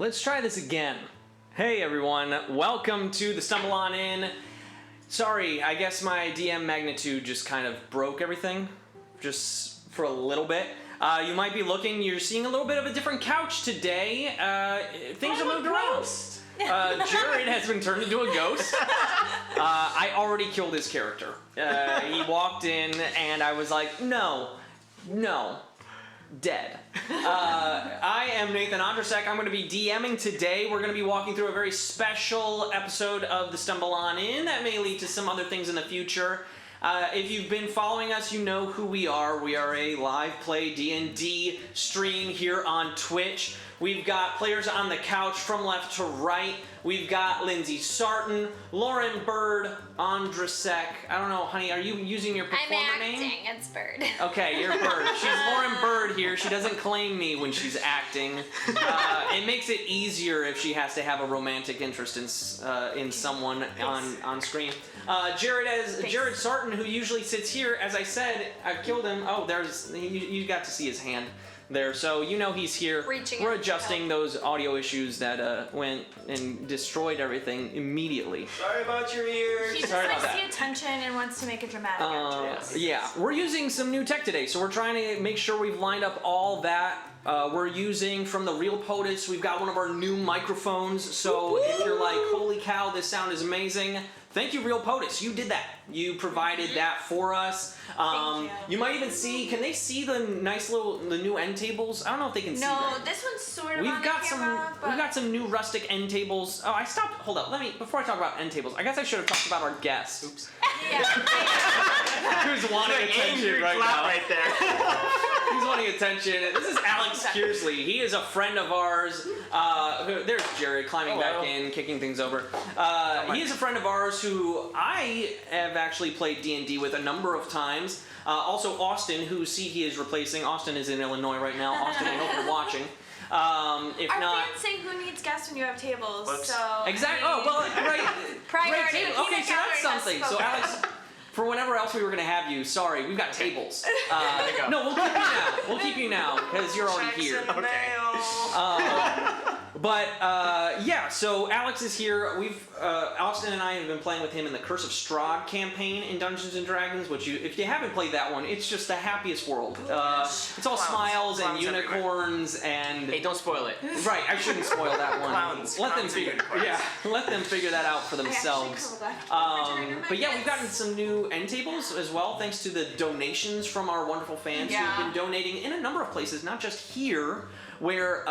Let's try this again. Hey everyone, welcome to the Stumble On In. Sorry, I guess my DM magnitude just kind of broke everything, just for a little bit. You might be looking, you're seeing a little bit of a different couch today. Things have moved around. Jared has been turned into a ghost. I already killed his character. He walked in and I was like, no, dead. I am Nathan Ondrasek. I'm going to be DMing today. We're going to be walking through a very special episode of the Stumble On In that may lead to some other things in the future. If you've been following us, you know who we are. We are a live play D&D stream here on Twitch. We've got players on the couch from left to right. We've got Lindsay Sarton, Lauren Bird, Ondrasek. I don't know, honey, are you using your performer name? I'm acting. It's Bird. Okay, you're Bird. She's Lauren Bird here. She doesn't claim me when she's acting. It makes it easier if she has to have a romantic interest in someone on screen. Jared Sarton, who usually sits here. As I said, I've killed him. Oh, you got to see his hand there, so you know he's here. We're adjusting those audio issues that went and destroyed everything immediately. Sorry about your ears. He just likes the attention and wants to make a dramatic entrance. Yeah, we're using some new tech today, so we're trying to make sure we've lined up all that. We're using from the Real POTUS. We've got one of our new microphones, so if you're like, holy cow, this sound is amazing, thank you, Real POTUS. You did that. You provided that for us. Thank you. You might even see. Can they see the nice the new end tables? I don't know if they can see that. No, this one's sort of We've on got the camera, but... We've got some new rustic end tables. Oh, I stopped. Hold up. Before I talk about end tables, I guess I should have talked about our guest. Oops. Yeah. Who's wanting attention right now? Right there. He's wanting attention. This is Alex Kearsley. He is a friend of ours. There's Jared climbing back in, kicking things over. He is a friend of ours who I have actually played D&D with a number of times. Also Austin, whose seat he is replacing. Austin is in Illinois right now. Austin, I hope you're watching. If Our not, fans say who needs guests when you have tables, Whoops. so... exactly. Oh, well, right. Priority. Right, okay, so that's something. So Alex, for whenever else we were going to have you, sorry, we've got tables. No, we'll keep you now. We'll keep you now because you're already here. Yeah, so Alex is here. Austin and I have been playing with him in the Curse of Strahd campaign in Dungeons & Dragons, which if you haven't played that one, it's just the happiest world. It's all smiles and unicorns and... Hey, don't spoil it. Right, I shouldn't spoil that one. Let them figure that out for I themselves. actually But yeah, we've gotten some new end tables as well, thanks to the donations from our wonderful fans who've been donating in a number of places, not just here, where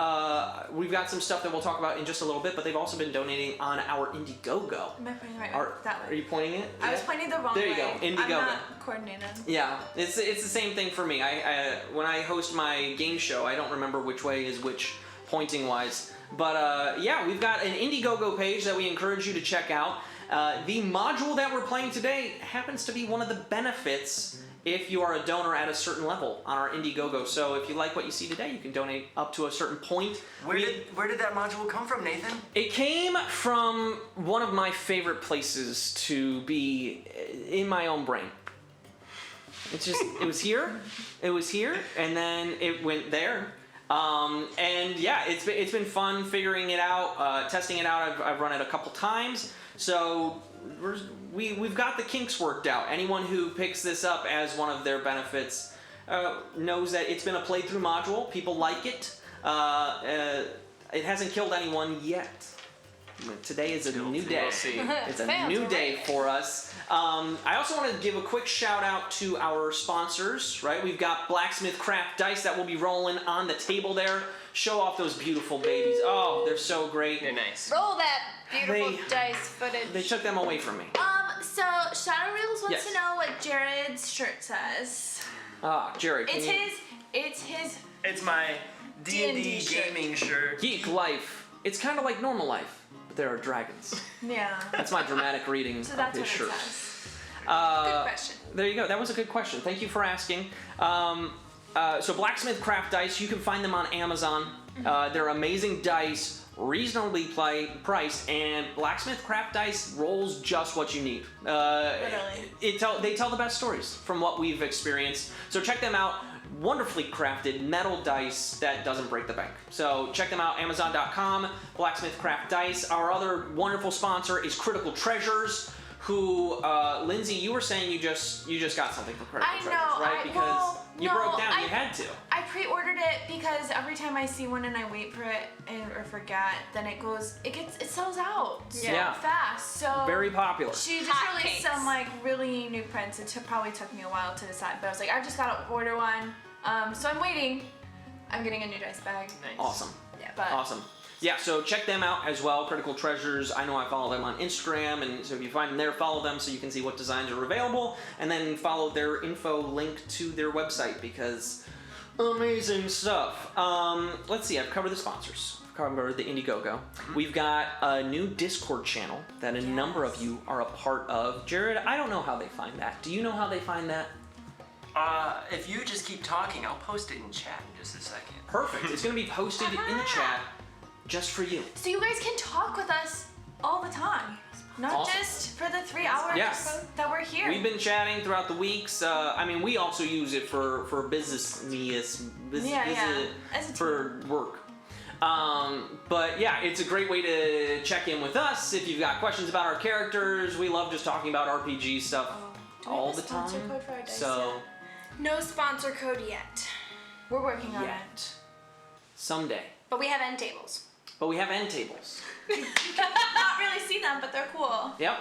we've got some stuff that we'll talk about in just a little bit, but they've also been donating on our Indiegogo. Am I pointing right that way? Are you pointing it? I was pointing the wrong way. There you go, Indiegogo. I'm not coordinated. Yeah, it's the same thing for me. I when I host my game show, I don't remember which way is which pointing wise. But yeah, we've got an Indiegogo page that we encourage you to check out. The module that we're playing today happens to be one of the benefits if you are a donor at a certain level on our Indiegogo. So if you like what you see today, you can donate up to a certain point. Where did that module come from, Nathan? It came from one of my favorite places to be in my own brain. It was here, and then it went there. And yeah, it's been fun figuring it out, testing it out. I've run it a couple times, so we've got the kinks worked out. Anyone who picks this up as one of their benefits knows that it's been a playthrough module. People like it. It hasn't killed anyone yet. Today is a new day. It's a new day for us. I also want to give a quick shout out to our sponsors, right? We've got Blacksmith Craft Dice that will be rolling on the table there. Show off those beautiful babies. Oh, they're so great. They're nice. Roll that beautiful dice footage. They took them away from me. So Shadow Reels wants to know what Jared's shirt says. Jared, It's my D&D gaming shirt. Geek life. It's kind of like normal life, but there are dragons. Yeah. That's my dramatic reading So that's of his what shirt. it says. Good question. There you go. That was a good question. Thank you for asking. So Blacksmith Craft Dice, you can find them on Amazon. They're amazing dice, reasonably priced, and Blacksmith Craft Dice rolls just what you need. Literally. They tell the best stories from what we've experienced. So check them out. wonderfully crafted metal dice that doesn't break the bank. So check them out, Amazon.com, Blacksmith Craft Dice. Our other wonderful sponsor is Critical Treasures, who, Lindsay, you were saying you just got something for Critical Treasures, right? Because you broke down, you had to. I pre-ordered it because every time I see one and I wait for it or forget, then it sells out so fast. So very popular. She just released some like really new prints. It probably took me a while to decide, but I was like, I've just got to order one. So I'm waiting. I'm getting a new dice bag. Nice. Awesome. Yeah, but Awesome. Yeah, so check them out as well, Critical Treasures. I know I follow them on Instagram, and so if you find them there, follow them so you can see what designs are available, and then follow their info link to their website because amazing stuff. Let's see, I've covered the sponsors. I've covered the Indiegogo. We've got a new Discord channel that a number of you are a part of. Jared, I don't know how they find that. Do you know how they find that? If you just keep talking, I'll post it in chat in just a second. Perfect. It's going to be posted in the chat just for you. so you guys can talk with us all the time, not Awesome. just for the 3 hours Yes. that we're here. We've been chatting throughout the weeks. I mean, we also use it for business for work. But yeah, it's a great way to check in with us if you've got questions about our characters. We love just talking about RPG stuff Do we all have a the time. sponsor code for our dice So yet? No sponsor code yet, We're working on it. yet, someday. but we have end tables. But we have end tables. Not really see them, but they're cool. Yep.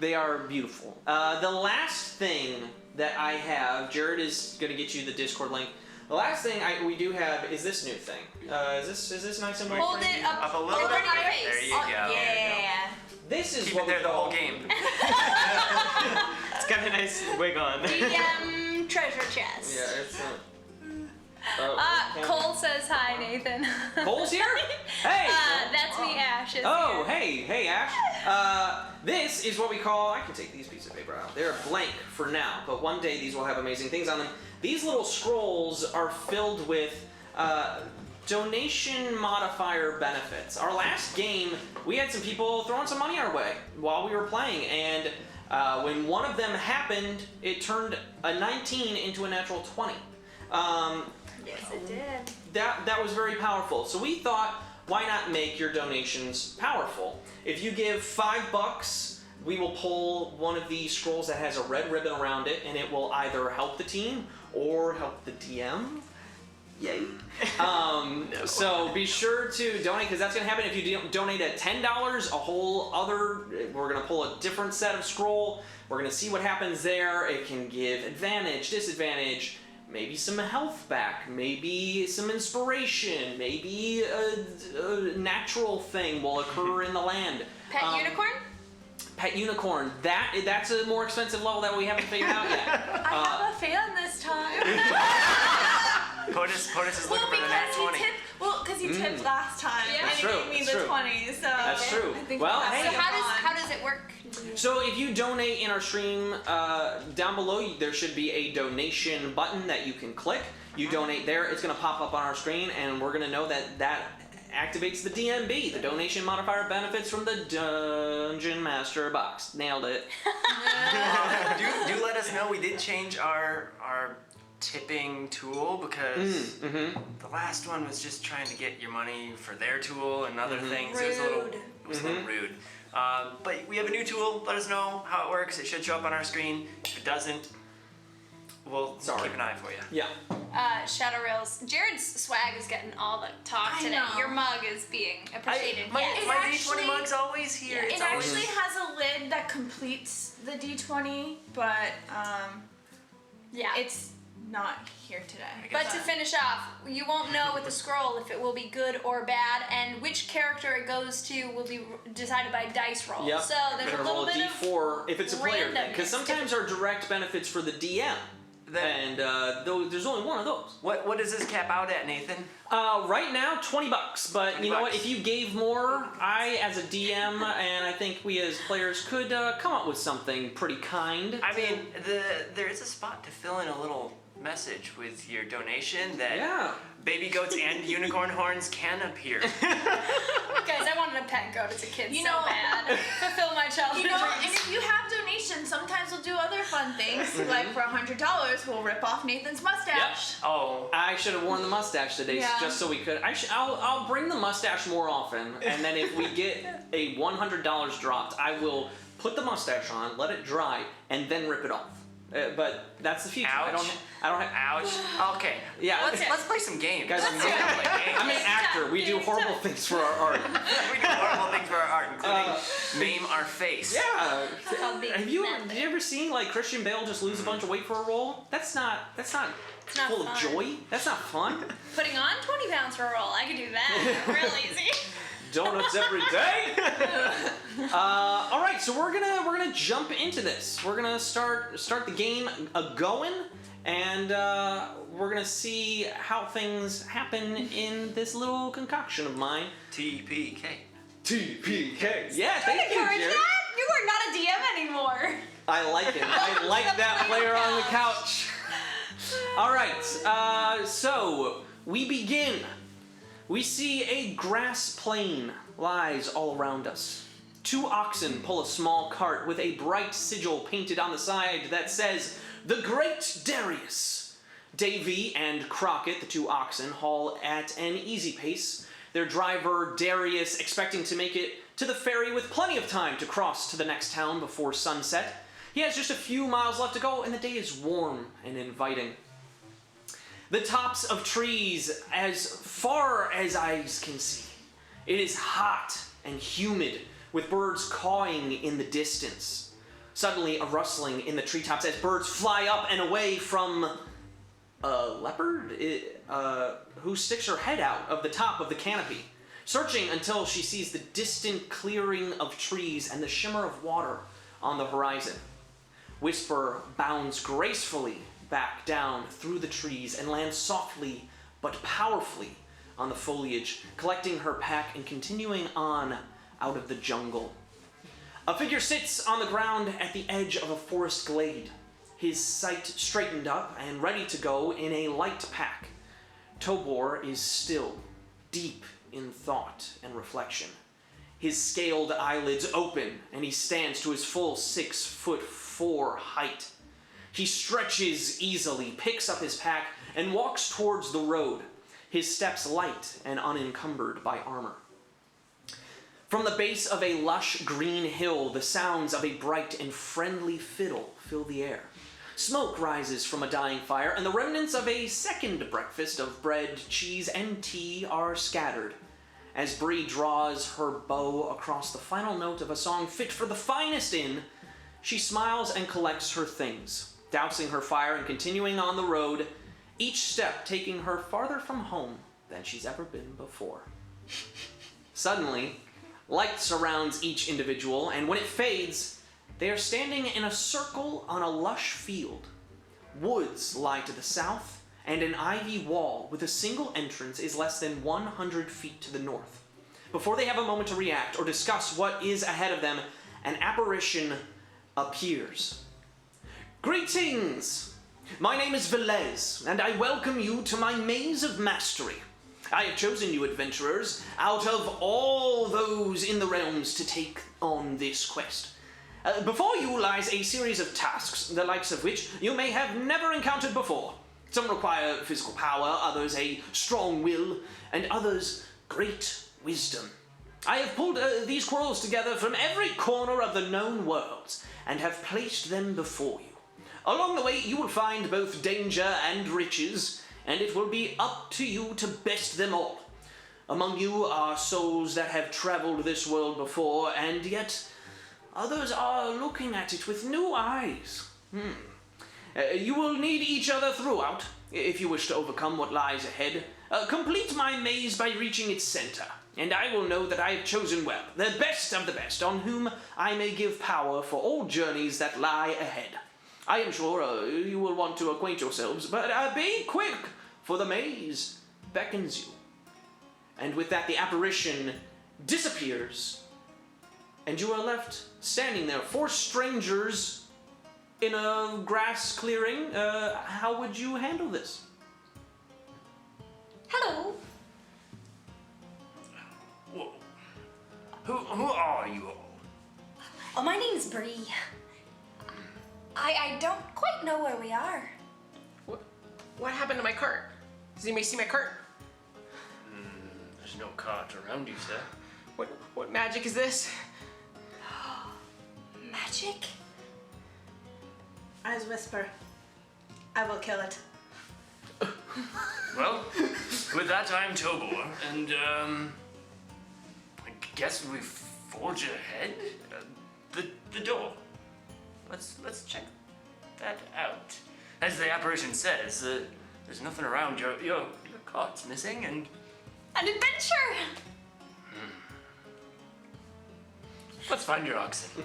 They are beautiful. The last thing that I have, Jared is going to get you the Discord link. The last thing we do have is this new thing. Is this nice and bright? Hold for you? it up, Up a little over bit. your There face. you go. Yeah. This is Keep what it there we the call whole game. It's got a nice wig on. DM treasure chest. Yeah, it's. Cole says hi, Nathan. Cole's here? Hey! That's me, Ash. Is Oh, here. hey, Ash. This is what we call, I can take these pieces of paper out. They're blank for now, but one day these will have amazing things on them. These little scrolls are filled with donation modifier benefits. Our last game, we had some people throwing some money our way while we were playing, and when one of them happened, it turned a 19 into a natural 20. Yes, it did. That was very powerful. So we thought, why not make your donations powerful? If you give $5, we will pull one of these scrolls that has a red ribbon around it, and it will either help the team or help the DM. Yay. So be sure to donate, because that's going to happen if you donate at $10, a whole other, we're going to pull a different set of scroll. We're going to see what happens there. It can give advantage, disadvantage, maybe some health back, maybe some inspiration, maybe a natural thing will occur in the land. Pet unicorn? Pet unicorn. That's a more expensive level that we haven't figured out yet. I have a fan this time. POTUS is looking for the nat 20. Because he tipped last time, Yeah. and That's he true, gave me that's the true. 20. So That's true. I think Well, we have hey. to So move how on. does it work? So if you donate in our stream, down below there should be a donation button that you can click. You donate there, it's going to pop up on our screen, and we're going to know that activates the DMB, the donation modifier benefits from the Dungeon Master box. Nailed it. Do let us know. We did change our tipping tool because the last one was just trying to get your money for their tool and other things. It was a little rude. But we have a new tool. Let us know how it works. It should show up on our screen. If it doesn't, we'll keep an eye for you. Yeah. Shadow Rails. Jared's swag is getting all the talk I today. know. Your mug is being appreciated. My Yes. D20 mug's always here. It It's always actually has a lid that completes the D20, but Yeah. it's not here today. But to finish off, you won't know with the scroll if it will be good or bad, and which character it goes to will be decided by dice roll. Yep. So there's Better a little roll a bit D4 if it's a player thing, because randomness. sometimes our direct benefits for the DM, and there's only one of those. What does this cap out at, Nathan? Right now, $20. But you know what? $20. If you gave more, I, as a DM, and I think we as players could come up with something pretty kind. I mean, there is a spot to fill in a little message with your donation that baby goats and unicorn horns can appear. Guys, I wanted a pet goat as a kid so bad. Fulfill my childhood And dreams. if you have donations, sometimes we'll do other fun fun things. Like for $100, we'll rip off Nathan's mustache. Oh. I should have worn the mustache today Yeah. just so we could. I'll bring the mustache more often, and then if we get a $100 dropped, I will put the mustache on, let it dry, and then rip it off. But that's the future. I don't have. Ouch. Okay. Yeah. Let's play some games. Guys, Let's play games. I'm an actor. We do horrible things for our art. We do horrible things for our art, including maim our face. Yeah. It's called being Have you mended. ever seen like Christian Bale just lose a bunch of weight for a role? That's not It's not full of fun. joy. That's not fun. Putting on 20 pounds for a roll, I could do that real easy. Donuts every day. All right, so we're gonna jump into this. We're gonna start the game going, and we're gonna see how things happen in this little concoction of mine. TPK. TPK. Yeah, thank you, Encourage Jared. that? You are not a DM anymore. I like it. I like that player on the couch. All right, so we begin. We see a grass plain lies all around us. 2 oxen pull a small cart with a bright sigil painted on the side that says, "The Great Darius." Davy and Crockett, the 2 oxen, haul at an easy pace, their driver, Darius, expecting to make it to the ferry with plenty of time to cross to the next town before sunset. He has just a few miles left to go, and the day is warm and inviting. The tops of trees as far as eyes can see. It is hot and humid, with birds cawing in the distance. Suddenly, a rustling in the treetops as birds fly up and away from a leopard who sticks her head out of the top of the canopy, searching until she sees the distant clearing of trees and the shimmer of water on the horizon. Whisper bounds gracefully back down through the trees and lands softly but powerfully on the foliage, collecting her pack and continuing on out of the jungle. A figure sits on the ground at the edge of a forest glade, his sight straightened up and ready to go in a light pack. Tobor is still, deep in thought and reflection. His scaled eyelids open, and he stands to his full 6'4" height. He stretches easily, picks up his pack, and walks towards the road, his steps light and unencumbered by armor. From the base of a lush green hill, the sounds of a bright and friendly fiddle fill the air. Smoke rises from a dying fire, and the remnants of a second breakfast of bread, cheese, and tea are scattered. As Bree draws her bow across the final note of a song fit for the finest inn, she smiles and collects her things, dousing her fire and continuing on the road, each step taking her farther from home than she's ever been before. Suddenly, light surrounds each individual, and when it fades, they are standing in a circle on a lush field. Woods lie to the south, and an ivy wall with a single entrance is less than 100 feet to the north. Before they have a moment to react or discuss what is ahead of them, an apparition appears. Greetings! My name is Velez, and I welcome you to my Maze of Mastery. I have chosen you adventurers out of all those in the realms to take on this quest. Before you lies a series of tasks, the likes of which you may have never encountered before. Some require physical power, others a strong will, and others great wisdom. I have pulled these quarrels together from every corner of the known worlds, and have placed them before you. Along the way, you will find both danger and riches, and it will be up to you to best them all. Among you are souls that have traveled this world before, and yet others are looking at it with new eyes. You will need each other throughout, if you wish to overcome what lies ahead. Complete my maze by reaching its center, and I will know that I have chosen well, the best of the best, on whom I may give power for all journeys that lie ahead. I am sure you will want to acquaint yourselves, but be quick, for the maze beckons you. And with that, the apparition disappears, and you are left standing there, 4 strangers in a grass clearing. How would you handle this? Hello. Whoa. Who are you all? Oh, my name's Bree. I don't quite know where we are. What happened to my cart? Does anybody see my cart? There's no cart around you, sir. What magic is this? Magic? Eyes whisper. I will kill it. Well, with that, I'm Tobor, and I guess we forge ahead. The door. Let's check that out. As the apparition says, there's nothing around. Your cart's missing, and An adventure! let's find your oxen.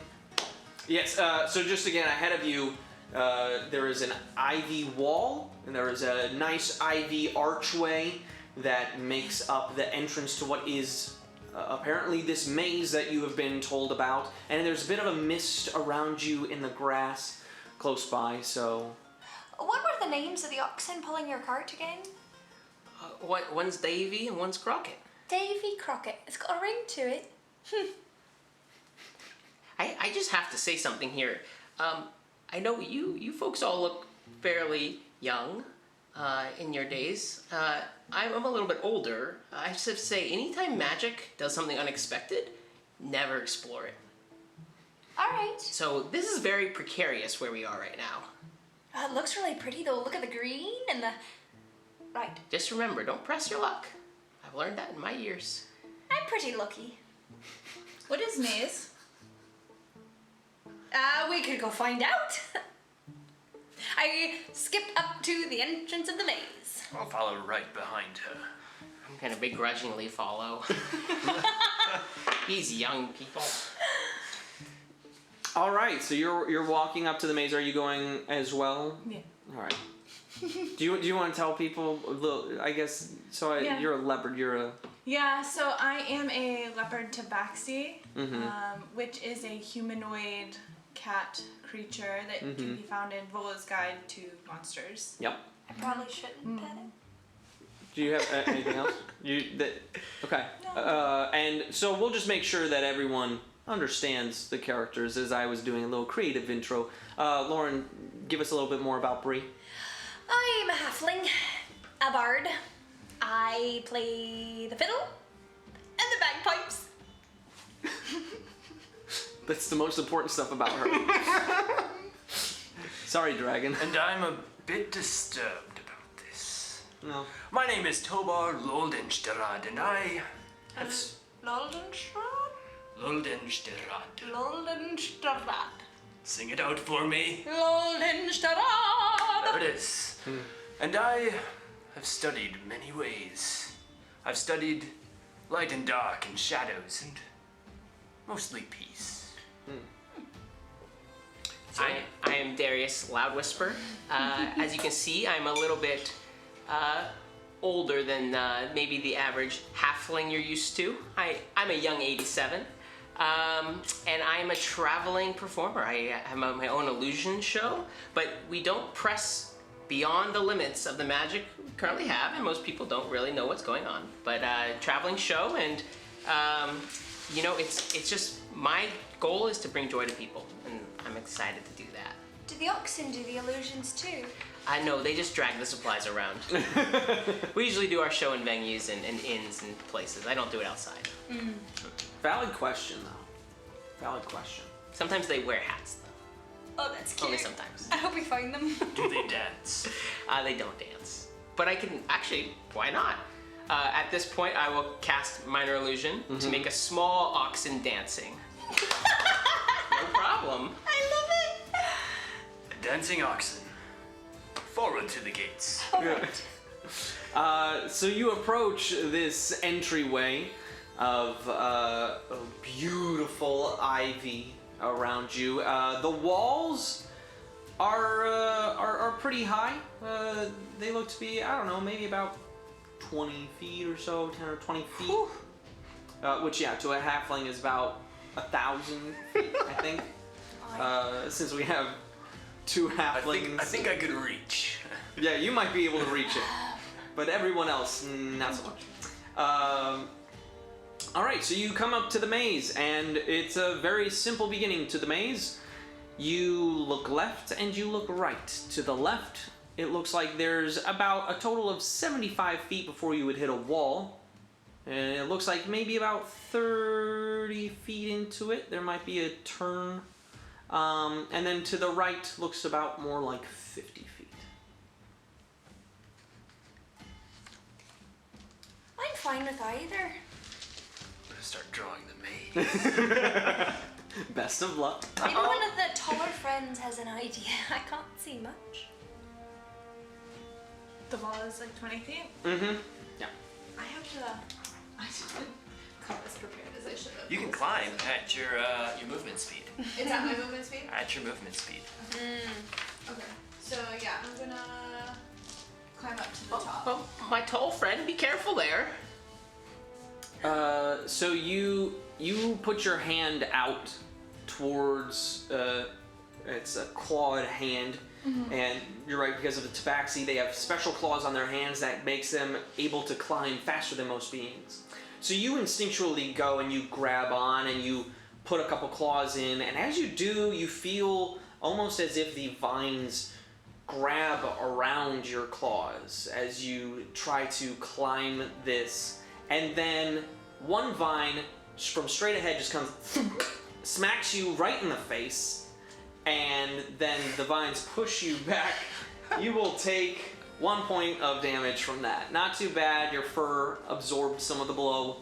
Yes, so just again, ahead of you, there is an ivy wall, and there is a nice ivy archway that makes up the entrance to what is apparently this maze that you have been told about. And there's a bit of a mist around you in the grass close by, so... What were the names of the oxen pulling your cart again? One's Davy and one's Crockett. Davy Crockett. It's got a ring to it. I just have to say something here. I know you folks all look fairly young in your days. I'm a little bit older. I just have to say, anytime magic does something unexpected, never explore it. All right. So this is very precarious where we are right now. It looks really pretty though. Look at the green and the... Right. Just remember, don't press your luck. I've learned that in my years. I'm pretty lucky. What is maze? We could go find out. I skipped up to the entrance of the maze. I'll follow right behind her. I'm gonna begrudgingly follow. These young people. All right, so you're walking up to the maze. Are you going as well? Yeah. All right. Do you want to tell people a little? I guess so. Yeah. You're a leopard. You're a. Yeah, so I am a leopard tabaxi, Mhm. which is a humanoid cat creature that can be found in Vola's Guide to Monsters. Yep. I probably shouldn't pet it. Do you have anything else? Okay. And so we'll just make sure that everyone understands the characters as I was doing a little creative intro. Lauren, give us a little bit more about Bree. I'm a halfling, a bard. I play the fiddle and the bagpipes. That's the most important stuff about her. Sorry, dragon. And I'm a bit disturbed about this. No. My name is Tobar Loldensterad, and I have... Loldenstrad? Loldensterad. Loldenstrad. Sing it out for me. Loldenstrad. There it is. And I have studied many ways. I've studied light and dark and shadows and mostly peace. I am Darius Loudwhisper. As you can see, I'm a little bit older than maybe the average halfling you're used to. I'm a young 87. And I'm a traveling performer. I have my own illusion show, but we don't press beyond the limits of the magic we currently have, and most people don't really know what's going on. But traveling show, and you know, it's just my goal is to bring joy to people, and I'm excited to do that. Do the oxen do the illusions too? I know, they just drag the supplies around. We usually do our show in venues and inns and places. I don't do it outside. Valid question, though. Valid question. Sometimes they wear hats, though. Oh, that's cute. Only sometimes. I hope we find them. Do they dance? They don't dance. But I can, actually, why not? At this point, I will cast Minor Illusion to make a small oxen dancing. No problem. I love it. A dancing oxen. Forward to the gates. So you approach this entryway of beautiful ivy around you. The walls are pretty high. They look to be, I don't know, maybe about 20 feet or so, 10 or 20 feet. Which, yeah, to a halfling is about 1,000 feet, I think. Since we have two halflings. I think I could reach. Yeah, you might be able to reach it, but everyone else, not so much. All right, so you come up to the maze, and it's a very simple beginning to the maze. You look left and you look right. To the left, it looks like there's about a total of 75 feet before you would hit a wall. And it looks like maybe about 30 feet into it, there might be a turn. And then to the right looks about more like 50 feet. I'm fine with either. Better start drawing the maze. Best of luck. Maybe one of the taller friends has an idea. I can't see much. The wall is like 20 feet. Mm-hmm. Yeah. I have to. I didn't come as prepared as I should have. You can climb at your movement speed. Is that my movement speed? At your movement speed. Okay. So yeah, I'm gonna climb up to the top. Well, my tall friend, be careful there. So you put your hand out towards it's a clawed hand, and you're right, because of the tabaxi, they have special claws on their hands that makes them able to climb faster than most beings. So you instinctually go and you grab on and you put a couple claws in, and as you do, you feel almost as if the vines grab around your claws as you try to climb this, and then one vine from straight ahead just comes, smacks you right in the face, and then the vines push you back. You will take 1 point of damage from that. Not too bad, your fur absorbed some of the blow,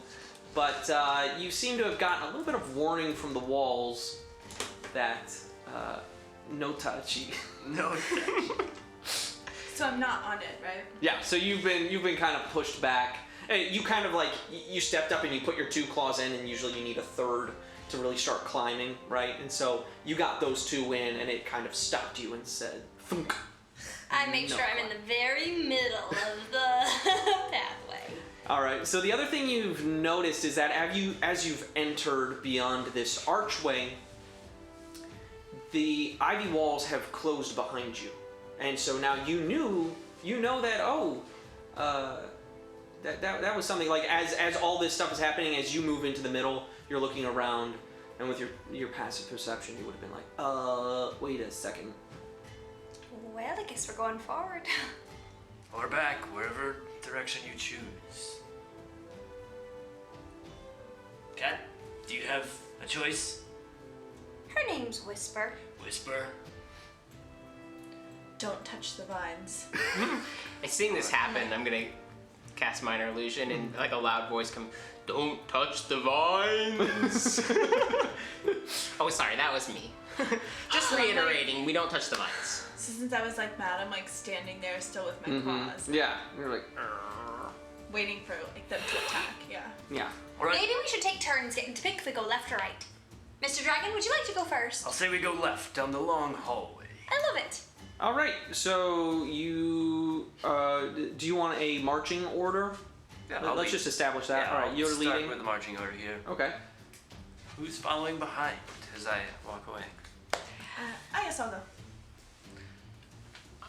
but you seem to have gotten a little bit of warning from the walls that no touchy. No. So I'm not on it, right? Yeah, so you've been kind of pushed back. You kind of like, you stepped up and you put your 2 claws in, and usually you need a third to really start climbing, right? And so you got those 2 in, and it kind of stopped you and said, thunk. I make No sure I'm in the very middle of the pathway. All right, so the other thing you've noticed is that as you've entered beyond this archway, the ivy walls have closed behind you. And so now you know that, that was something like, as all this stuff is happening, as you move into the middle, you're looking around, and with your passive perception, you would have been like, wait a second. Well, I guess we're going forward. Or back, wherever direction you choose. Cat, do you have a choice? Her name's Whisper. Whisper. Don't touch the vines. And seeing this happen, I'm gonna cast Minor Illusion, and like a loud voice comes, "Don't touch the vines." Oh, sorry, that was me. Just reiterating, we don't touch the vines. So since I was like mad, I'm like standing there still with my claws, Yeah, you're like, waiting for like them to attack. Yeah. yeah. All right. Maybe we should take turns getting to pick if we go left or right. Mr. Dragon, would you like to go first? I'll say we go left down the long hallway. I love it. All right, so you do you want a marching order? Yeah, Let's just establish that. All right, I'll you're start leading. with the marching order here. Okay. Who's following behind as I walk away? I guess I'll go.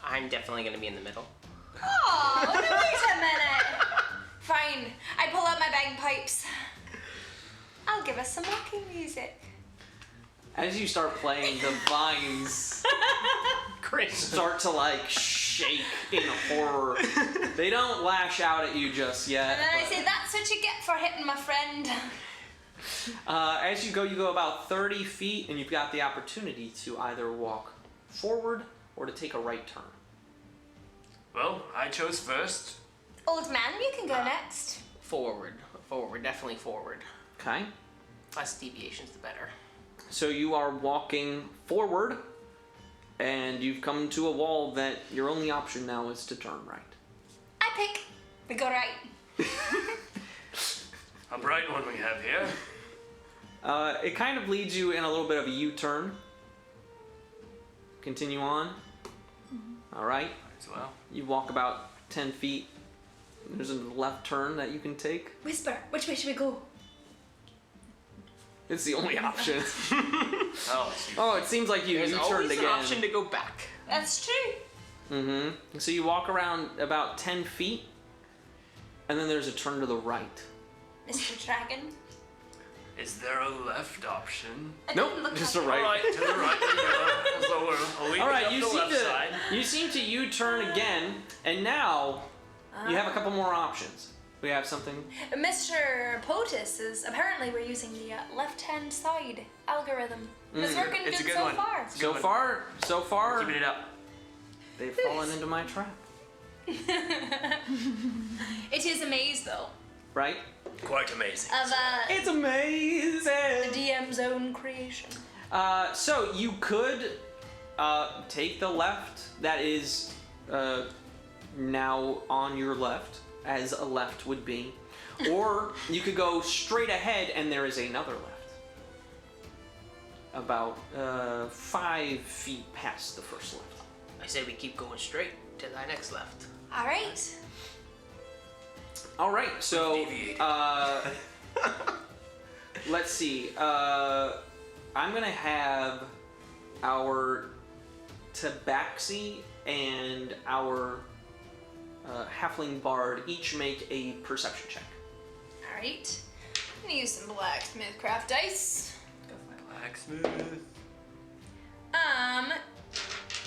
I'm definitely gonna be in the middle. Oh, wait a minute. Fine. I pull out my bagpipes. I'll give us some walking music. As you start playing, the vines Cringe. start to like shake in horror. They don't lash out at you just yet. And then I but, say, that's what you get for hitting my friend. as you go about 30 feet, and you've got the opportunity to either walk forward or to take a right turn. Well, I chose first. Old man, you can go next. Forward, definitely forward. Okay. Less deviations, the better. So you are walking forward, and you've come to a wall that your only option now is to turn right. I pick. We go right. A bright one we have here. It kind of leads you in a little bit of a U-turn. Continue on. All right. Might as well. You walk about 10 feet. There's a left turn that you can take. Whisper, which way should we go? It's the only option. Oh, Oh, it seems like you There's turned always again. an option to go back. That's true. Mm-hmm. So you walk around about 10 feet, and then there's a turn to the right. Mr. Dragon. is there a left option? It Nope, didn't look just like a right. All right, to the right we go. You seem to U-turn again, and now you have a couple more options. We have something. Mr. POTUS is apparently we're using the left-hand side algorithm. It's working It's a good good so one. far. It's a So good one. far, Keeping it up. they've fallen into my trap, It is a maze though right? Quite amazing. of It's amazing. DM's own creation. So you could take the left. That is now on your left, as a left would be, or you could go straight ahead, and there is another left, about 5 feet past the first left. I say we keep going straight to the next left. All right. All right, so Deviate. let's see. I'm gonna have our Tabaxi and our Halfling Bard each make a perception check. All right. I'm gonna use some blacksmith craft dice. Go for it. Blacksmith.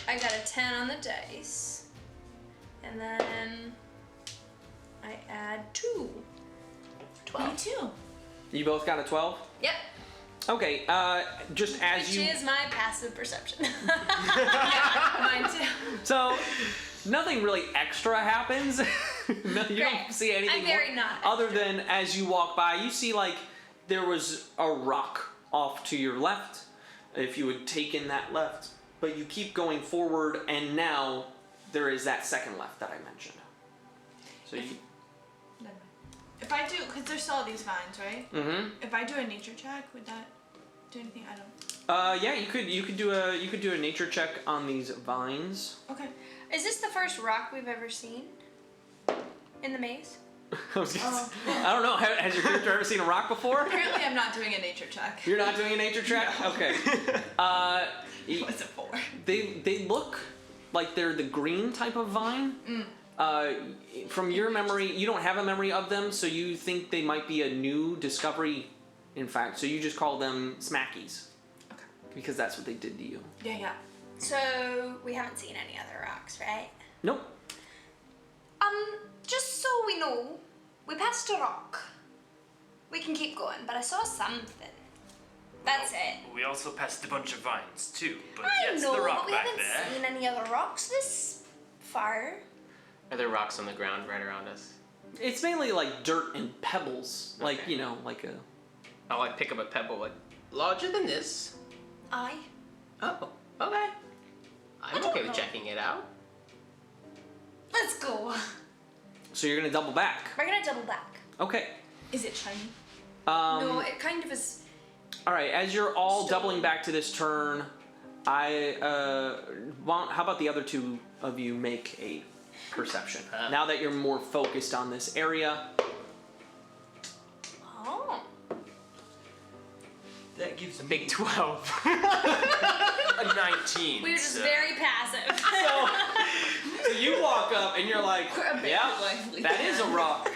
I got a 10 on the dice, and then I add 2. 12. Me too. You both got a 12? Yep. Okay, just as Which you. is my passive perception. Mine too. So, nothing really extra happens. No, you Great. don't see anything I'm very more- not other than as you walk by, you see like there was a rock off to your left. If you had taken that left, but you keep going forward, and now there is that second left that I mentioned. So you. Never mind. If I do, because there's still all these vines, right? Mm-hmm. If I do a nature check, would that do anything? I don't. Yeah, you could do a nature check on these vines. Okay. Is this the first rock we've ever seen in the maze? I was gonna say- I don't know. Has your character ever seen a rock before? Apparently, I'm not doing a nature check. You're not doing a nature check? Okay. What's it for? They look like they're the green type of vine. From your memory, you don't have a memory of them, so you think they might be a new discovery, in fact. So you just call them smackies. Okay. Because that's what they did to you. Yeah. So we haven't seen any other rocks, right? Nope. Just so we know, we passed a rock. We can keep going, but I saw something. That's it. We also passed a bunch of vines too, but I yes, know, the rock but we back haven't there. seen any other rocks this far. Are there rocks on the ground right around us? It's mainly like dirt and pebbles. Like, Okay. you know, like a... I'll like pick up a pebble like larger than this. Aye. Oh, okay. I'm don't okay with know. checking it out. Let's go. So you're gonna double back. We're gonna double back. Okay. Is it shiny? No, it kind of is. All right, as you're all Still- doubling back to this turn, I want. How about the other two of you make a perception? Now that you're more focused on this area. Oh. That gives Big 12. a 19. We were just so- very passive. So you walk up and you're like, We're a bit yeah, lively. that is a rock.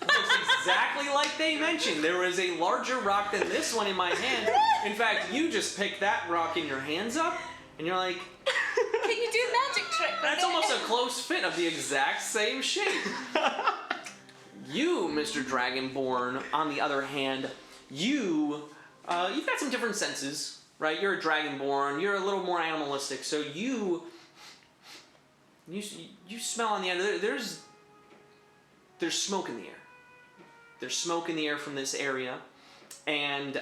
Looks exactly like they mentioned. There was a larger rock than this one in my hand. In fact, you just picked that rock in your hands up, and you're like, Can you do a magic trick with that's it? almost a close fit of the exact same shape. You, Mr. Dragonborn, on the other hand, you've got some different senses, right? You're a Dragonborn. You're a little more animalistic, so you smell on the end. There's smoke in the air. There's smoke in the air from this area, and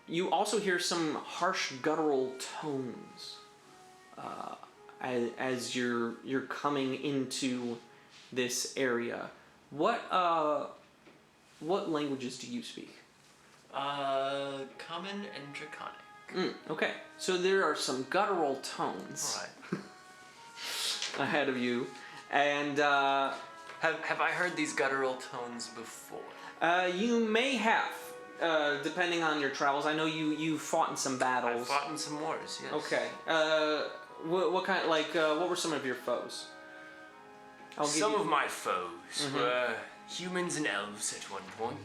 you also hear some harsh guttural tones as you're coming into this area. What languages do you speak? Common and Draconic. Okay, so there are some guttural tones Alright. ahead of you, and Have I heard these guttural tones before? you may have, depending on your travels. I know you fought in some I've battles. fought in some wars, yes. Okay. What kind? What were some of your foes? I'll give Some you- of my foes were humans and elves at one point.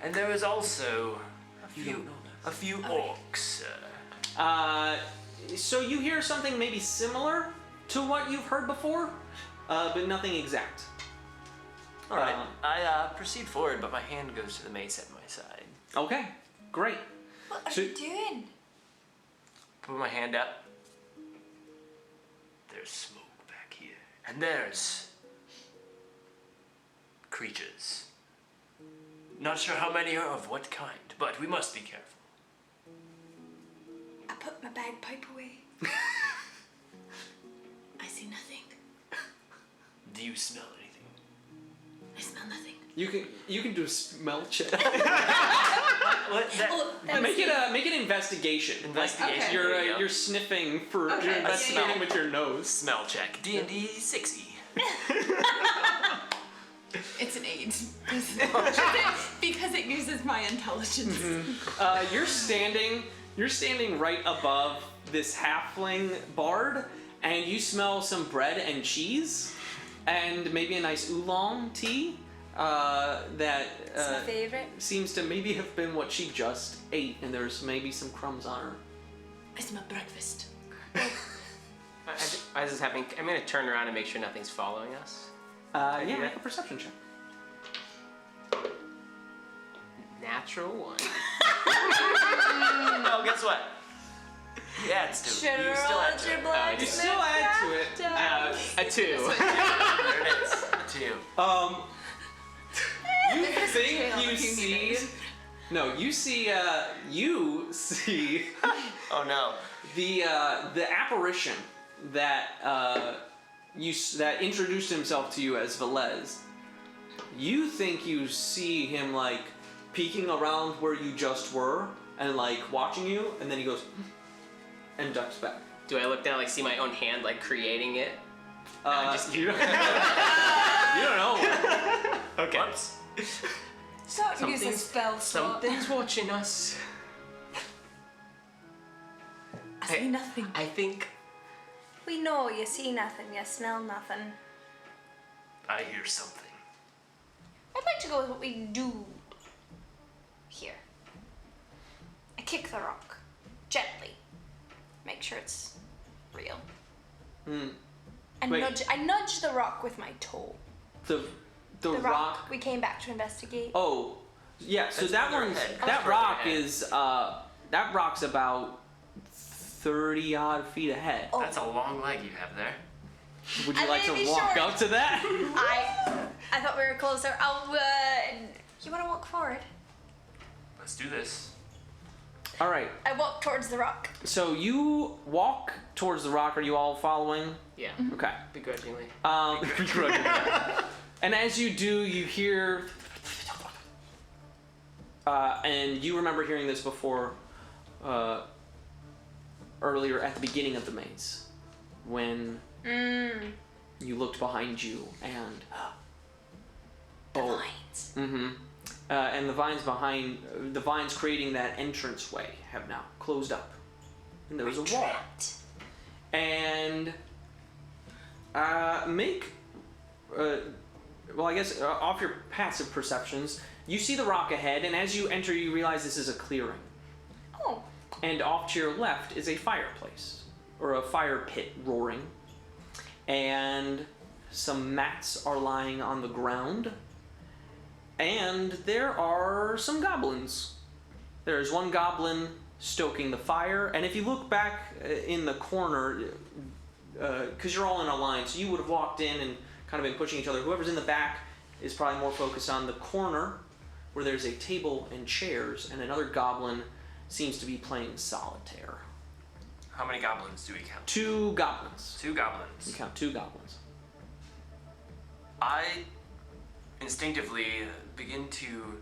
And there was also a few a few orcs. So you hear something maybe similar to what you've heard before, but nothing exact. All right, I proceed forward, but my hand goes to the mace at my side. Okay, great. What are So- you doing? Put my hand up. There's smoke back here, and there's creatures. Not sure how many or of what kind, but we must be careful. I put my bagpipe away. I see nothing. Do you smell anything? I smell nothing. You can do a smell check. What? That, make it an investigation. Investigation. Okay. There you go. You're sniffing for Okay. you're investigating Smell. with your nose. Smell check. D&D 60. It's an 8. because it uses my intelligence. You're standing right above this halfling bard, and you smell some bread and cheese, and maybe a nice oolong tea that It's my favorite. seems to maybe have been what she just ate, and there's maybe some crumbs on her. I smell breakfast. As this is happening, I'm gonna turn around and make sure nothing's following us. Yeah, do make that? a perception check. Natural 1. Oh, guess what? He adds to it. Should've You still add rolled to your it. blood. You still add to it. A 2. There it is. A 2. You There's a think trail you if you see? need it. No, you see. You see Oh no. the apparition that that introduced himself to you as Velez. You think you see him like peeking around where you just were and like watching you, and then he goes and ducks back. Do I look down, like, see my own hand, like, creating it? I'm just you don't, you don't know. Okay. Whoops. Don't use a Something's- spell slot. Something's watching us. I see nothing. I think We know you see nothing, you smell nothing. I hear something. I'd like to go with what we do here. I kick the rock gently. Make sure it's real. Hmm. And Wait. I nudge the rock with my toe. The The rock we came back to investigate. Oh, yeah. So That's that further one's ahead. that That's further rock ahead. is that rock's about 30 odd feet ahead. Oh. That's a long leg you have there. Would you I like to may be walk short. up to that? I thought we were closer. You want to walk forward? Let's do this. All right. I walk towards the rock. So you walk towards the rock. Are you all following? yeah, Okay. begrudgingly. Begrudgingly. And as you do, you hear. And you remember hearing this before, earlier at the beginning of the maze, when you looked behind you and. The vines. Mm-hmm. And the vines creating that entranceway have now closed up, and there's a wall. Trapped. And make, well, I guess off your passive perceptions, you see the rock ahead, and as you enter, you realize this is a clearing. Oh, And off to your left is a fireplace, or a fire pit roaring, and some mats are lying on the ground, and there are some goblins. There's one goblin stoking the fire, and if you look back in the corner, because you're all in a line, so you would have walked in and kind of been pushing each other. Whoever's in the back is probably more focused on the corner, where there's a table and chairs, and another goblin seems to be playing solitaire. How many goblins do we count? 2 goblins. 2 goblins. You count 2 goblins. I instinctively begin to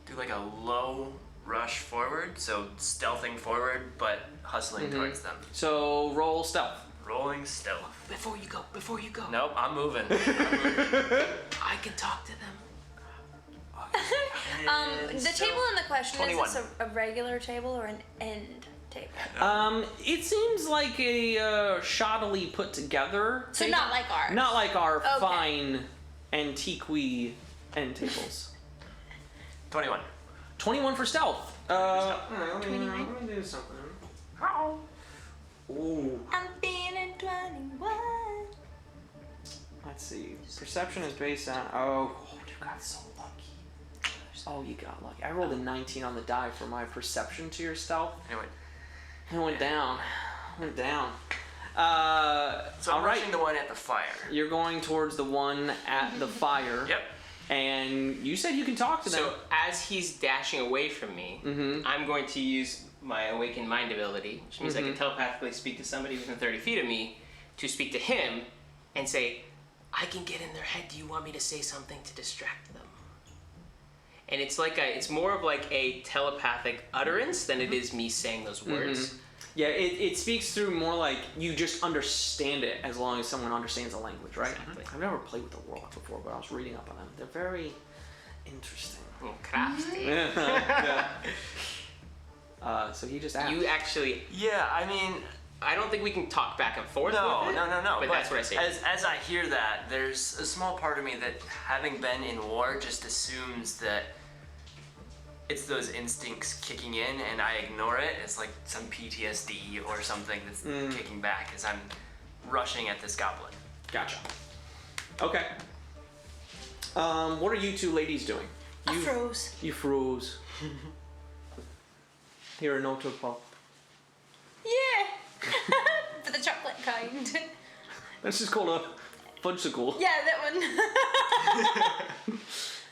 do like a low rush forward, so stealthing forward, but hustling towards them. So roll stealth. Rolling stealth. Before you go. Nope, I'm moving. I can talk to them. the table in the question 21. is this a regular table or an end table? It seems like a shoddily put together. So table. not like ours. Not like our Okay. fine antiqui end tables. 21. 21 for stealth. Alright, let me do something. Ooh. I'm feeling 21. Let's see. Perception is based on. Oh, you got so lucky. Oh, you got lucky. I rolled a 19 on the die for my perception to your stealth. Anyway, It went down. Went down. so I'm all right. rushing the one at the fire. You're going towards the one at the fire. Yep. And you said you can talk to them. So as he's dashing away from me, I'm going to use my awakened mind ability, which means I can telepathically speak to somebody within 30 feet of me, to speak to him and say, I can get in their head. Do you want me to say something to distract them? And it's like it's more of like a telepathic utterance than it is me saying those words. Yeah, it speaks through more like you just understand it as long as someone understands the language, right? Exactly. I've never played with the Warlock before, but I was reading up on them. They're very interesting. Crafty. Yeah. So he just asked. You actually, Yeah, I mean, I don't think we can talk back and forth no. with it. But that's what I say. As I hear that, there's a small part of me that, having been in war, just assumes that it's those instincts kicking in, and I ignore it. It's like some PTSD or something that's kicking back as I'm rushing at this goblin. Gotcha. Okay. What are you two ladies doing? I froze. You froze. Here, a note to pop. Yeah. For the chocolate kind. That's just called a fudgesicle. Yeah, that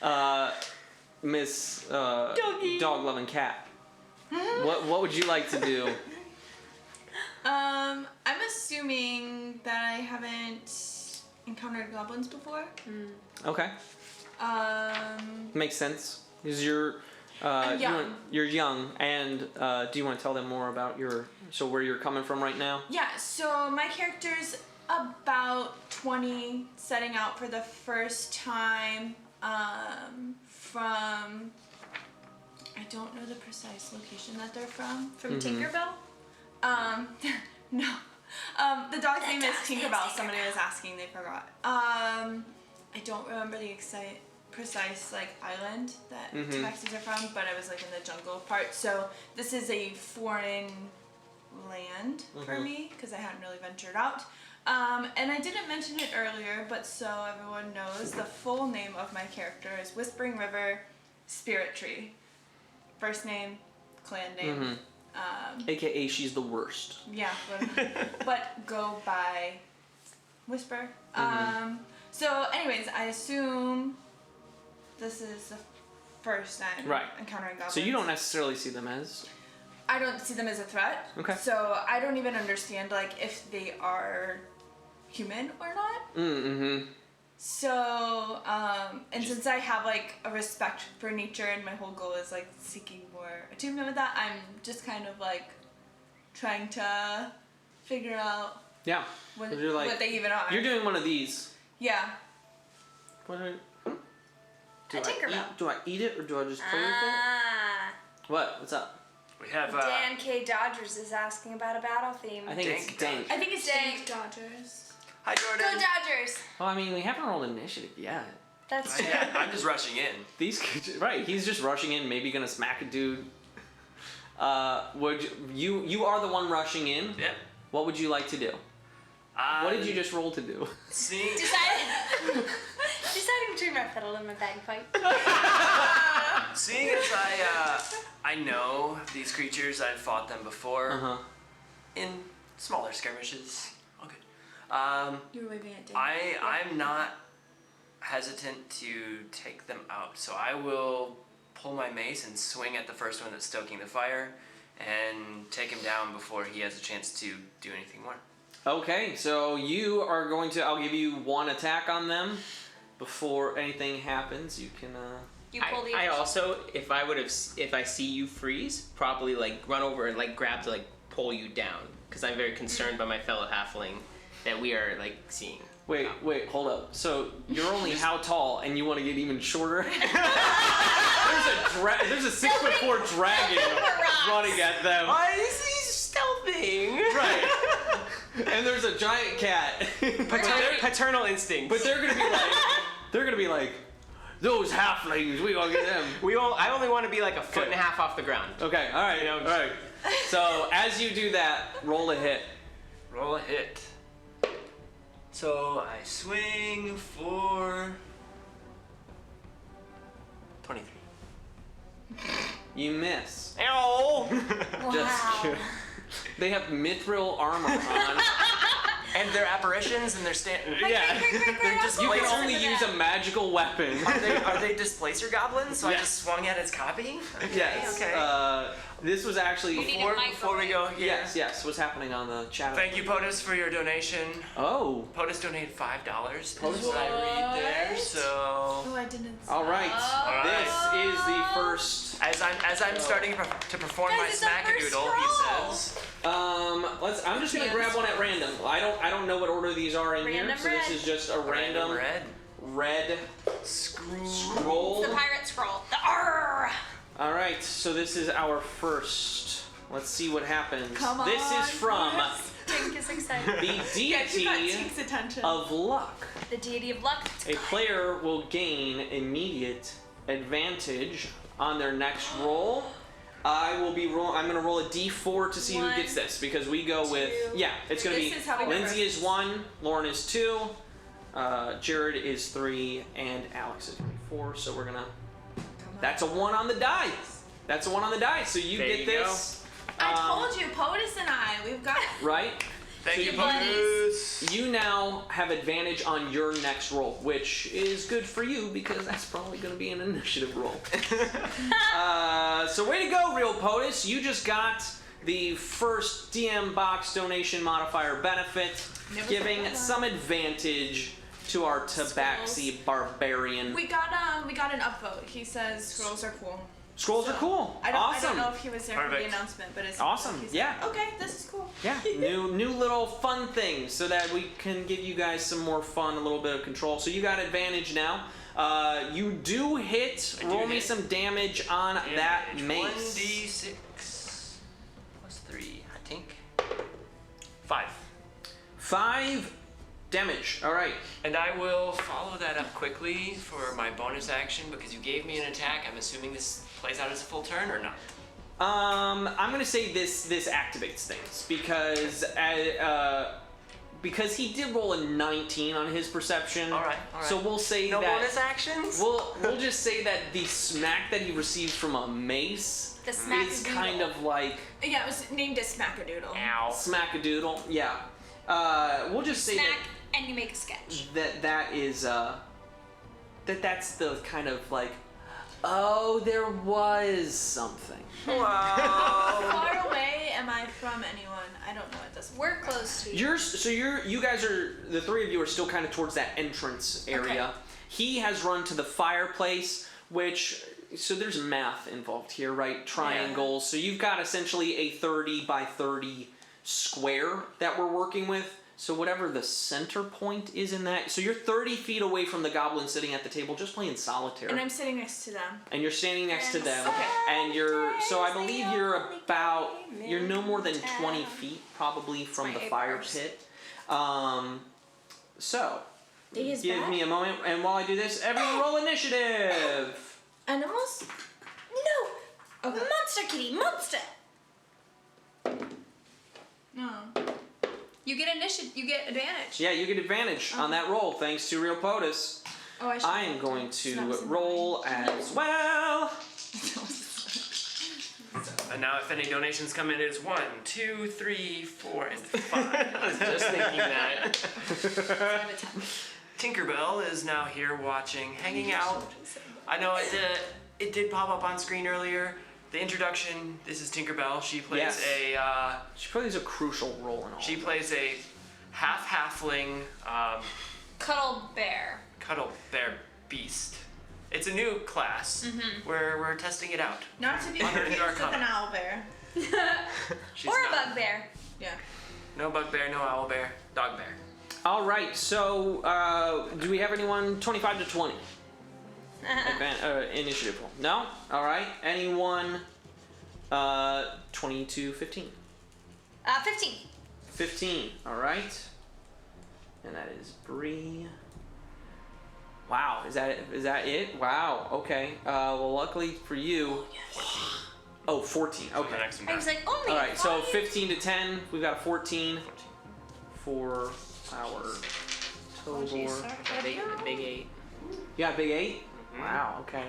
one. Miss Doggy. Dog Loving Cat. What would you like to do? I'm assuming that I haven't encountered goblins before. Okay, makes sense. Because you're I'm young. you're young, and do you want to tell them more about where you're coming from right now? Yeah, so my character's about 20, setting out for the first time from, I don't know the precise location that they're from. From Tinkerbell? No. The dog's name is dog's name's Tinkerbell. Somebody Tinkerbell. was asking, they forgot. I don't remember the precise island that Tabaxis are from, but I was in the jungle part. So this is a foreign land for me because I hadn't really ventured out. And I didn't mention it earlier, but so everyone knows, the full name of my character is Whispering River Spirit Tree. First name, clan name. AKA she's the worst. Yeah, but go by Whisper. So anyways, I assume this is the first time Right. encountering goblins. So you don't necessarily see them as. I don't see them as a threat. Okay. So I don't even understand if they are human or not. So and since I have a respect for nature and my whole goal is seeking more attunement with that, I'm just kind of trying to figure out Yeah. what, You're what they even are. You're doing one of these. Yeah. What are, do A Tinkerbell. Do I eat it or do I just play with it? Ah. What? What's up? We have Dan K. Dodgers is asking about a battle theme. I think it's Dank dank. I think it's Dank. Dodgers. Hi, Jordan. Go Dodgers! Well, I mean, we haven't rolled initiative yet. That's true. Yeah, I'm just rushing in. These right? He's just rushing in, maybe gonna smack a dude. Would you are the one rushing in? Yep. What would you like to do? What did you just roll to do? See? Deciding between my fiddle and my bagpipe. Seeing as I know these creatures, I've fought them before in smaller skirmishes. All good. You were waving at Dave. I'm not hesitant to take them out, so I will pull my mace and swing at the first one that's stoking the fire and take him down before he has a chance to do anything more. Okay, so you are going to. I'll give you one attack on them before anything happens. You can. You pull the I also, if I see you freeze, probably run over and grab to pull you down, because I'm very concerned by my fellow halfling that we are seeing. Wait, hold up. So you're only how tall, and you want to get even shorter? There's a 6'4" dragon running at them. Why is he stealthing? Right. And there's a giant cat. Paternal instinct. But they're gonna be like, Those halflings, we gonna get them. I only want to be like a foot and a half off the ground. Okay, all right, all right. So as you do that, roll a hit. Roll a hit. So I swing for 23. You miss. Ow! Wow. They have mithril armor on. And they're apparitions, and they're Yeah. they're just You can displacer. only use a magical weapon. Are they displacer goblins? So I Yes. just swung at its copy. Okay, Yes. Okay. This was actually. We need Before we go here. Yes. What's happening on the chat? Thank you, POTUS, for your donation. Oh. POTUS donated $5. POTUS? What I read there. So Oh, I didn't. All right. All This is the first. as I'm starting to perform my Guys, it's the first smackadoodle, he roll. says. I'm just gonna grab one at random. I don't know what order these are in Random here, so this red. is just a random red scroll. The pirate scroll. The R. All right, so this is our first. Let's see what happens. Come This on, is from yes. Tink is excited. the Yeah, you got deity Tink's attention. of luck. The deity of luck. A player will gain immediate advantage on their next roll. I'm gonna roll a d4 to see who gets this because we go with it's gonna This be is how we go Lindsay first. is 1, Lauren is 2, Jared is 3, and Alex is gonna be 4. So we're gonna. That's a 1 on the die. That's a 1 on the die. So you There get you this. I told you, POTUS and I, we've got. Right. Thank So you, buddies. POTUS. You now have advantage on your next roll, which is good for you because that's probably going to be an initiative roll. So way to go, Real POTUS. You just got the first DM box donation modifier benefit, Never giving thought of that. some advantage to our Tabaxi barbarian. We got an upvote. He says scrolls are cool. Scrolls are cool. I Awesome. don't know if he was there for the Perfect. announcement, but it's Awesome, he said, yeah. Okay, this is cool. Yeah, new little fun things so that we can give you guys some more fun, a little bit of control. So you got advantage now. You do hit. I do Roll me hit. some damage on that mace. 1d6 plus 3, I think. 5. 5 damage. All right. And I will follow that up quickly for my bonus action because you gave me an attack. I'm assuming this plays out as a full turn or not? I'm gonna say this activates things because he did roll a 19 on his perception. All right. So we'll say No that bonus actions? we'll just say that the smack that he received from a mace The smack is doodle. kind of like Yeah, it was named a smackadoodle. Ow. smackadoodle. Yeah. We'll just say Smack, and you make a sketch. that is that's the kind of like, oh, there was something. How far away am I from anyone? I don't know at this point. We're close to you. You guys are, the three of you are still kind of towards that entrance area. Okay. He has run to the fireplace, which, so there's math involved here, right? Triangles. So you've got essentially a 30 by 30 square that we're working with. So whatever the center point is in that, so you're 30 feet away from the goblin sitting at the table just playing solitaire. And I'm sitting next to them. And you're standing next to them. Okay. And so I believe you're no more than 20 feet probably from my the eight fire bars. pit. So, Is give that me a moment, and while I do this, everyone roll initiative! animals? No! Okay. Monster kitty, monster! No. You get initiative. You get advantage. Yeah, you get advantage on that roll thanks to Real POTUS. Oh, I should. I am going to Snaps in roll as well. And now if any donations come in, it's 1, 2, 3, 4, and 5. Just thinking that. Tinkerbell is now here watching, hanging out. I know it did pop up on screen earlier. The introduction, this is Tinkerbell. She plays Yes. She plays a crucial role in all. she plays a half-halfling Cuddle bear. cuddle bear beast. It's a new class where we're testing it out. Not to be Under confused your with cover. an owl bear. She's Or a not- bugbear. Yeah. No bugbear, no owl bear, dog bear. All right, so do we have anyone 25 to 20? Initiative roll. No? All right. Anyone 20 to 15? 15. 15. All right. And that is Bree. Wow, is that it? Wow, okay. Well, luckily for you. Oh, 14. The Okay. next one I was back. like, only All right, so 5? 15 to 10. We've got a 14 for our Oh, geez, total. sorry. The big 8. You got a big 8? Wow, okay.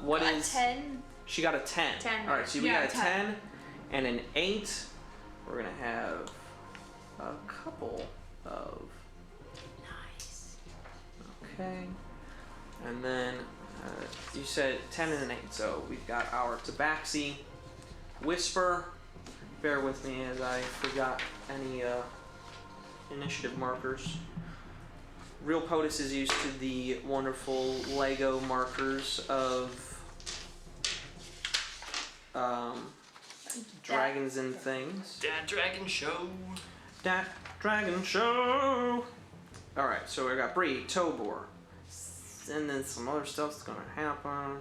What A is. 10. She got a 10. 10. All right, so we Yeah, got a 10 and an 8. We're going to have a couple of. Nice. Okay. And then you said 10 and an 8. So we've got our Tabaxi, Whisper. Bear with me as I forgot any initiative markers. Real POTUS is used to the wonderful Lego markers of dragons and things. Dad Dragon Show. That dragon show. All right, so we got Bree, Tobor, and then some other stuff's gonna happen.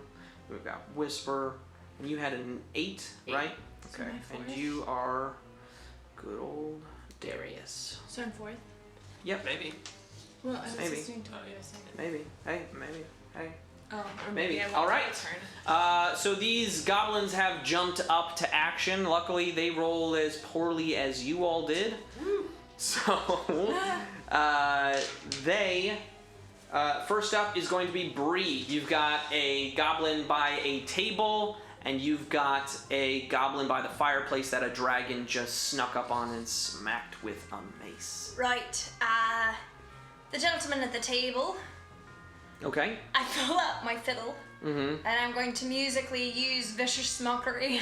We've got Whisper, and you had an 8, right? Okay, my and fourth. you are good old Darius. So I'm 4th. Yep, Maybe. Well, I was Maybe. just doing 20 a second. maybe. Hey, maybe. Hey. Oh, or Maybe. I won't All take right. a turn. So these goblins have jumped up to action. Luckily, they roll as poorly as you all did. So they. First up is going to be Bree. You've got a goblin by a table, and you've got a goblin by the fireplace that a dragon just snuck up on and smacked with a mace. Right. The gentleman at the table. Okay. I pull out my fiddle, Mm-hmm. and I'm going to musically use vicious mockery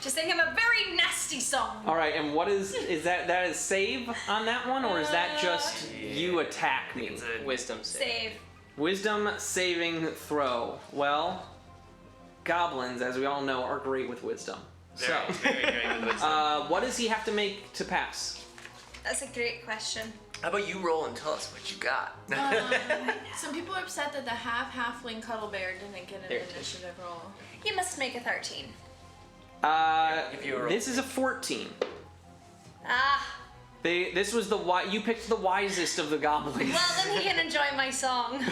to sing him a very nasty song. All right. And what is that? Is save on that one, or is that just you attack me? It's a Wisdom save. Save. Wisdom saving throw. Well, goblins, as we all know, are great with wisdom. very, very great with wisdom. What does he have to make to pass? That's a great question. How about you roll and tell us what you got? Some people are upset that the half-halfling cuddle bear didn't get an 13. initiative roll. You must make a 13. If you roll. This is a 14. Ah, This was you picked the wisest of the goblins. well then he can enjoy my song.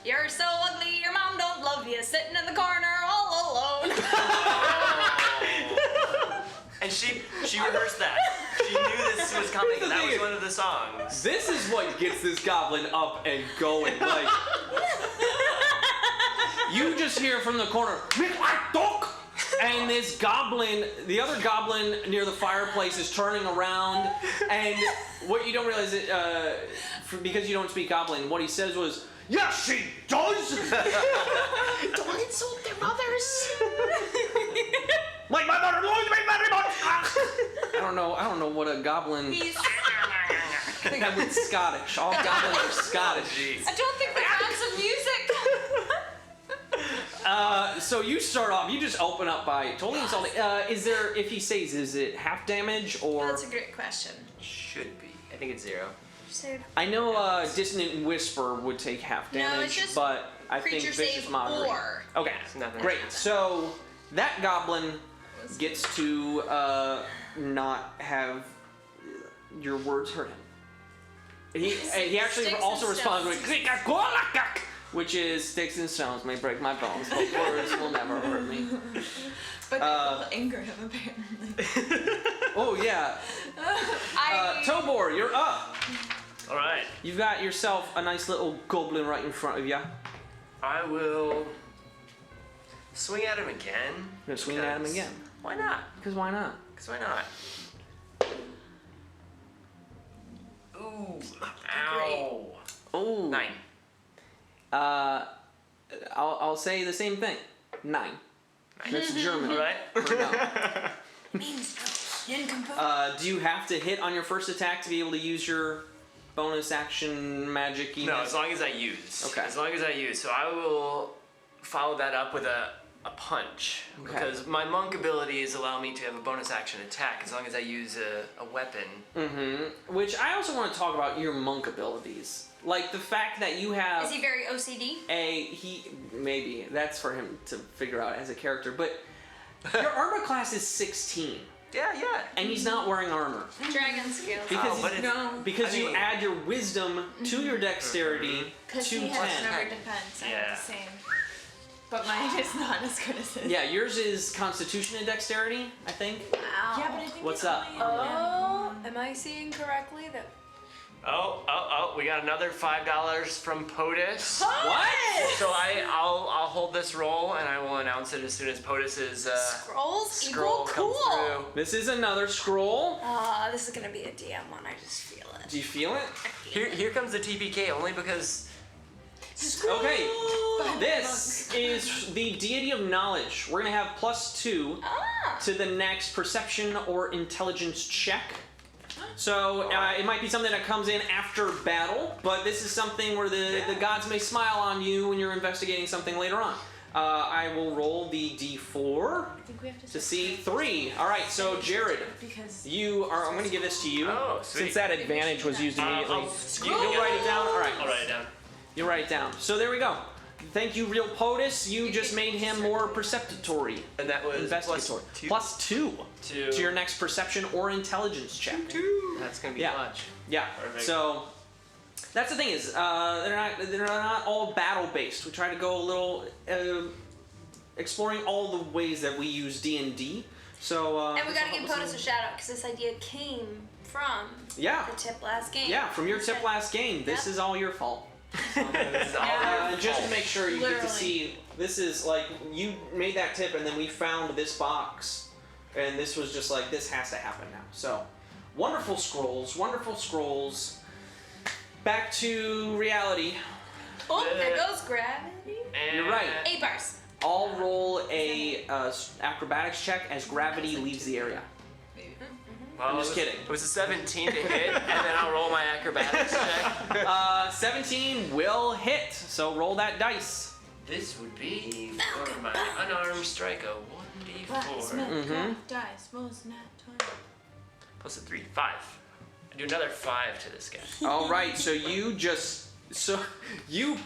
You're so ugly, your mom don't love you, sitting in the corner all alone. And she rehearsed that. She knew this was coming. the That thing was is- one of the songs. This is what gets this goblin up and going. Like, you just hear from the corner, "Make my dog!" And this goblin, the other goblin near the fireplace, is turning around. And what you don't realize is, because you don't speak goblin, what he says was, "Yes, she does." Don't insult their mothers. Like my mother loves me very much. I don't know what a goblin. He's, I think I'm Scottish. All goblins are Scottish. Jeez. I don't think we have some music. So you start off. You just open up by totally insulting. Is there, if he says, is it half damage or? That's a great question. Should be. I think it's 0. So, I know Dissonant Whisper would take half No, damage, it's just but I think creature Vicious save Mockery. or. Okay, It's nothing. great. So that goblin gets to not have your words hurt him. He actually Sticks also and responds stones. with which is sticks and stones may break my bones, but words will never hurt me. But they will anger him apparently. Oh yeah, Tobor, you're up. All right. You've got yourself a nice little goblin right in front of you. I will swing at him again. You're gonna swing at him again. Why not? Because why not? Because why not? Ooh. Ow. Oh. 9. I'll say the same thing. 9. That's German. All right. For no. means no. Nincompoop. Do you have to hit on your first attack to be able to use your bonus action magic? No, as long as I use. Okay. As long as I use. So I will follow that up with a punch. Okay. Because my monk abilities allow me to have a bonus action attack as long as I use a weapon. Mm-hmm. Which I also want to talk about your monk abilities. Like the fact that you have Is he very OCD? maybe that's for him to figure out as a character, but your armor class is 16. Yeah. and he's not wearing armor. Dragon scales. Because, but it's- because I you mean- add your wisdom to your dexterity Because to he 10. has never defense. I have Yeah. the same. But mine is not as good as his. Yeah, yours is Constitution and Dexterity, I think. Wow. Yeah, but I think What's it's up? only Oh, am I seeing correctly that? Oh, we got another $5 from POTUS. What? So I'll hold this roll and I will announce it as soon as POTUS's Scrolls scroll equal comes cool. through. This is another scroll. This is gonna be a DM one. I just feel it. Do you feel it? Here comes the TPK only because Okay. This is the Deity of Knowledge. We're going to have +2 to the next Perception or Intelligence check. So it might be something that comes in after battle, but this is something where the gods may smile on you when you're investigating something later on. I will roll the D4 I think we have to see 3. All right, so Jared, Because you are. I'm going to give this to you. Oh, sweet. Since that advantage was used immediately. You'll write it down? All right. I'll write it down. You write it down. So there we go. Thank you, Real POTUS. You just made him more perceptory. And that was Investigatory. +2 +2 to your next perception or intelligence check. That's gonna be Yeah. clutch. Yeah. Perfect. So that's the thing is they're not all battle based. We try to go a little exploring all the ways that we use D&D. So And we this gotta will give help us POTUS a shout out because this idea came from Yeah. the tip last game. Yeah, from your tip Said- last game. This Yep. is all your fault. This is all your Just to fault. make sure you get to Literally. see, this is like, you made that tip and then we found this box. And this was just like, this has to happen now. So, wonderful scrolls, wonderful scrolls. Back to reality. Oh, there goes gravity. And You're right. 8 bars. I'll roll a acrobatics check as gravity leaves the area. Well, I'm just it was- kidding. It was a 17 to hit, and then I'll roll my acrobatics check. 17 will hit, so roll that dice. This would be for my unarmed strike a 1d4 blacksmith dice rolls nat 20. plus a 3, 5. I do another 5 to this guy. All right, so you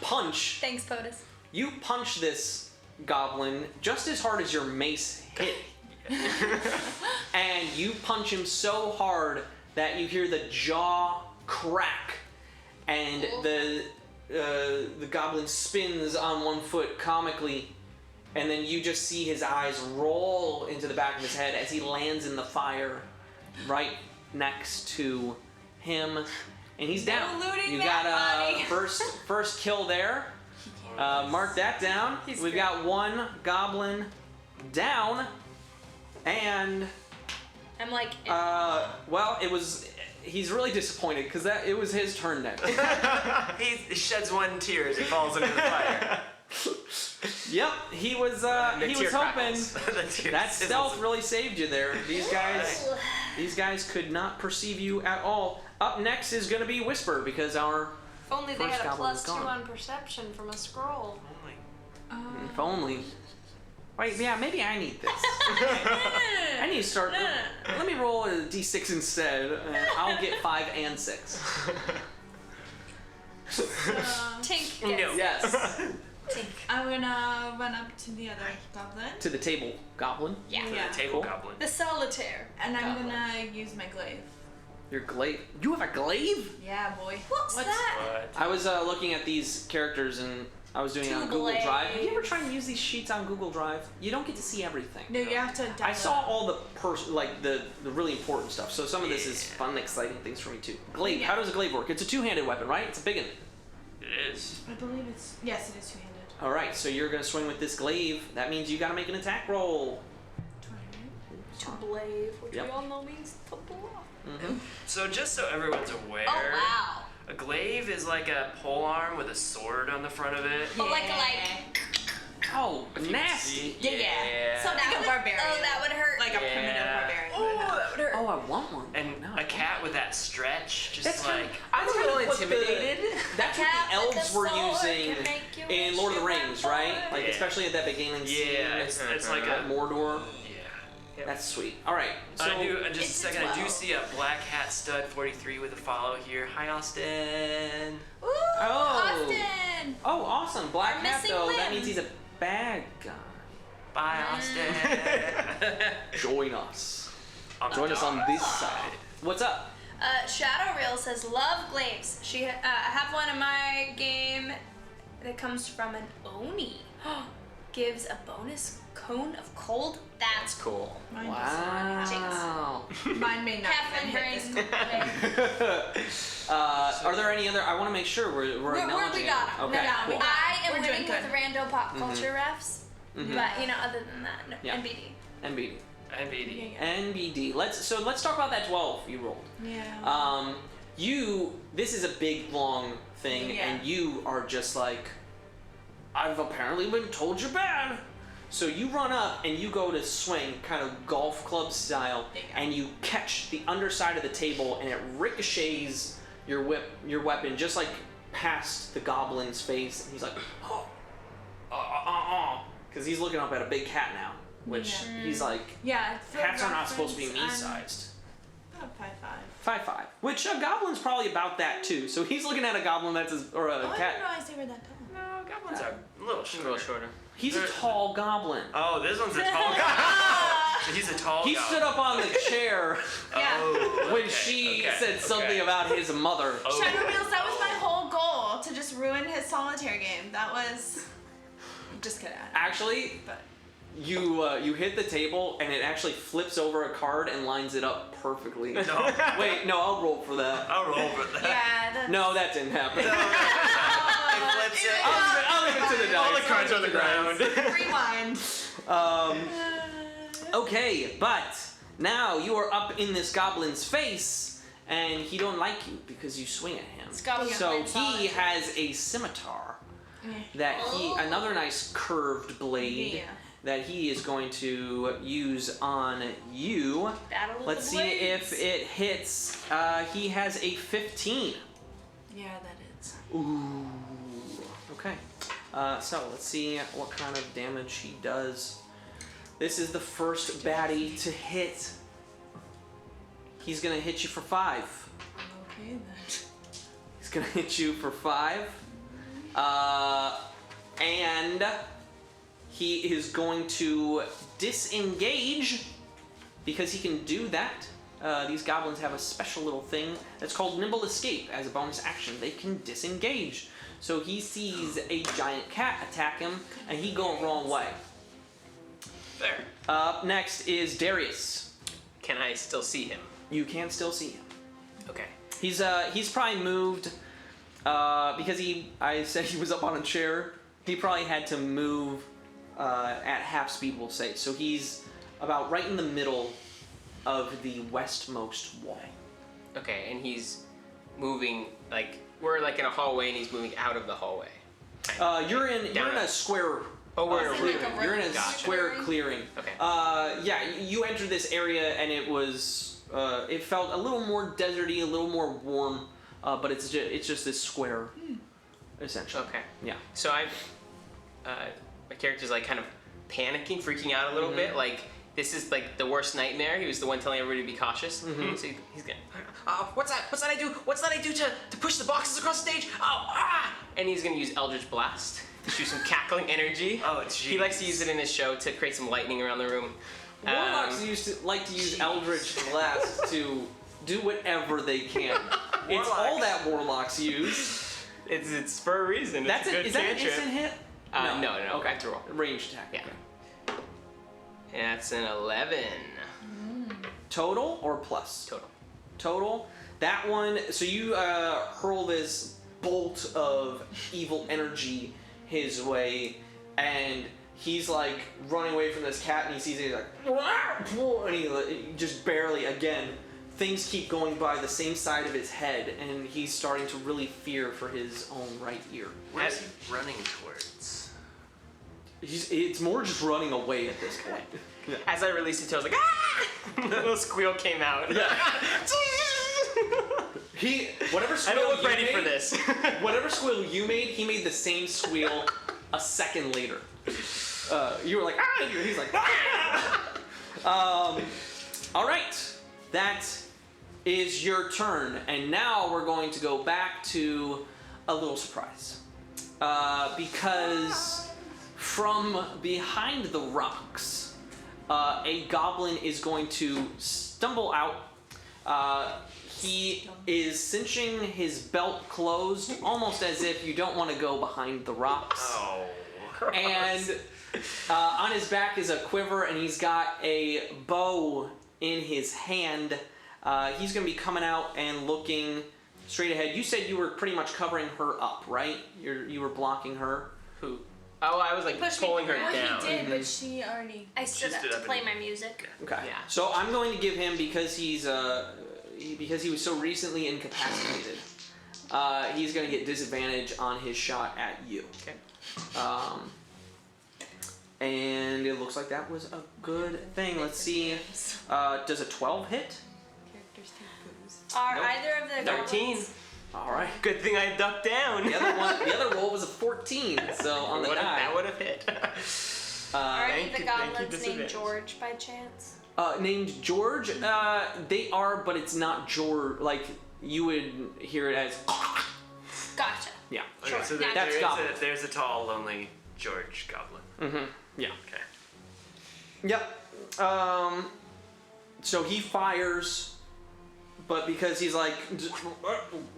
punch. Thanks, POTUS. You punch this goblin just as hard as your mace hit. And you punch him so hard that you hear the jaw crack, and the goblin spins on one foot comically, and then you just see his eyes roll into the back of his head as he lands in the fire right next to him, and he's down. looting You that got body. first kill there. Mark that down. He's We've great. got one goblin down, and I'm like, well, he's really disappointed because it was his turn next. He sheds one tear as he falls into the fire. Yep, he was The he tear was hoping. crackles. The tear That sizzles. stealth really saved you there. These guys could not perceive you at all. Up next is going to be Whisper because our if only they first had a goblin is +2 gone. on perception from a scroll. if only. Wait, yeah, maybe I need this. I need to start. Let me roll a d6 instead. I'll get 5 and 6. Tink. No. Yes. Yes. Tink. I'm gonna run up to the other goblin, To the table, goblin. Yeah. For Yeah. the table goblin. The solitaire. and I'm goblin. gonna use my glaive. Your glaive. You have a glaive? Yeah, boy. What's that? What? I was looking at these characters and I was doing it on Two Google Drive. Have you ever glaives. tried to use these sheets on Google Drive? You don't get to see everything. No, you have to. Download. I saw all the the really important stuff. So some of this is fun, exciting things for me too. Glaive. How does a glaive work? It's a two-handed weapon, right? It's a big one. It is. I believe it's. Yes, it is two-handed. All right. So you're gonna swing with this glaive. That means you got to make an attack roll. 20. To blave, which Yep. we all know means to blow. So just so everyone's aware, Oh wow. a glaive is like a polearm with a sword on the front of it. But like Oh, If you can nasty. see- Yeah. So that like a would, barbarian. Oh, that would hurt. Like a primitive Yeah. barbarian. Oh, that would hurt. Oh, I want one. And No, a cat with that stretch, just That's like. I'm a little intimidated. That's what cat the with elves the were sword using can make you in wish Lord of the you were Rings, right? born. Like Yeah. especially at that beginning scene. Yeah, it's like at a. Mordor. Yeah. That's sweet. All right. So I do. Just a It's a second. I do 12. see a black hat stud 43 with a follow here. Hi, Austin. Ooh, Oh. Austin. Oh, awesome. Black Our hat missing though. That limb. means he's a bad guy. Bye, Austin. Join us. Join us on this side. What's up? Shadow Reel says, love glaives. She I have one in my game that comes from an Oni. Gives a bonus cone of cold. That's Cool. Mine Wow. Mine may not Halfling even hit brain. this. Are there any other? I want to make sure we're acknowledging. We got it. it. Okay. Yeah, we Cool. got I am We're doing winning with good. rando pop culture refs. Mhm. But, other than that, no. Yeah. NBD. NBD. NBD. NBD. Let's talk about that 12 you rolled. Yeah. This is a big long thing, Yeah. and you are just like, I've apparently been told you're bad. So you run up and you go to swing, kind of golf club style, Yeah. and you catch the underside of the table, and it ricochets your weapon just like past the goblin's face, and he's like, because he's looking up at a big cat now, which Yeah. he's like, Yeah. for cats are not supposed to be reference, me-sized. I'm about 5'5". 5'5", which a goblin's probably about that too. So he's looking at a goblin or a Oh, I cat. didn't realize they were that tall. No, goblins are a little A shorter. little shorter. He's a tall goblin. Oh, this one's a tall goblin. So he's a tall He goblin. stood up on the chair Yeah. Oh, when okay, she okay, said something okay. about his mother. Oh. Shadow Wheels, that was my whole goal, to just ruin his solitaire game. That was... Just kidding. Actually, But you hit the table and it actually flips over a card and lines it up perfectly. No. Wait, no, I'll roll for that. I'll roll with that. yeah, that's... No, that didn't happen. It flips it. I'll leave it to the dice. All the cards on the ground. Rewind. Okay, but now you are up in this goblin's face, and he don't like you because you swing at him. goblin So playing he solitaire. has a scimitar that another nice curved blade Yeah. that he is going to use on you. Battle of Let's the see Blades. if it hits. He has a 15. Yeah, that is. Ooh. Okay. So let's see what kind of damage he does. This is the first baddie to hit. He's gonna hit you for 5. Okay, then. He's gonna hit you for 5. And he is going to disengage because he can do that. These goblins have a special little thing that's called Nimble Escape. As a bonus action, they can disengage. So he sees a giant cat attack him, and he going wrong way. There. Up next is Darius. Can I still see him? You can still see him. Okay. He's probably moved because I said he was up on a chair. He probably had to move at half speed, we'll say. So he's about right in the middle of the westmost wall. Okay, and he's moving like we're like in a hallway, and he's moving out of the hallway. You're in a square. Oh, we're in a clearing. room. You're in a Gotcha. square clearing. Okay. Yeah, you entered this area and it was it felt a little more deserty, a little more warm, but it's just this square, essentially. Okay. Yeah. So my character's like kind of panicking, freaking out a little bit. Like this is like the worst nightmare. He was the one telling everybody to be cautious. So he's going, what's that? What's that I do? What's that I do to push the boxes across the stage? Oh, ah! And he's gonna use Eldritch Blast to shoot some cackling energy. Oh, He likes to use it in his show to create some lightning around the room. Warlocks like to use Eldritch Blast to do whatever they can. It's all that warlocks use. It's for a reason. That's it's a it. good Is that an cantrip. instant hit? No. Okay. I have to roll. Ranged attack. Yeah. Okay. That's an 11 Total or plus? total. Total. That one. So you hurl this bolt of evil energy his way, and he's like running away from this cat, and he sees it. He's like, and he just barely again. Things keep going by the same side of his head, and he's starting to really fear for his own right ear. Where's he running towards? It's more just running away at this point. As I released it, I was like, ah! A little squeal came out. Yeah. Whatever I squeal don't look you ready made, for this. Whatever squeal you made, he made the same squeal a second later. You were like, ah! And he's like, ah! All right. That is your turn. And now we're going to go back to a little surprise. Because from behind the rocks, a goblin is going to stumble out. He is cinching his belt closed, almost as if you don't want to go behind the rocks. Oh. And on his back is a quiver, and he's got a bow in his hand. He's going to be coming out and looking straight ahead. You said you were pretty much covering her up, right? You were blocking her. Who? Oh, I was like Push me pulling her Well, down. he did, but she already. I stood up stood to up play and- my music. Okay. Yeah. So I'm going to give him, because he was so recently incapacitated, he's going to get disadvantage on his shot at you. Okay. And it looks like that was a good thing. Let's see. Does a 12 hit? Characters take booze. Are Nope. either of the 13. goblins- All right. Good thing I ducked down. The other roll was a 14. So on the die. That would have hit. Are any Thank of the you- thank you, goblins named disadvantage. George by chance? Named George. They are, but it's not George. Like you would hear it as. Gotcha. Yeah. Okay, Sure. so Now That's goblin. there's a tall, lonely George goblin. Yeah. Okay. Yep. So he fires, but because he's like,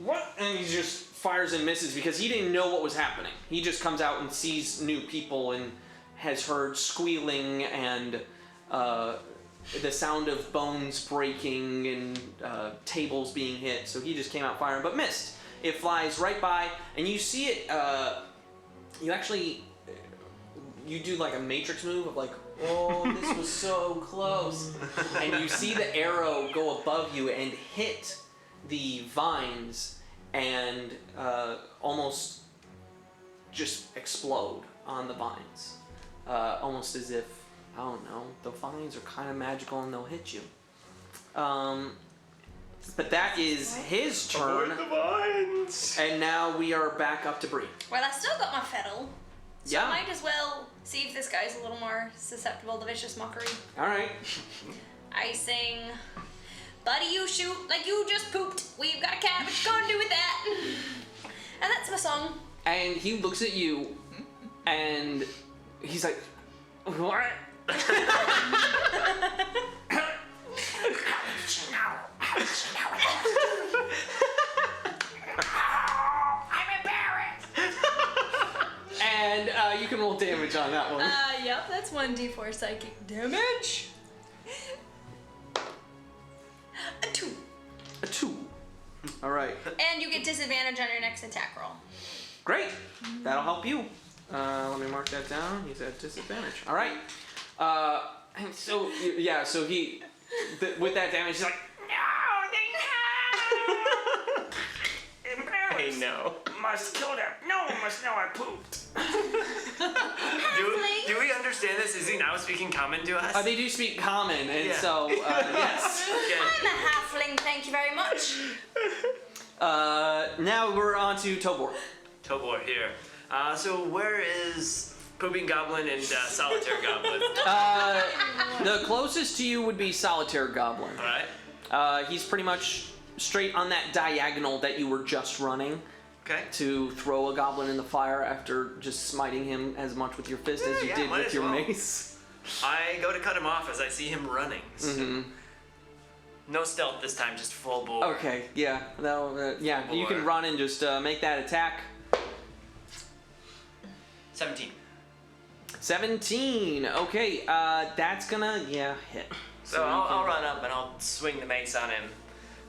what? And he just fires and misses because he didn't know what was happening. He just comes out and sees new people and has heard squealing and the sound of bones breaking and tables being hit. So he just came out firing, but missed. It flies right by, and you see it. You actually. You do like a matrix move of like, oh, this was so close. And you see the arrow go above you and hit the vines and almost just explode on the vines. Almost as if, I don't know, the vines are kind of magical and they'll hit you. But that is his turn. Avoid the vines. And now we are back up to Bree. Well, I still got my fiddle. So Yeah. I might as well see if this guy's a little more susceptible to vicious mockery. All right. I sing, buddy, you shoot like you just pooped. We've got a cat, what you gonna do with that? And that's my song. And he looks at you, and he's like, "What?" And you can roll damage on that one. Yep, that's 1d4 psychic damage. A 2. A 2. All right. And you get disadvantage on your next attack roll. Great. That'll help you. Let me mark that down. He's at disadvantage. All right. And so yeah, so he with that damage, he's like, no, I know. must kill them. No one must know I pooped. Do we understand this? Is he now speaking common to us? They do speak common, and Yeah. so yes. I'm a halfling, thank you very much. Now we're on to Tobor. Tobor here. So where is Pooping Goblin and Solitaire Goblin? The closest to you would be Solitaire Goblin. Alright. He's pretty much straight on that diagonal that you were just running Okay. to throw a goblin in the fire after just smiting him as much with your fist as you Yeah, did might with as your well. mace. I go to cut him off as I see him running. So Mm-hmm. no stealth this time, just full bore. Okay, yeah, yeah. You can Or- run and just make that attack. 17. 17. Okay, that's gonna hit. So I'll run up and I'll swing the mace on him.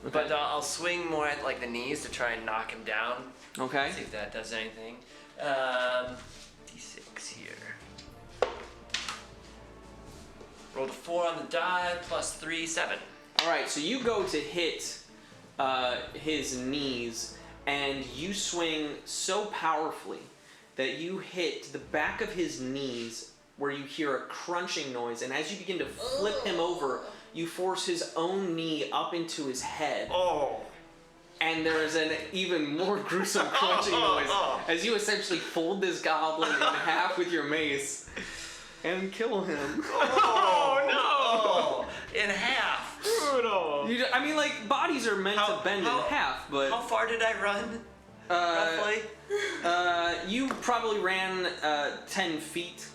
Okay. But I'll swing more at like the knees to try and knock him down. Okay. See if that does anything. D6 here. Rolled a 4 on the die, plus 3, 7. All right, so you go to hit his knees, and you swing so powerfully that you hit the back of his knees, where you hear a crunching noise. And as you begin to flip him over, you force his own knee up into his head, Oh! and there is an even more gruesome crunching noise as you essentially fold this goblin in half with your mace and kill him. Oh, in half! Brutal. I mean, like, bodies are meant to bend in half, but How far did I run, roughly? you probably ran 10 feet.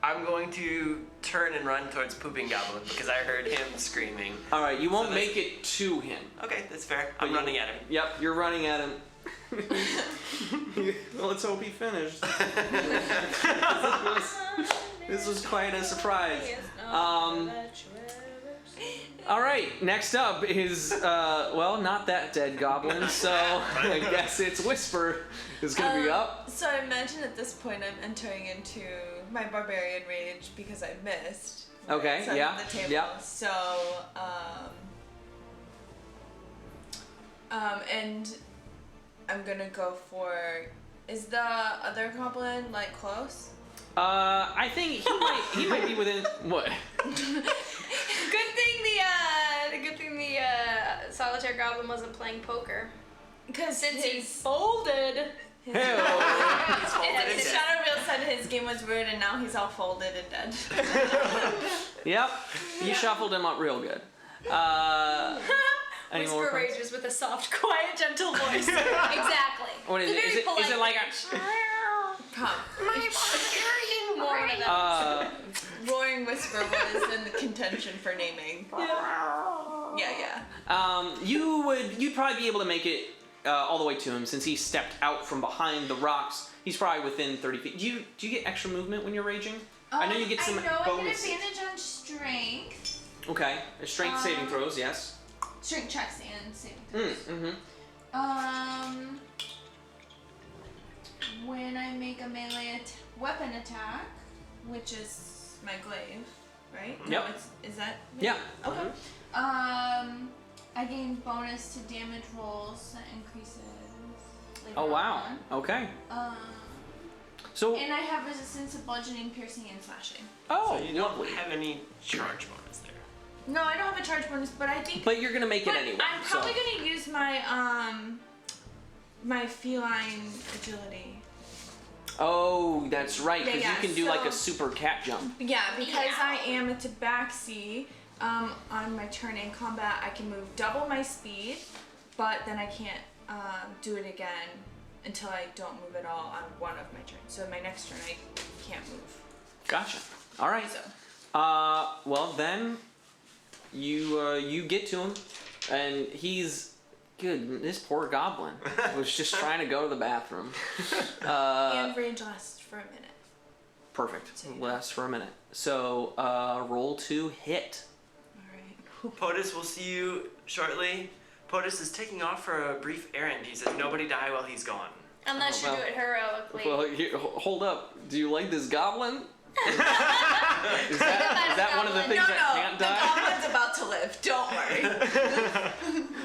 I'm going to turn and run towards Pooping Goblin because I heard him screaming. All right, you won't that's- make it to him. Okay, that's fair. But I'm you- running at him. Yep, you're running at him. Well, let's hope he finished. This was quite a surprise. All right, next up is well, not that dead goblin. So I guess it's Whisper is gonna be up. So I imagine at this point I'm entering into my barbarian rage because I missed. Okay, So I'm yeah, at the table. yeah. So and I'm gonna go for. Is the other goblin like close? I think he might be within what? Good thing the solitaire goblin wasn't playing poker. Because Since he his folded. Hey, Shadow Real said his game was ruined and now he's all folded and dead. yep, you shuffled him up real good. Any more Whisper questions? rages with a soft, quiet, gentle voice. Exactly. What is It's it? a very polite Is it like rage. Come. More of them. Roaring Whisper was in the contention for naming. Yeah. You'd probably be able to make it all the way to him since he stepped out from behind the rocks. He's probably within 30 feet. Do you get extra movement when you're raging? I know you get some I know bonus. I get advantage on strength. Okay, strength saving throws, yes. Strength checks and saving throws. Mm-hmm. When I make a melee weapon attack, which is my glaive, right? Yep. No, is that? Yeah. Okay. I gain bonus to damage rolls that increases. Later Oh wow. on. Okay. And I have resistance to bludgeoning, piercing, and slashing. Oh, So you don't lovely. have any charge bonus there. No, I don't have a charge bonus, but I think. But you're gonna make it But anyway. I'm probably gonna use my my feline agility. Oh, that's right, because Yeah, you can do like a so- super cat jump. Yeah, because I am a tabaxi. On my turn in combat, I can move double my speed, but then I can't do it again until I don't move at all on one of my turns. So my next turn, I can't move. Gotcha. All right. So Well then, you get to him, and he's good. This poor goblin was just trying to go to the bathroom. and range lasts for a minute. Perfect. Lasts for a minute. So roll to hit. All right. POTUS will see you shortly. POTUS is taking off for a brief errand. He says, "Nobody die while he's gone." Unless well- you do it heroically. Well, hold up. Do you like this goblin? is that one of the things that can't the die? goblin's about to live. Don't worry.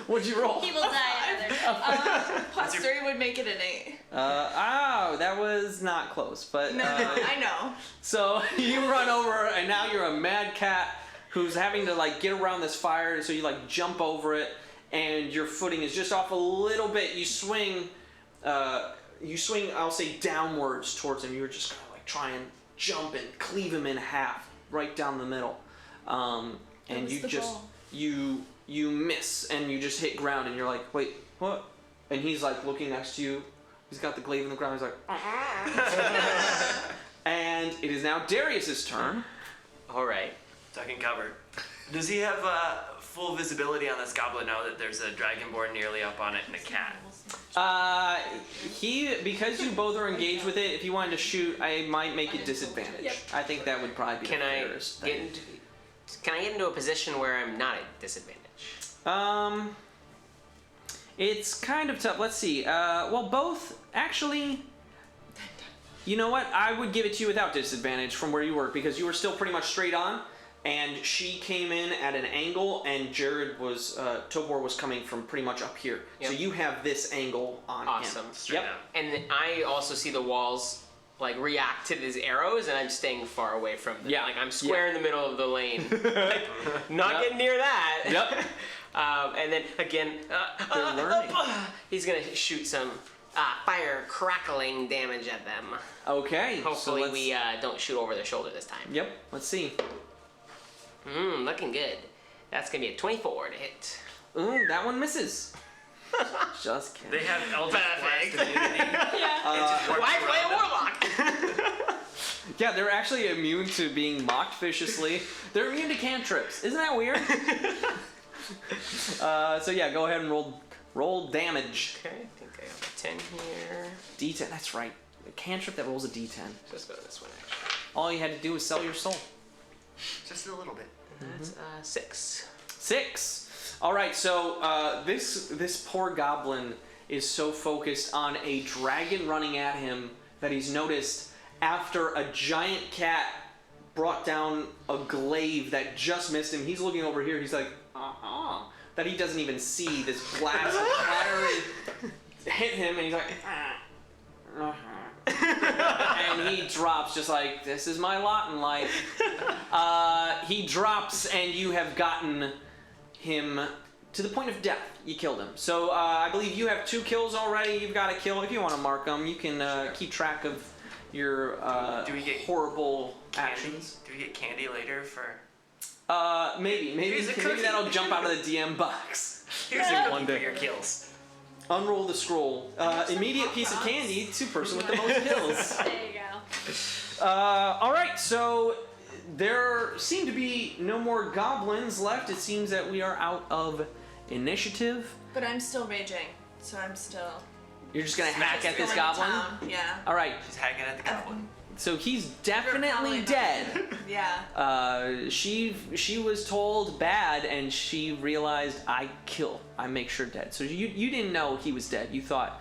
What'd you roll? He will die another. Plus 3 would make it an 8. That was not close, but No, I know. so you run over, and now you're a mad cat who's having to like get around this fire, so you like jump over it, and your footing is just off a little bit. You swing, I'll say downwards towards him. You're just kind of like try and jump and cleave him in half, right down the middle, and was you the just goal. you miss, and you just hit ground, and you're like, wait, what? And he's like looking next to you. He's got the glaive in the ground. He's like, and it is now Darius's turn. All right. Ducking cover. Does he have full visibility on this goblin now that there's a dragonborn nearly up on it and a cat? Because you both are engaged with it, if you wanted to shoot, I might make it disadvantage. Yep. I think that would probably be Can the I fairest get thing. into, can I get into a position where I'm not at disadvantage? It's kind of tough. Let's see. Well, both actually. You know what? I would give it to you without disadvantage from where you were because you were still pretty much straight on, and she came in at an angle, and Tobor was coming from pretty much up here. So Yep. you have this angle on Awesome. him. Straight Yep. up. And I also see the walls like react to these arrows, and I'm staying far away from them. Yeah. Like I'm square in the middle of the lane. Not Yep. getting near that. Yep. And then again, They're learning. he's gonna shoot some fire crackling damage at them. Okay. Hopefully so we don't shoot over their shoulder this time. Yep. Let's see. Looking good. That's gonna be a 24 to hit. Ooh, that one misses. Just kidding. They have Eldritch Blast Perfect. immunity. Why play a warlock? Yeah, they're actually immune to being mocked viciously. They're immune to cantrips. Isn't that weird? So yeah, go ahead and roll damage. Okay, I think I have a 10 here. D10. That's right. A cantrip that rolls a D10. Just go this one, actually. All you had to do was sell your soul. Just a little bit. That's 6. 6. All right. So this poor goblin is so focused on a dragon running at him that he's noticed after a giant cat brought down a glaive that just missed him. He's looking over here. He's like, that he doesn't even see this blast of fire hit him, and he's like, and he drops just like, this is my lot in life. He drops, and you have gotten him to the point of death. You killed him. So I believe you have 2 kills already. You've got a kill. If you want to mark them, you can keep track of your Do we get horrible candy? actions. Do we get candy later for? Maybe Here's a cookie. that'll jump out of the DM box. Here's your One cookie for day. your kills. Unroll the scroll. Immediate piece of candy to person with the most kills. There you go. All right, so there seem to be no more goblins left. It seems that we are out of initiative. But I'm still raging, so I'm still. You're just gonna hack at this going to goblin. town, yeah. All right, She's hacking at the goblin. so he's definitely Probably not. dead. Yeah. She was told bad, and she realized I make sure dead. So you didn't know he was dead. You thought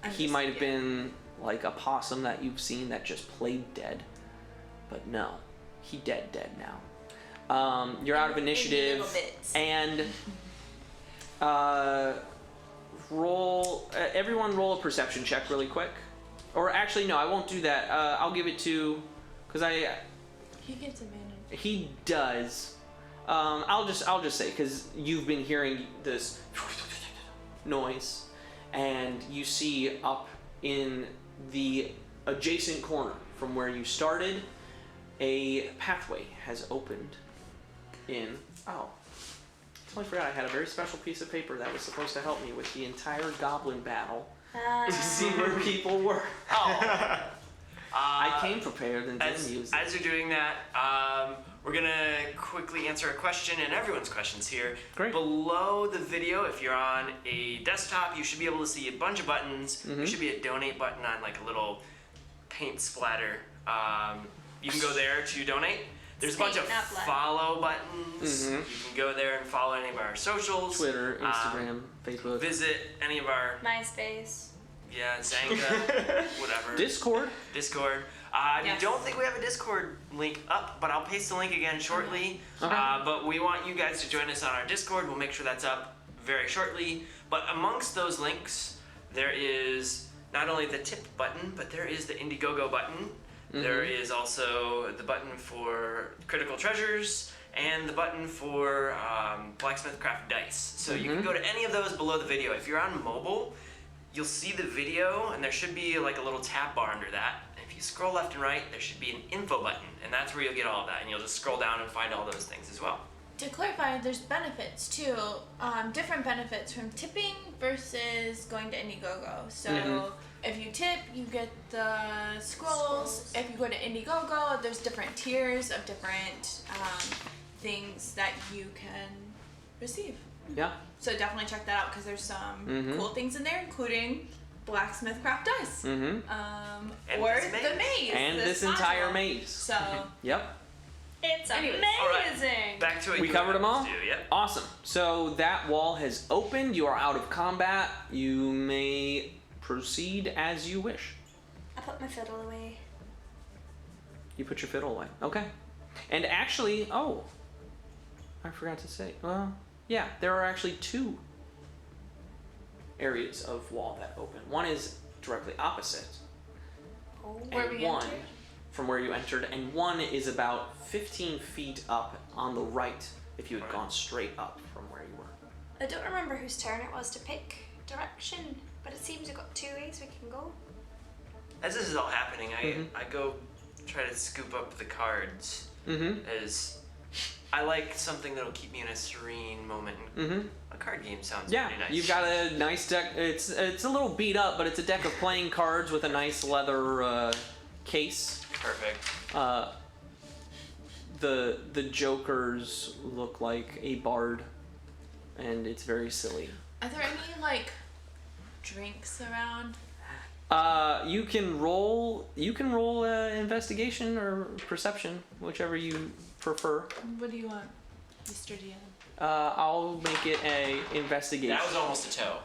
I'm he just- might have yeah. been like a possum that you've seen that just played dead, but no, he dead now. You're out of In initiative, little bits. and everyone roll a perception check really quick. Or actually, no, I won't do that. I'll give it to, because He gets advantage. he does. I'll just say, because you've been hearing this noise, and you see up in the adjacent corner from where you started, a pathway has opened in. Oh, totally forgot I had a very special piece of paper that was supposed to help me with the entire goblin battle to see where people were. I came prepared and didn't use it. As you're doing that, we're gonna quickly answer a question and everyone's questions here. Great. Below the video, if you're on a desktop, you should be able to see a bunch of buttons. There should be a donate button on like a little paint splatter. You can go there to donate. There's a bunch of Paint, not blood. follow buttons. You can go there and follow any of our socials. Twitter, Instagram, Facebook, Visit any of our MySpace. Zanga, whatever. Discord. Discord. Yes. I don't think we have a Discord link up, but I'll paste the link again shortly. Okay. But we want you guys to join us on our Discord. We'll make sure that's up very shortly. But amongst those links, there is not only the tip button, but there is the Indiegogo button. There is also the button for Critical Treasures and the button for Blacksmith Craft Dice. So you can go to any of those below the video. If you're on mobile, you'll see the video, and there should be like a little tab bar under that. If you scroll left and right, there should be an info button, and that's where you'll get all of that, and you'll just scroll down and find all those things as well. To clarify, there's benefits too. Different benefits from tipping versus going to Indiegogo. So if you tip, you get the scrolls. If you go to Indiegogo, there's different tiers of different things that you can receive. Yeah. So definitely check that out because there's some cool things in there, including Blacksmith Craft Dice, And or this the maze, And this entire module. maze. So Yep. It's Anyways, amazing. Back to it. We covered them all? Yep. Awesome. So that wall has opened. You are out of combat. You may proceed as you wish. I put my fiddle away. You put your fiddle away. Okay. And actually, I forgot to say. Well, yeah, there are actually 2 areas of wall that open. One is directly opposite, Oh. Where and we one entered? from where you entered, and one is about 15 feet up on the right if you had gone straight up from where you were. I don't remember whose turn it was to pick direction, but it seems we've got 2 ways we can go. As this is all happening, I go try to scoop up the cards. As I like something that'll keep me in a serene moment. A card game sounds Yeah, pretty nice. you've got a nice deck. It's a little beat up, but it's a deck of playing cards with a nice leather case. Perfect. The jokers look like a bard, and it's very silly. Are there any like drinks around? You can roll investigation or perception, whichever you prefer. What do you want, Mr. DM? I'll make it a investigation. That was almost a toe.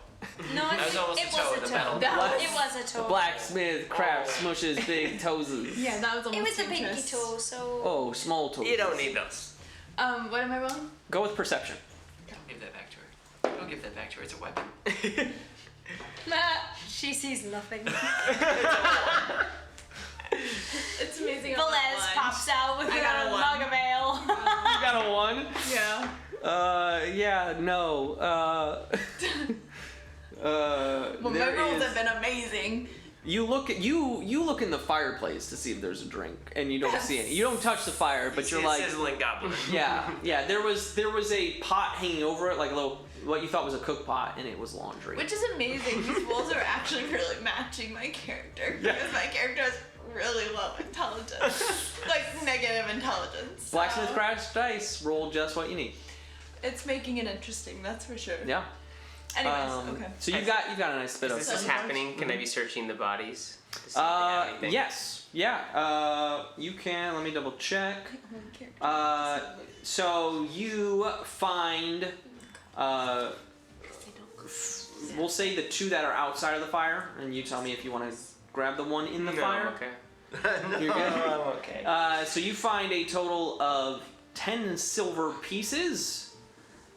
No, That was almost it a toe was with a a metal. toe. That It was a toe. Blacksmith craft smushes big toeses. Yeah, that was almost. It was a pinky interest. toe, so. Oh, small toes. You don't need those. What am I rolling? Go with perception. Don't give that back to her. Don't give that back to her. It's a weapon. She sees nothing. It's amazing. Velez pops out with I got a a one. mug of ale. You got a 1? Yeah. Yeah, no. Well, my there rolls is- have been amazing. You look in the fireplace to see if there's a drink, and you don't see any. You don't touch the fire, but See you're a like, sizzling goblin. yeah. There was a pot hanging over it, like a little what you thought was a cook pot, and it was laundry. Which is amazing. These rolls are actually really matching my character Yeah. because my character has really low intelligence, like negative intelligence. So Blacksmith crash dice roll just what you need. It's making it interesting, that's for sure. Yeah. Anyways, okay. So you've got a nice bit Is of. this is happening? Can I be searching the bodies? To see if they have anything? Yes. Yeah. You can. Let me double check. So you find. We'll say the 2 that are outside of the fire, and you tell me if you want to grab the one in the No, fire. okay. You're good. I'm okay. So you find a total of 10 silver pieces,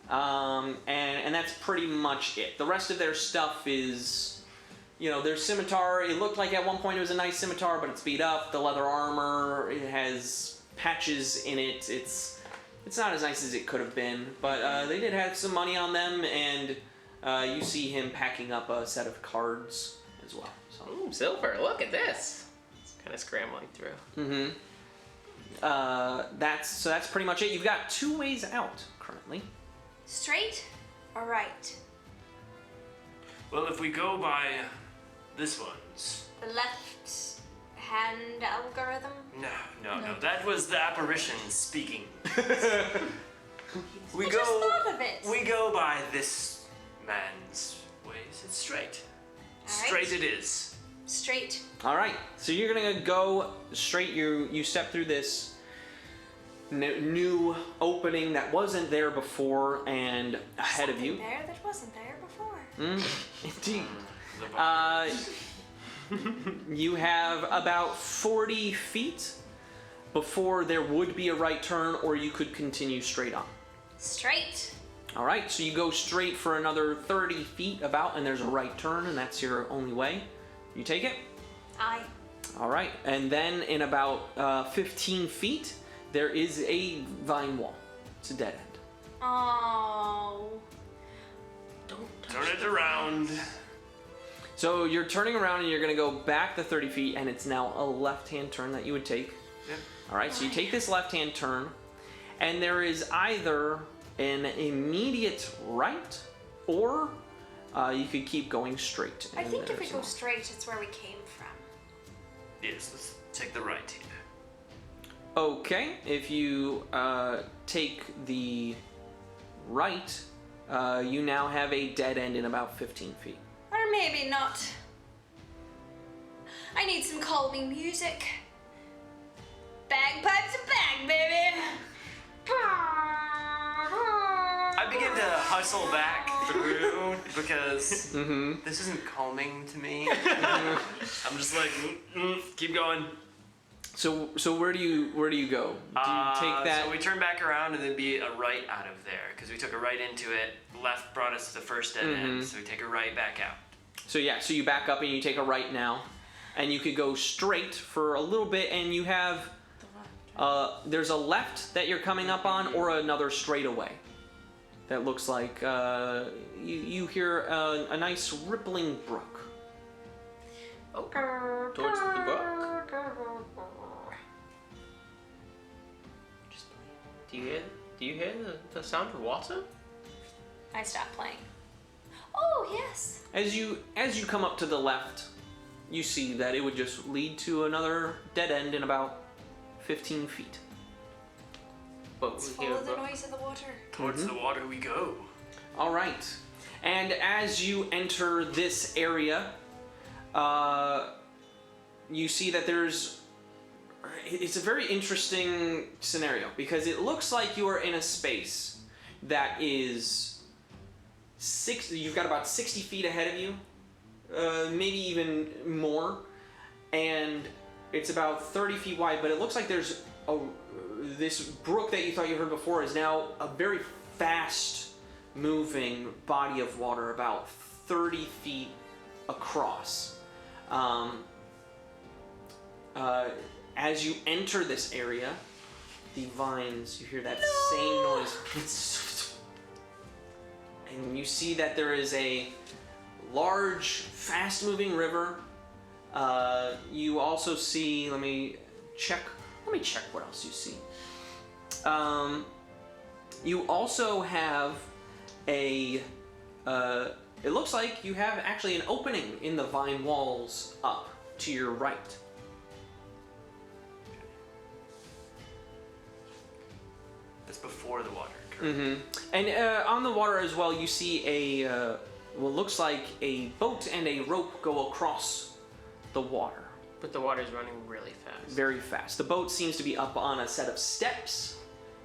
and that's pretty much it. The rest of their stuff is, their scimitar. It looked like at one point it was a nice scimitar, but it's beat up. The leather armor, it has patches in it. It's not as nice as it could have been, but they did have some money on them, and you see him packing up a set of cards as well. So. Ooh, silver. Look at this. It's kind of scrambling through. Mm-hmm. That's pretty much it. You've got 2 ways out currently. Straight or right? Well, if we go by this one's. The left hand algorithm? No. That was the apparition speaking. We I go. just thought of it. We go by this man's ways. It's straight. All right. Straight it is. Straight. All right, so you're gonna go straight. You step through this new opening that wasn't there before, and ahead of you. There that wasn't there before. Indeed. The You have about 40 feet before there would be a right turn, or you could continue straight on. Straight. All right, so you go straight for another 30 feet about, and there's a right turn, and that's your only way. You take it? Aye. All right, and then in about 15 feet, there is a vine wall. It's a dead end. Oh. Turn it around. So you're turning around and you're gonna go back the 30 feet, and it's now a left-hand turn that you would take. Yep. All right, so you take this left-hand turn, and there is either an immediate right, or you could keep going straight. I and think if we there's go no- straight, it's where we came from. Yes, let's take the right here. Okay, if you take the right, you now have a dead end in about 15 feet. Or maybe not. I need some calming music. Bagpipes and bag, baby. I begin to hustle back through because this isn't calming to me. I'm just like, keep going. So where do you go? Do you take that? So we turn back around and then be a right out of there because we took a right into it. Left brought us to the first dead end, so we take a right back out. So you back up and you take a right now, and you could go straight for a little bit, and you have there's a left that you're coming up on, or another straightaway. That looks like you hear a nice rippling brook. Oh, towards the brook. Do you hear the sound of water? I stopped playing. Oh, yes. As you come up to the left, you see that it would just lead to another dead end in about 15 feet. But we hear Follow the noise of the water. Towards the water we go. All right. And as you enter this area, you see that it's a very interesting scenario because it looks like you are in a space that is you've got about 60 feet ahead of you, maybe even more, and it's about 30 feet wide, but it looks like there's this brook that you thought you heard before is now a very fast moving body of water about 30 feet across. As you enter this area, the vines, you hear that same noise. And you see that there is a large, fast-moving river. You also see, let me check what else you see. You also have it looks like you have actually an opening in the vine walls up to your right. That's before the water. Correct? And on the water as well, you see what looks like a boat and a rope go across the water. But the water's running really fast. Very fast. The boat seems to be up on a set of steps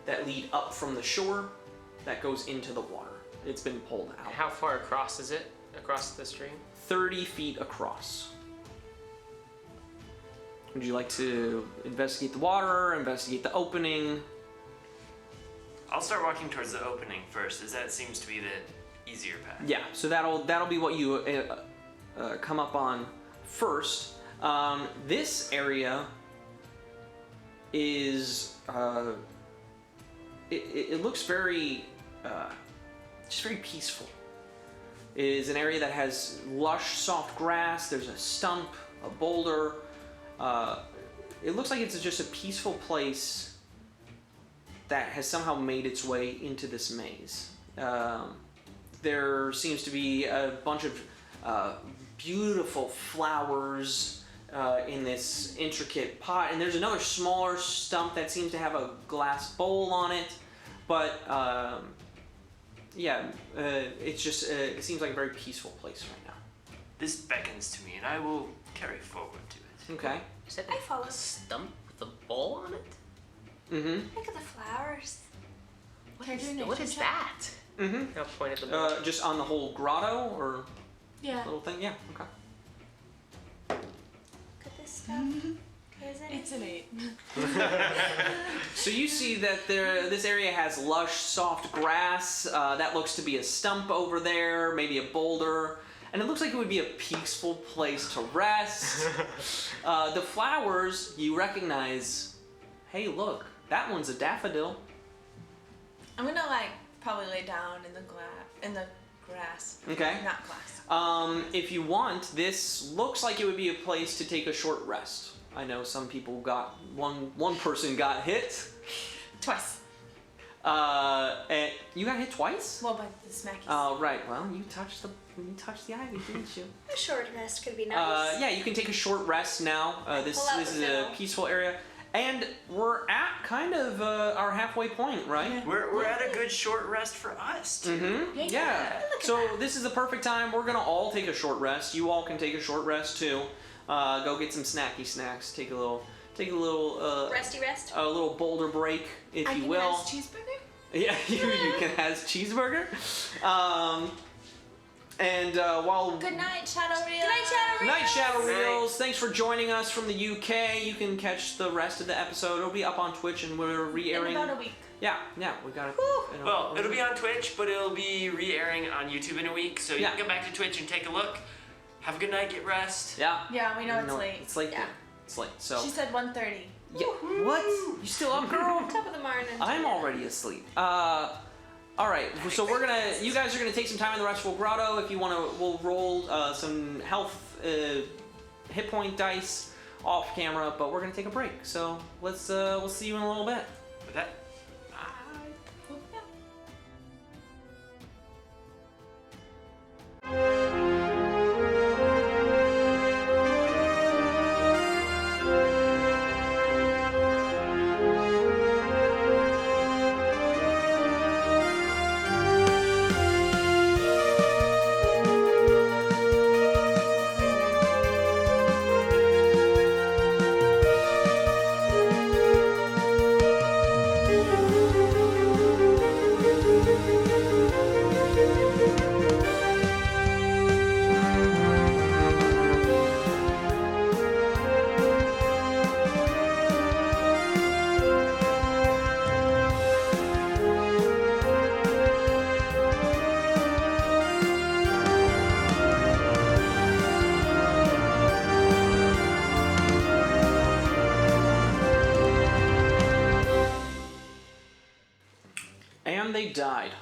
that lead up from the shore that goes into the water. It's been pulled out. How far across is it? Across the stream? 30 feet across. Would you like to investigate the water, investigate the opening? I'll start walking towards the opening first, as that seems to be the easier path. Yeah, so that'll be what you come up on first. This area is it looks very just very peaceful. It is an area that has lush, soft grass. There's a stump, a boulder. It looks like it's just a peaceful place that has somehow made its way into this maze. There seems to be a bunch of beautiful flowers in this intricate pot, and there's another smaller stump that seems to have a glass bowl on it. But it's just it seems like a very peaceful place right now. This beckons to me, and I will carry forward to it. Okay. Is that I follow. a stump with a bowl on it? Mm-hmm. Look at the flowers. What is that? Mm-hmm. I'll point at the bowl. Just on the whole grotto or Yeah. little thing? Yeah. Okay. Look at this stuff. Isn't It's an 8. So you see that this area has lush, soft grass. That looks to be a stump over there, maybe a boulder. And it looks like it would be a peaceful place to rest. The flowers, you recognize, hey, look, that one's a daffodil. I'm gonna probably lay down in the grass. Okay. Not glass. If you want, this looks like it would be a place to take a short rest. I know some people one person got hit. Twice. And you got hit twice? Well, by the smackies. Oh, right. Well, you touched the ivy, didn't you? A short rest could be nice. Yeah, you can take a short rest now. This Pull out is the a fiddle. peaceful area, and we're at kind of our halfway point, right? Yeah. We're at a good short rest for us, too. Mm-hmm. Yeah. Yeah. Look at So that. this is the perfect time. We're gonna all take a short rest. You all can take a short rest too. Go get some snacky snacks. Take a little Resty rest. a little boulder break, if I you can will. have cheeseburger. Yeah, you can have cheeseburger. And while Good night, Shadow Real. Good night, Shadow Night Shadow Night. Reels, thanks for joining us from the UK. You can catch the rest of the episode. It'll be up on Twitch, and we're In re-airing. about a week. Yeah, we got it. Whew. Well, it'll be on Twitch, but it'll be re-airing on YouTube in a week, so you Yeah. can go back to Twitch and take a look. Have a good night, get rest. Yeah. Yeah, we know it's No, late. It's late. Yeah. there. It's late. So. She said 1:30. Yeah. What? You still up, girl? Top of the morning. I'm already asleep. All right. So you guys are gonna take some time in the Restful Grotto. If you wanna, we'll roll some health hit point dice off camera, but we're gonna take a break. So we'll see you in a little bit. With that, And they died.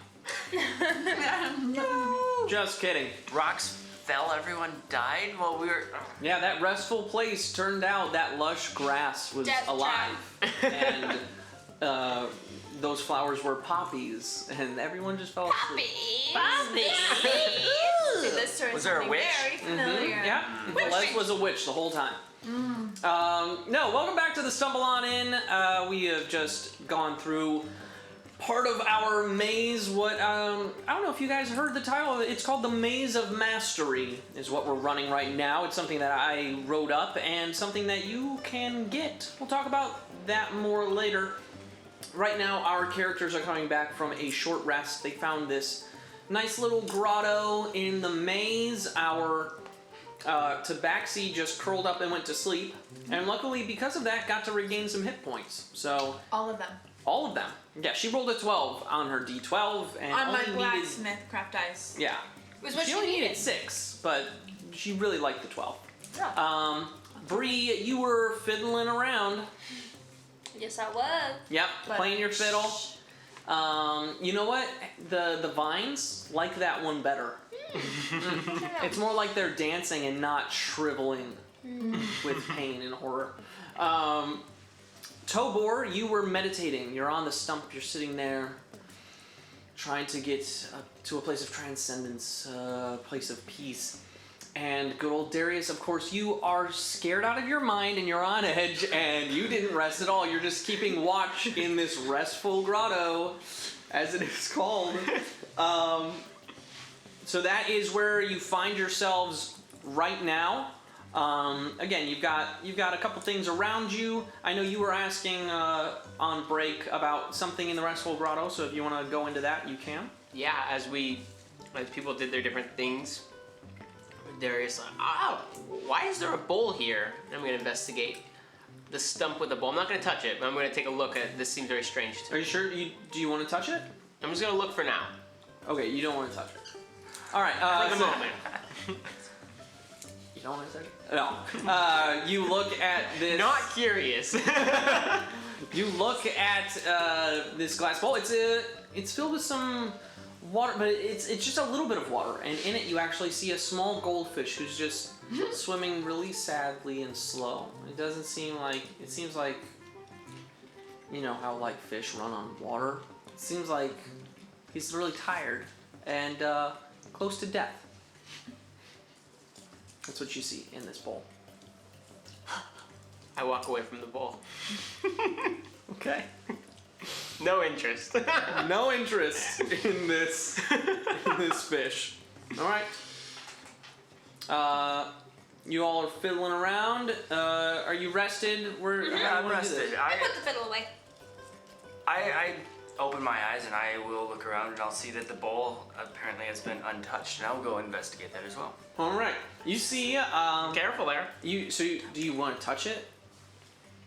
Just kidding. Rocks fell, everyone died while we were. Yeah, that restful place turned out that lush grass was Death alive. And those flowers were poppies, and everyone just fell asleep. See, this story Was is there a something witch? very familiar. Yeah, Les was a witch the whole time. No, welcome back to the Stumble On In. We have just gone through part of our maze. What I don't know if you guys heard the title of it. It's called the Maze of Mastery. Is what we're running right now. It's something that I wrote up and something that you can get. We'll talk about that more later. Right now, our characters are coming back from a short rest. They found this nice little grotto in the maze. Our Tabaxi just curled up and went to sleep, and luckily because of that got to regain some hit points. So All of them. all of them. Yeah, she rolled a 12 on her D12 and On my only needed, blacksmith craft dice. yeah, Was what she she only needed. needed 6, but she really liked the 12. Oh. Bree, you were fiddling around. Yes, I was. Yep, But- playing your fiddle. You know what? The vines like that one better. It's more like they're dancing and not shriveling with pain and horror. Tobor, you were meditating. You're on the stump. You're sitting there, trying to get to a place of transcendence, a place of peace. And good old Darius, of course, you are scared out of your mind and you're on edge and you didn't rest at all. You're just keeping watch in this restful grotto, as it is called. So that is where you find yourselves right now. Again, you've got a couple things around you. I know you were asking on break about something in the restful grotto, so if you want to go into that, you can. Yeah, as people did their different things, Darius, oh, why is there a bowl here? I'm gonna investigate the stump with the bowl. I'm not gonna touch it, but I'm gonna take a look at it. This seems very strange to Are me. you sure? Do you want to touch it? I'm just gonna look for now. Okay, you don't want to touch it. All right. For the moment. You don't want to touch it? No. You look at this. Not curious. You look at this glass bowl. It's filled with some water, but it's just a little bit of water, and in it you actually see a small goldfish who's just swimming really sadly and slow. It doesn't seem like it seems like you know how like fish run on water. It seems like he's really tired and close to death. That's what you see in this bowl. I walk away from the bowl. Okay. No interest. No interest in this fish. All right. You all are fiddling around. Are you rested? How do you Yeah, I'm wanna do this? rested. I put the fiddle away. I open my eyes and I will look around and I'll see that the bowl apparently has been untouched, and I will go investigate that as well. All right. You see. Careful there. Do you want to touch it?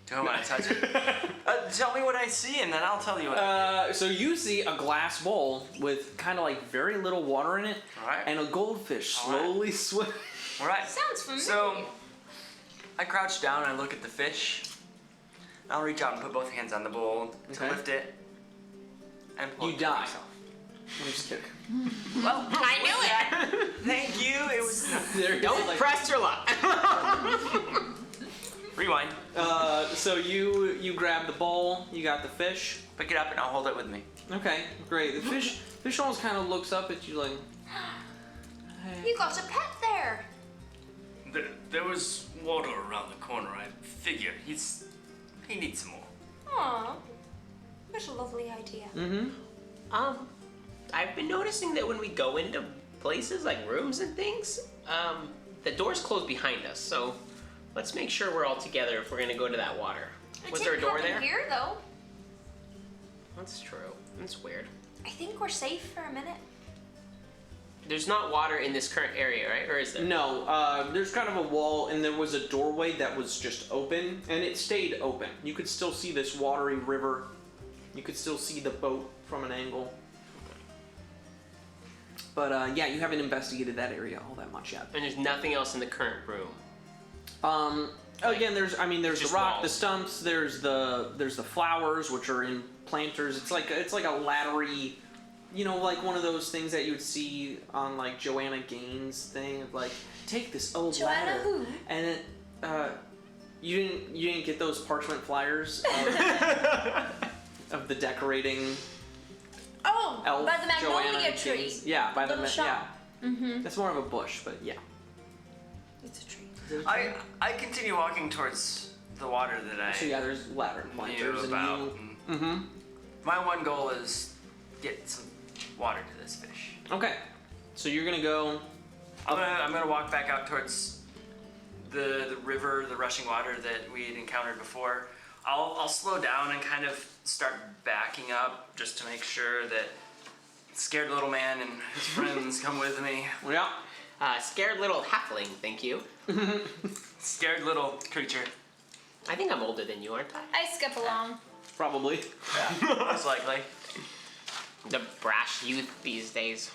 Do I want to touch it? Tell me what I see, and then I'll tell you what. So you see a glass bowl with kind of like very little water in it, All right. and a goldfish All right. slowly swimming. All right. Sounds familiar. So I crouch down and I look at the fish. I'll reach out and put both hands on the bowl to Okay. lift it and pull You it die. myself. I'm just kidding. Well, I knew it. thank you. It was There you go, Don't like- press your luck. rewind. So you grab the bowl. You got the fish. Pick it up and I'll hold it with me. Okay, great. The fish almost kind of looks up at you like. You got a pet there. There was water around the corner. I figured he needs some more. Aw, what a lovely idea. Mm-hmm. I've been noticing that when we go into places like rooms and things, the doors close behind us. So let's make sure we're all together if we're gonna go to that water. It Was there a didn't door happen there? Here, though. That's true. That's weird. I think we're safe for a minute. There's not water in this current area, right? Or is there? No, there's kind of a wall, and there was a doorway that was just open, and it stayed open. You could still see this watery river. You could still see the boat from an angle. But yeah, you haven't investigated that area all that much yet. And there's nothing else in the current room. Again, there's the Just rock, the walls. stumps. There's the flowers, which are in planters. It's like a laddery, like one of those things that you would see on like Joanna Gaines' thing of like, take this old Joanna ladder. who? And then you didn't get those parchment flyers of the decorating Oh, elf by the magnolia Joanna tree. Gaines. Yeah, by the Little shop. yeah. That's more of a bush, but yeah. It's a tree. I continue walking towards the water that I So yeah, there's ladder planters knew and about. you. Mm-hmm. My one goal is get some water to this fish. Okay. So you're gonna go. I'm gonna walk back out towards the river, the rushing water that we had encountered before. I'll slow down and kind of start backing up just to make sure that scared little man and his friends come with me. Yeah. Scared little halfling, thank you. Scared little creature. I think I'm older than you, aren't I? I skip along. Probably. Yeah, most likely. The brash youth these days.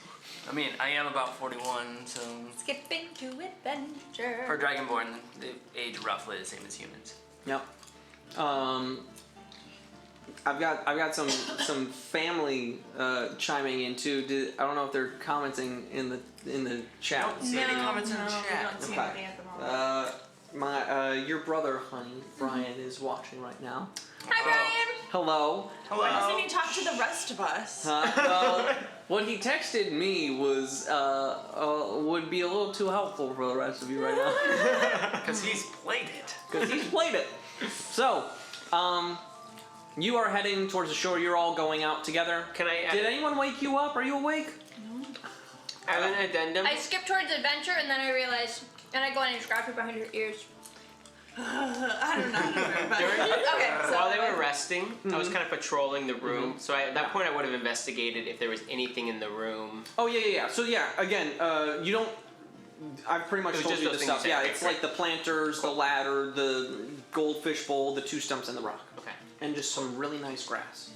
I mean, I am about 41, so Skipping to adventure. for Dragonborn, they age roughly the same as humans. Yep. I've got some family chiming in too. I don't know if they're commenting in the chat. Nope. See any comments in the we chat? don't see Okay. anything at the moment. Your brother, honey, Brian, is watching right now. Hi, Brian. Hello. Why doesn't he talk to the rest of us? Well, what he texted me was would be a little too helpful for the rest of you right now. Because he's played it. Because he's played it. So, you are heading towards the shore. You're all going out together. Can I Did anyone wake you up? Are you awake? add an addendum? I skip towards adventure and then I realize, and I go in and scratch her behind her ears. I don't know how to remember. Okay, so While they were resting, I was kind of patrolling the room. So at that Yeah. point, I would have investigated if there was anything in the room. Oh yeah. So yeah, again, you don't. I've pretty much It was told just you those the things stuff. you said. Yeah, Okay, it's great. like the planters, the ladder, the goldfish bowl, the 2 stumps, and the rock, Okay. and just some really nice grass,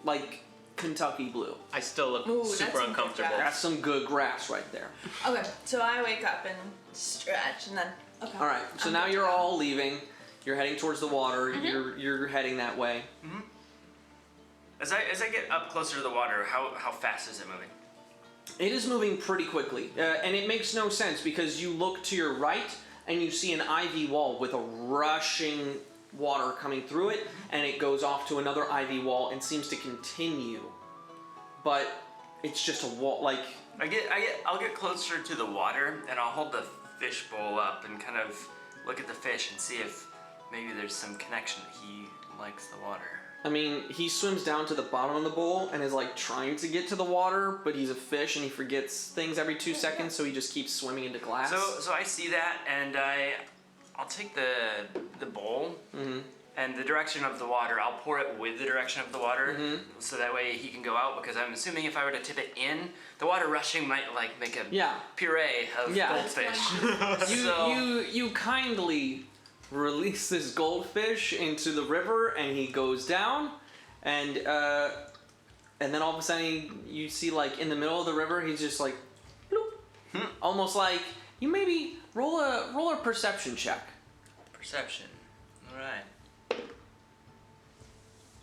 like Kentucky blue. I still look Ooh, that's super some good uncomfortable. grass. That's some good grass right there. Okay, so I wake up and stretch and then. Okay. All right. So I'm now good to you're go. all leaving. You're heading towards the water. You're heading that way. As I get up closer to the water, how fast is it moving? It is moving pretty quickly, and it makes no sense because you look to your right and you see an ivy wall with a rushing water coming through it, and it goes off to another ivy wall and seems to continue. But it's just a wall, like I'll get closer to the water and I'll hold the fish bowl up and kind of look at the fish and see if maybe there's some connection that he likes the water. I mean, he swims down to the bottom of the bowl and is like trying to get to the water, but he's a fish and he forgets things every 2 seconds, so he just keeps swimming into glass. So I see that and I'll take the bowl and the direction of the water. I'll pour it with the direction of the water, so that way he can go out. Because I'm assuming if I were to tip it in, the water rushing might like make a puree of goldfish. You kindly release this goldfish into the river, and he goes down, and then all of a sudden you see like in the middle of the river, he's just like, bloop, almost like you maybe roll a perception check. Perception. All right.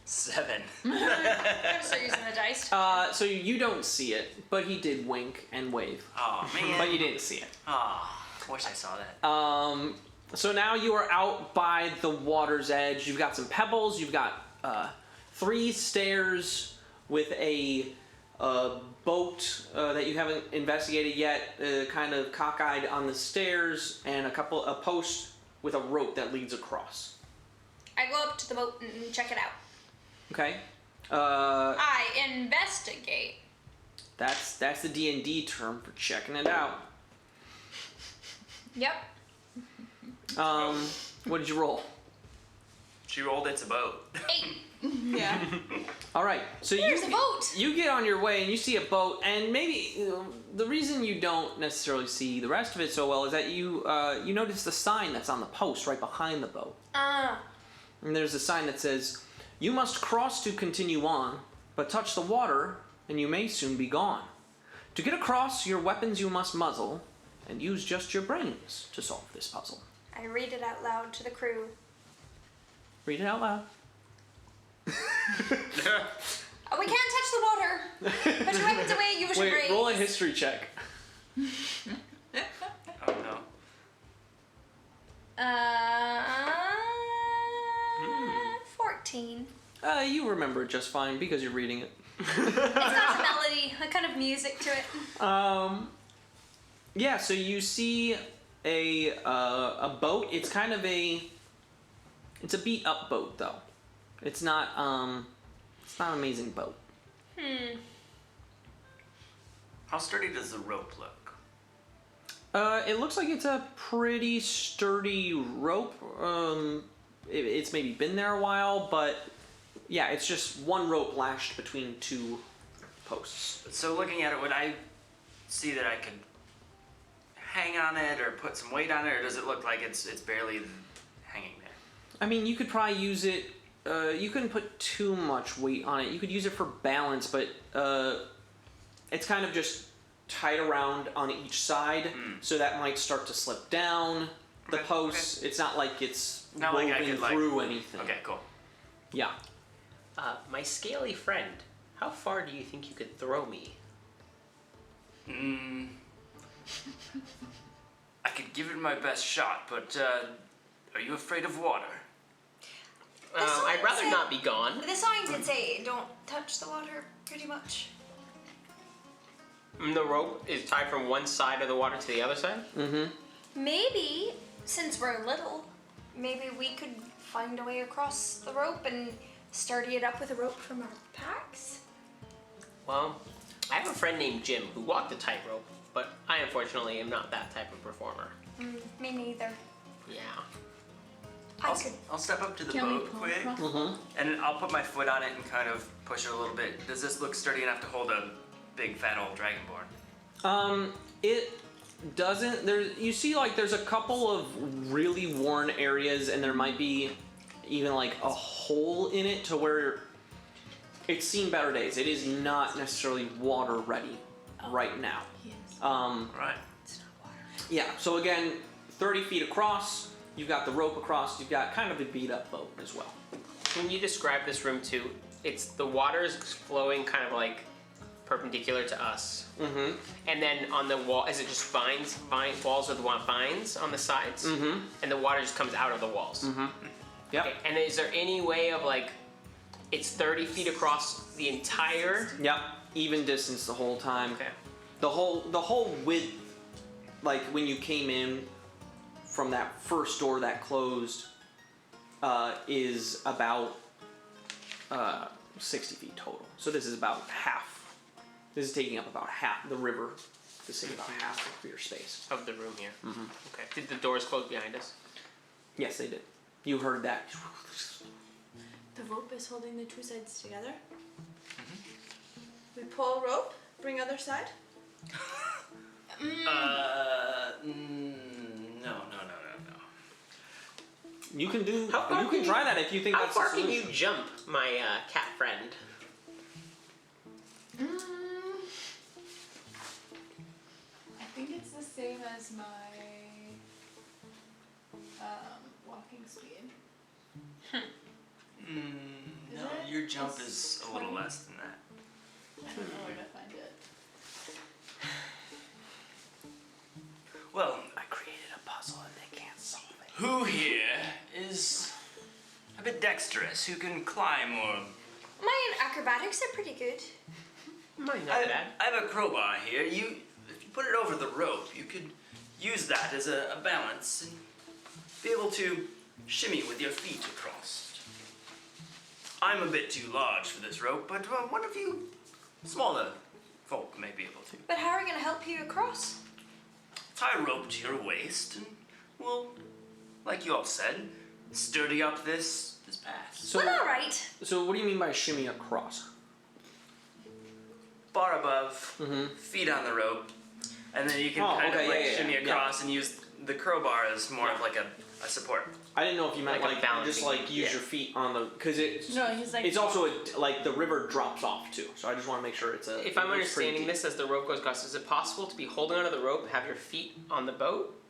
7. I'm still using the dice. So you don't see it, but he did wink and wave, Oh man. but you didn't see it. Oh, wish I saw that. So now you are out by the water's edge. You've got some pebbles. You've got 3 stairs with a boat that you haven't investigated yet, kind of cockeyed on the stairs, and a post with a rope that leads across. I go up to the boat and check it out. Okay. I investigate. That's the D&D term for checking it out. Yep. What did you roll? She rolled it's a boat. 8. Yeah. All right. So There's a boat. You get on your way and you see a boat, and maybe the reason you don't necessarily see the rest of it so well is that you notice the sign that's on the post right behind the boat. And there's a sign that says, "You must cross to continue on, but touch the water and you may soon be gone. To get across, your weapons you must muzzle, and use just your brains to solve this puzzle." I read it out loud to the crew. Read it out loud. Oh, we can't touch the water. Put your weapons away. Use your Wait, brains. roll a history check. Oh no. Uh, 14. You remember it just fine because you're reading it. It's got a melody, a kind of music to it. Yeah, so you see a boat. It's kind of it's a beat up boat though. It's not an amazing boat. How sturdy does the rope look? It looks like it's a pretty sturdy rope. It's maybe been there a while, but yeah, it's just one rope lashed between two posts. So looking at it, would I see that I could hang on it or put some weight on it, or does it look like it's barely hanging there? I mean, you could probably use it. You couldn't put too much weight on it. You could use it for balance, but it's kind of just tied around on each side, so that might start to slip down the Okay, posts. It's not like it's Not like woven I could, through anything. Okay, cool. Yeah. My scaly friend, how far do you think you could throw me? I could give it my best shot, but are you afraid of water? I'd rather not be gone. The sign did say don't touch the water, pretty much. The rope is tied from one side of the water to the other side? Maybe, since we're little, maybe we could find a way across the rope and sturdy it up with a rope from our packs. Well, I have a friend named Jim who walked a tightrope, but I unfortunately am not that type of performer. Me neither. Yeah. I'll step up to the Can we boat pull quick, across? and I'll put my foot on it and kind of push it a little bit. Does this look sturdy enough to hold a big fat old dragonborn? It doesn't. You see, like, there's a couple of really worn areas, and there might be even like a hole in it to where it's seen better days. It is not necessarily water ready right now. Yes. Right. It's not water. Yeah. So again, 30 feet across. You've got the rope across. You've got kind of a beat up boat as well. When you describe this room too, the water is flowing kind of like perpendicular to us. Mm-hmm. And then on the wall, is it just walls with vines on the sides? Mm-hmm. And the water just comes out of the walls. Mm-hmm. Yep. Okay, and is there any way of like, it's 30 feet across the entire? Yep. Even distance the whole time. Okay. The whole width, like when you came in from that first door that closed, is about 60 feet total. So this is about half. This is taking up about half the river. This is about half of your space. Of the room here. Okay. Did the doors close behind us? Yes, they did. You heard that. The rope is holding the two sides together. We pull rope, bring other side. No. You can do. How far You can can try that if you think How that's the far can solution. you jump, my cat friend? I think it's the same as my walking speed. No, it? your jump It's is a little 20. less than that. I don't know where to find it. Well, I created a puzzle and they can't solve it. who here is a bit dexterous, who can climb or... My acrobatics are pretty good. Mine not bad. I have a crowbar here. If you put it over the rope, you could use that as a balance and be able to shimmy with your feet across. I'm a bit too large for this rope, but one of you smaller folk may be able to. But how are we going to help you across? Tie a rope to your waist and we'll, like you all said, sturdy up this path. So, Well, all right. so what do you mean by shimmy across? Bar above, feet on the rope, and then you can Oh, kind okay, of like yeah, shimmy yeah. across and use the crowbar as more of like a support. I didn't know if you meant Like a like balancing- just like use yeah. your feet on the because it's No, he's like. it's also like the river drops off too. So I just want to make sure it's a. If I'm it's pretty understanding deep. this as the rope goes across, is it possible to be holding onto the rope, have your feet on the boat,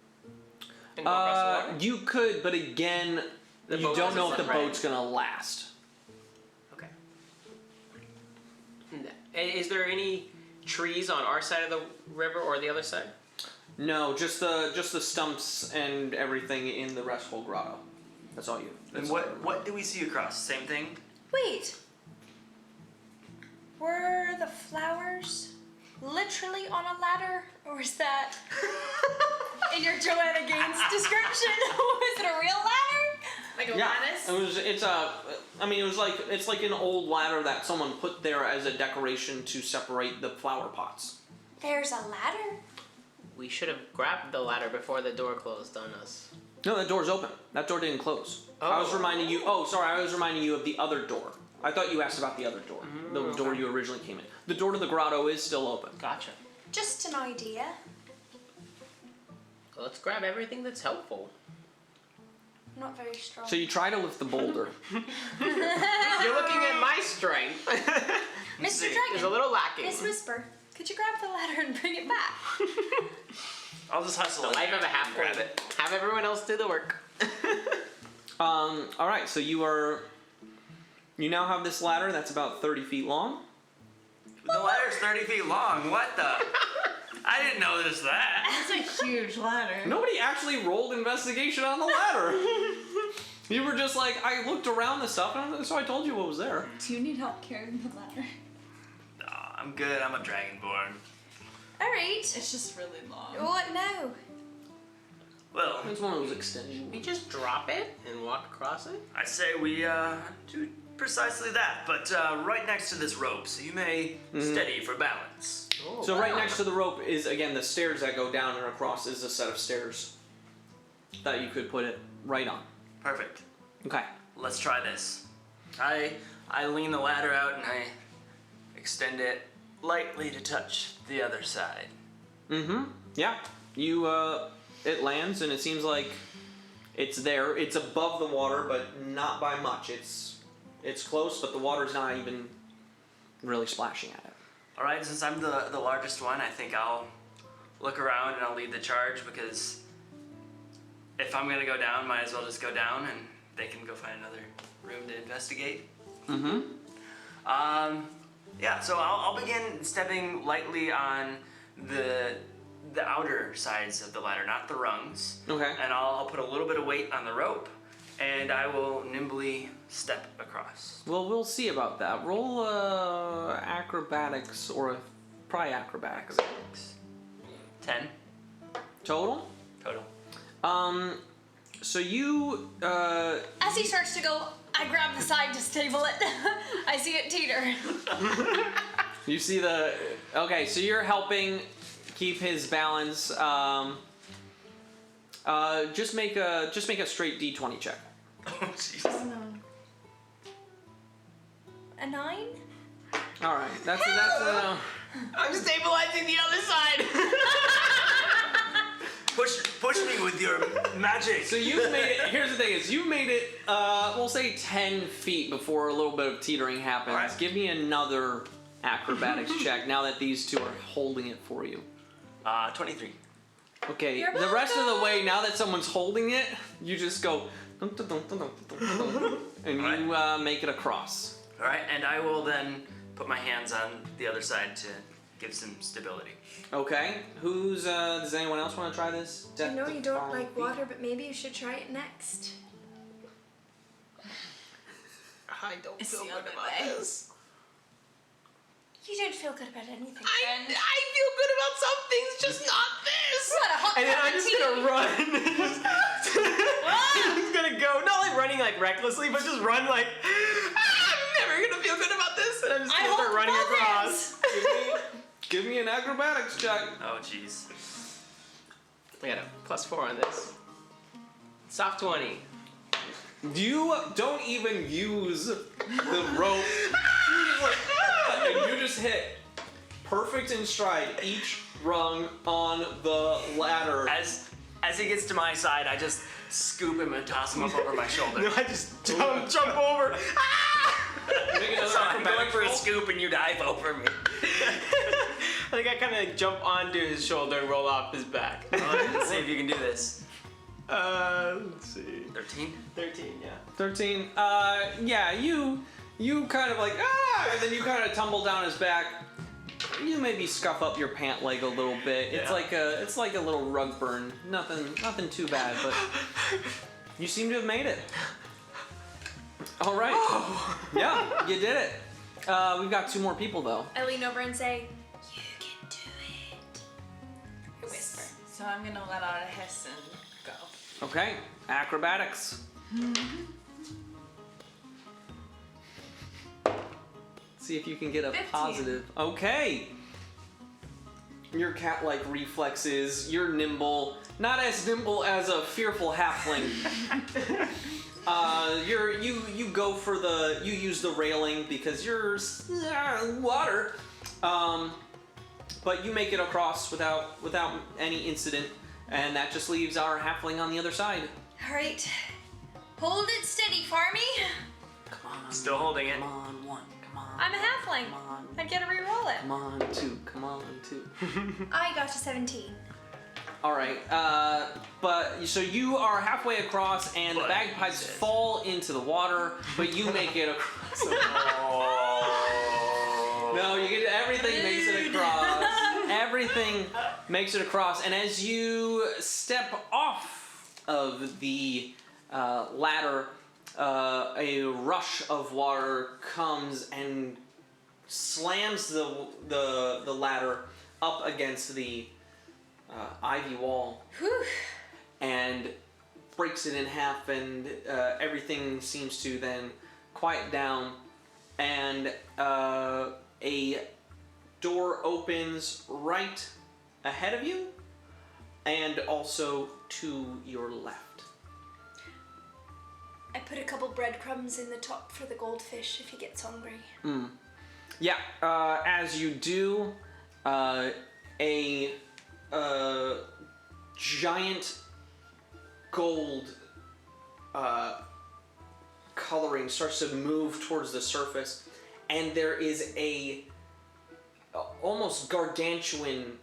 and go across the water? You could, but again, The you boat don't know if the doesn't- right. boat's gonna last. Is there any trees on our side of the river or the other side? No, just the stumps and everything in the restful grotto. That's all you. And That's all you what do we see across? Same thing? Wait. Were the flowers literally on a ladder, or is that in your Joanna Gaines description? Was it a real ladder? Like a Yeah, lattice? it's like an old ladder that someone put there as a decoration to separate the flower pots. There's a ladder? We should have grabbed the ladder before the door closed on us. No, that door's open. That door didn't close. I was reminding you. Oh, sorry. I was reminding you of the other door. I thought you asked about the other door. The door you originally came in. The door to the grotto is still open. Gotcha. Just an idea. Well, let's grab everything that's helpful. Not very strong. So you try to lift the boulder. You're looking at my strength. Mr. see. It's a Dragon, little lacking. Miss Whisper, could you grab the ladder and bring it back? I'll just hustle The in life there of a and half grab breed. it. Have everyone else do the work. All right. So you now have this ladder that's about 30 feet long. The ladder's 30 feet long. What the? I didn't notice that. That's a huge ladder. Nobody actually rolled investigation on the ladder. You were just like, I looked around the stuff, and so I told you what was there. Do you need help carrying the ladder? Aw, I'm good. I'm a dragonborn. All right. It's just really long. What now? Well, It's one of those extended. We just drop it and walk across it. I say we do precisely that, but right next to this rope, so you may steady for balance. Oh, So right wow. next to the rope is again the stairs that go down and across is a set of stairs that you could put it right on. Perfect. Okay. Let's try this. I lean the ladder out and I extend it lightly to touch the other side. Mm-hmm. Yeah. You it lands and it seems like it's there. It's above the water, but not by much. It's close, but the water's not even really splashing at it. All right, since I'm the largest one, I think I'll look around and I'll lead the charge because if I'm gonna go down, might as well just go down and they can go find another room to investigate. Mm-hmm. Yeah, so I'll begin stepping lightly on the outer sides of the ladder, not the rungs. Okay. And I'll put a little bit of weight on the rope, and I will nimbly step across. Well, we'll see about that. Roll acrobatics or probably acrobatics. 10 Total. total. So you As he starts to go, I grab the side to stable it. I see it teeter. you see the okay. So you're helping keep his balance. Just make a straight D20 check. Oh, jeez. A 9? All right. That's I'm stabilizing the other side. Push me with your magic. So you've made it. Here's the thing: is you made it. We'll say 10 feet before a little bit of teetering happens. All right. Give me another acrobatics check now that these two are holding it for you. 23. Okay. You're the rest of the welcome. way, now that someone's holding it, you just go dun, dun, dun, dun, dun, dun, dun, dun, and you make it across. All right, and I will then put my hands on the other side to give some stability. Okay. Who's? Does anyone else want to try this? I know you don't Death like defying feat? water, but maybe you should try it next. I don't It's feel the good other about way. this. You don't feel good about anything, I friend. feel good about some things, just not this. What a hot And then cup I'm of just tea. gonna run. He's gonna go, not like running like recklessly, but just run like, I'm never gonna feel good about this. And I'm just I gonna start hold running both across. Give me an acrobatics check. Oh, jeez. I got a +4 on this. Soft 20. You don't even use the rope. You're just like, "Ah," and you just hit perfect in stride each rung on the ladder. As he gets to my side, I just scoop him and toss him up over my shoulder. No, I just jump over. Make another So I'm going acrobatics for a roll. scoop and you dive over me. I think I kind of jump onto his shoulder and roll off his back. Let's see if you can do this. Let's see. 13? 13, yeah. 13. Yeah, you kind of like, ah, and then you kind of tumble down his back, maybe scuff up your pant leg a little bit. It's Yeah. like a little rug burn. Nothing too bad, but you seem to have made it. All right. Yeah, you did it. We've got 2 more people though. I lean over and say, "You can do it." I whisper. So I'm gonna let out a hiss and go. Okay, acrobatics. See if you can get a 15. positive. Okay. Your cat-like reflexes. You're nimble. Not as nimble as a fearful halfling. You go for you use the railing because you're water. But you make it across without any incident, and that just leaves our halfling on the other side. All right. Hold it steady for me. Come on. Still holding it. Come on, 1. Come on. I'm a halfling. Come on. I'd get to re-roll it. Come on, 2. Come on, 2. I got to 17. All right. But so you are halfway across, and the But bagpipes Jesus. fall into the water, but you make it across. No, you get everything makes it across. Everything makes it across, and as you step off of the ladder, a rush of water comes and slams the ladder up against the ivy wall Whew. and breaks it in half, and everything seems to then quiet down, and a door opens right ahead of you and also to your left. I put a couple breadcrumbs in the top for the goldfish if he gets hungry. Yeah, as you do, a giant gold coloring starts to move towards the surface, and there is a almost gargantuan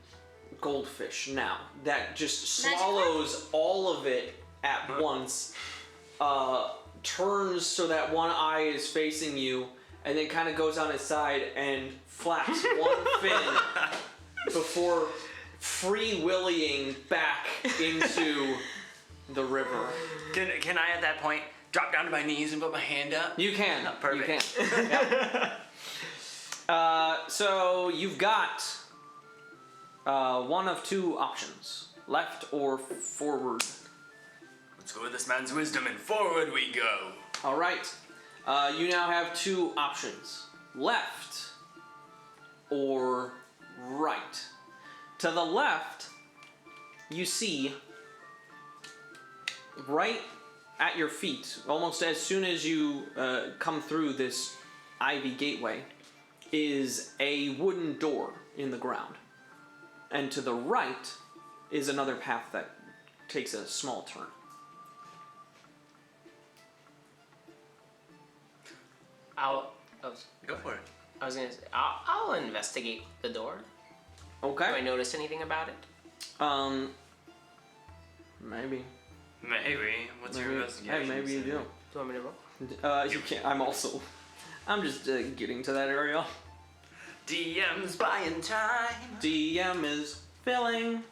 goldfish now that just Magic swallows all of it at once, turns so that one eye is facing you, and then kind of goes on its side and flaps one fin before free-willying back into the river. Can I at that point drop down to my knees and put my hand up? You can. Perfect. You can. Yeah. So you've got one of 2 options: left or forward. Let's go with this man's wisdom and forward we go. All right. You now have 2 options: left or right. To the left, you see right at your feet, almost as soon as you come through this ivy gateway, is a wooden door in the ground. And to the right is another path that takes a small turn. Go for it. I was gonna say, I'll investigate the door. Do I Okay. notice anything about it? Maybe. Maybe. What's your Hey, investigation? maybe you do. Do you want me to roll? You can't. I'm just getting to that area. DM's buying time. DM is filling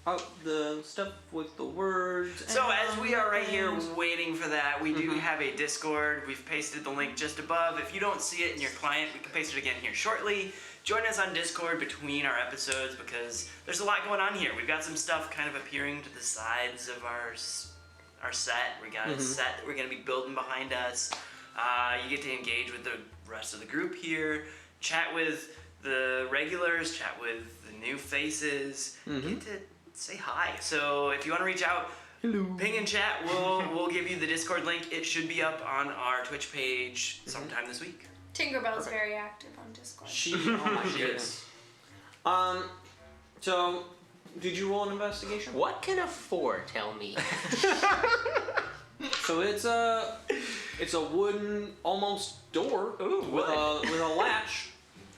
up the stuff with the words. So and as we are right here things. waiting for that, we do have a Discord. We've pasted the link just above. If you don't see it in your client, we can paste it again here shortly. Join us on Discord between our episodes because there's a lot going on here. We've got some stuff kind of appearing to the sides of our set. We got a set that we're going to be building behind us. You get to engage with the rest of the group here, chat with the regulars, chat with the new faces, get to say hi. So if you want to reach out, ping and chat. We'll give you the Discord link. It should be up on our Twitch page sometime this week. Tinkerbell's very active on Discord. Oh my goodness. So, did you roll an investigation? What can a 4 tell me? So it's a wooden almost door with wood. a latch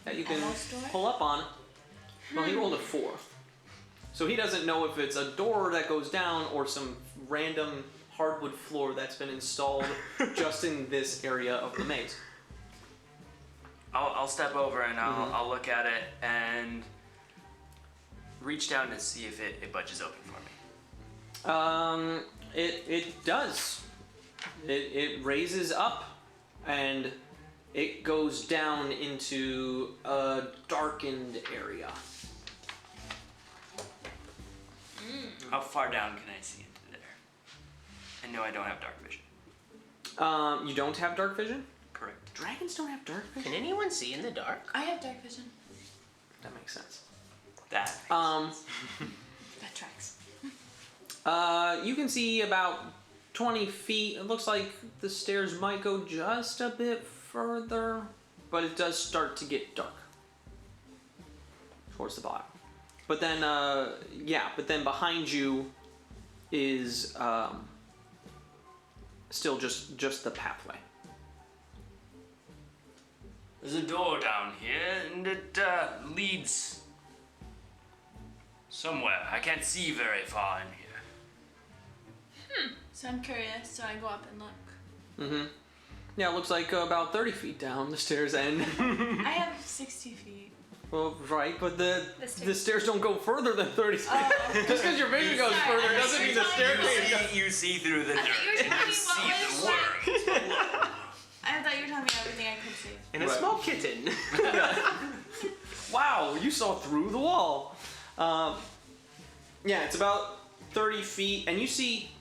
that you can Almost door? pull up on. Well, he rolled a 4, so he doesn't know if it's a door that goes down or some random hardwood floor that's been installed just in this area of the maze. I'll step over and I'll look at it, and reach down to see if it budges open for me. It does. It raises up, and it goes down into a darkened area. How far down can I see into there? And no, I don't have dark vision. You don't have dark vision? Correct. Dragons don't have dark vision. Can anyone see in the dark? I have dark vision. That makes sense. That. That tracks. You can see about 20 feet. It looks like the stairs might go just a bit further, but it does start to get dark towards the bottom. But then, but then behind you is still just the pathway. There's a door down here, and it leads somewhere. I can't see very far in here. So I'm curious, so I go up and look. Mm-hmm. Yeah, it looks like about 30 feet down the stairs end. I have 60 feet. Well, right, but the stairs. stairs don't go further than 30 feet. Oh. Just because your vision goes Sorry, further I doesn't mean the was trying to staircase say- goes. You see through the I dirt. thought you were You telling me see what the was worms. I thought you were telling me everything I could see. And a Right. small kitten. Wow, you saw through the wall. Yeah, it's about 30 feet, and you see,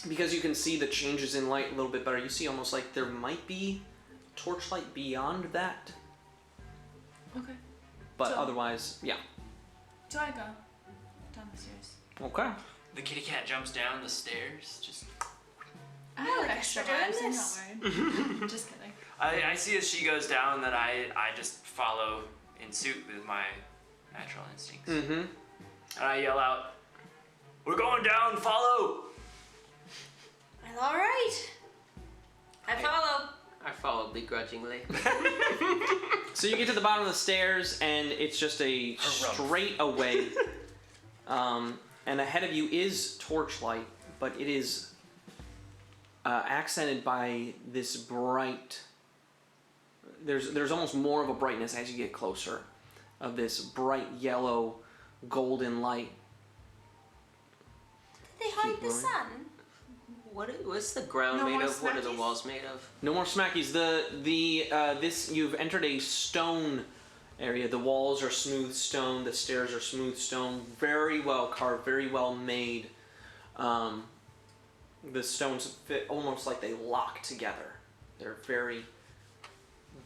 because you can see the changes in light a little bit better, you see almost like there might be torchlight beyond that, Okay. but So- otherwise, yeah. So I go down the stairs. Okay. The kitty cat jumps down the stairs. Just. I have like extra us for doing vibes, I'm this. not worried. Just kidding. I see as she goes down that I just follow in suit with my natural instincts. Mm-hmm. And I yell out, "We're going down, follow!" Well, all right. I follow. I follow begrudgingly. So you get to the bottom of the stairs, and it's just a straight away. And ahead of you is torchlight, but it is accented by this bright. There's almost more of a brightness as you get closer, of this bright yellow, golden light. They hide the going. sun. What's the ground No made more of? What are the smackies? walls made of? No more smackies. This you've entered a stone area. The walls are smooth stone. The stairs are smooth stone. Very well carved. Very well made. The stones fit almost like they lock together. They're very,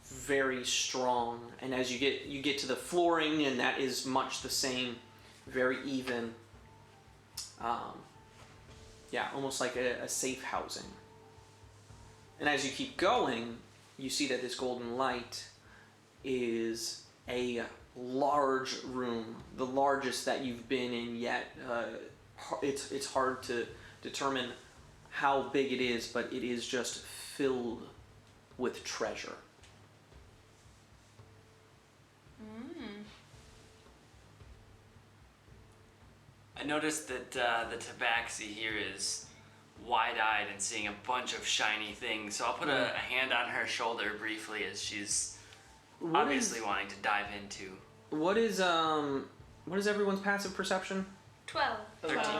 very strong. And as you get to the flooring, and that is much the same, very even. Yeah, almost like a safe housing. And as you keep going, you see that this golden light is a large room, the largest that you've been in yet. It's hard to determine how big it is, but it is just filled with treasure. I noticed that the tabaxi here is wide-eyed and seeing a bunch of shiny things, so I'll put a hand on her shoulder briefly as she's obviously wanting to dive into. What is everyone's passive perception? 12. 13.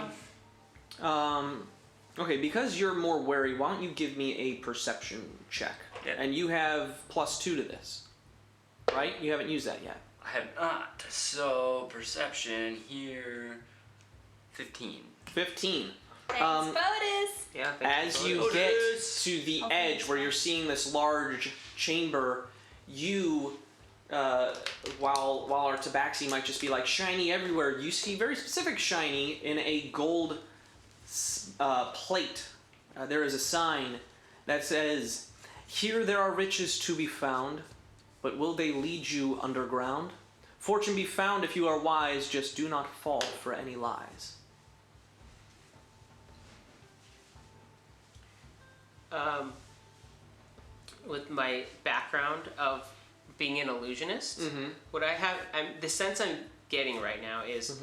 Okay, because you're more wary, why don't you give me a perception check? Yeah. And you have +2 to this, right? You haven't used that yet. I have not. So perception here, 15. 15. Thanks, Um, bonus. Yeah. As you get to the Okay. edge where you're seeing this large chamber, you, while our tabaxi might just be like shiny everywhere, you see very specific shiny in a gold plate. There is a sign that says, "Here there are riches to be found, but will they lead you underground? Fortune be found if you are wise, just do not fall for any lies." With my background of being an illusionist, Mm-hmm. what I have, the sense I'm getting right now is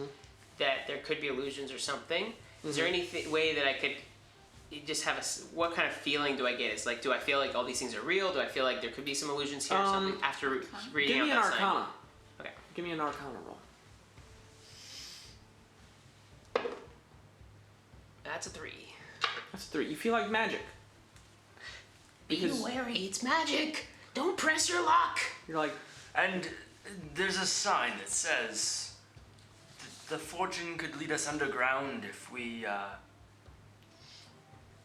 that there could be illusions or something. Is there any way that I could just have what kind of feeling do I get? It's like, do I feel like all these things are real? Do I feel like there could be some illusions here or something after reading Give out me an that sign? arcana. Okay. Give me an arcana roll. That's a 3. That's 3. You feel like magic. Be Because- wary, it's magic. Don't press your luck. You're like, And there's a sign that says the fortune could lead us underground if we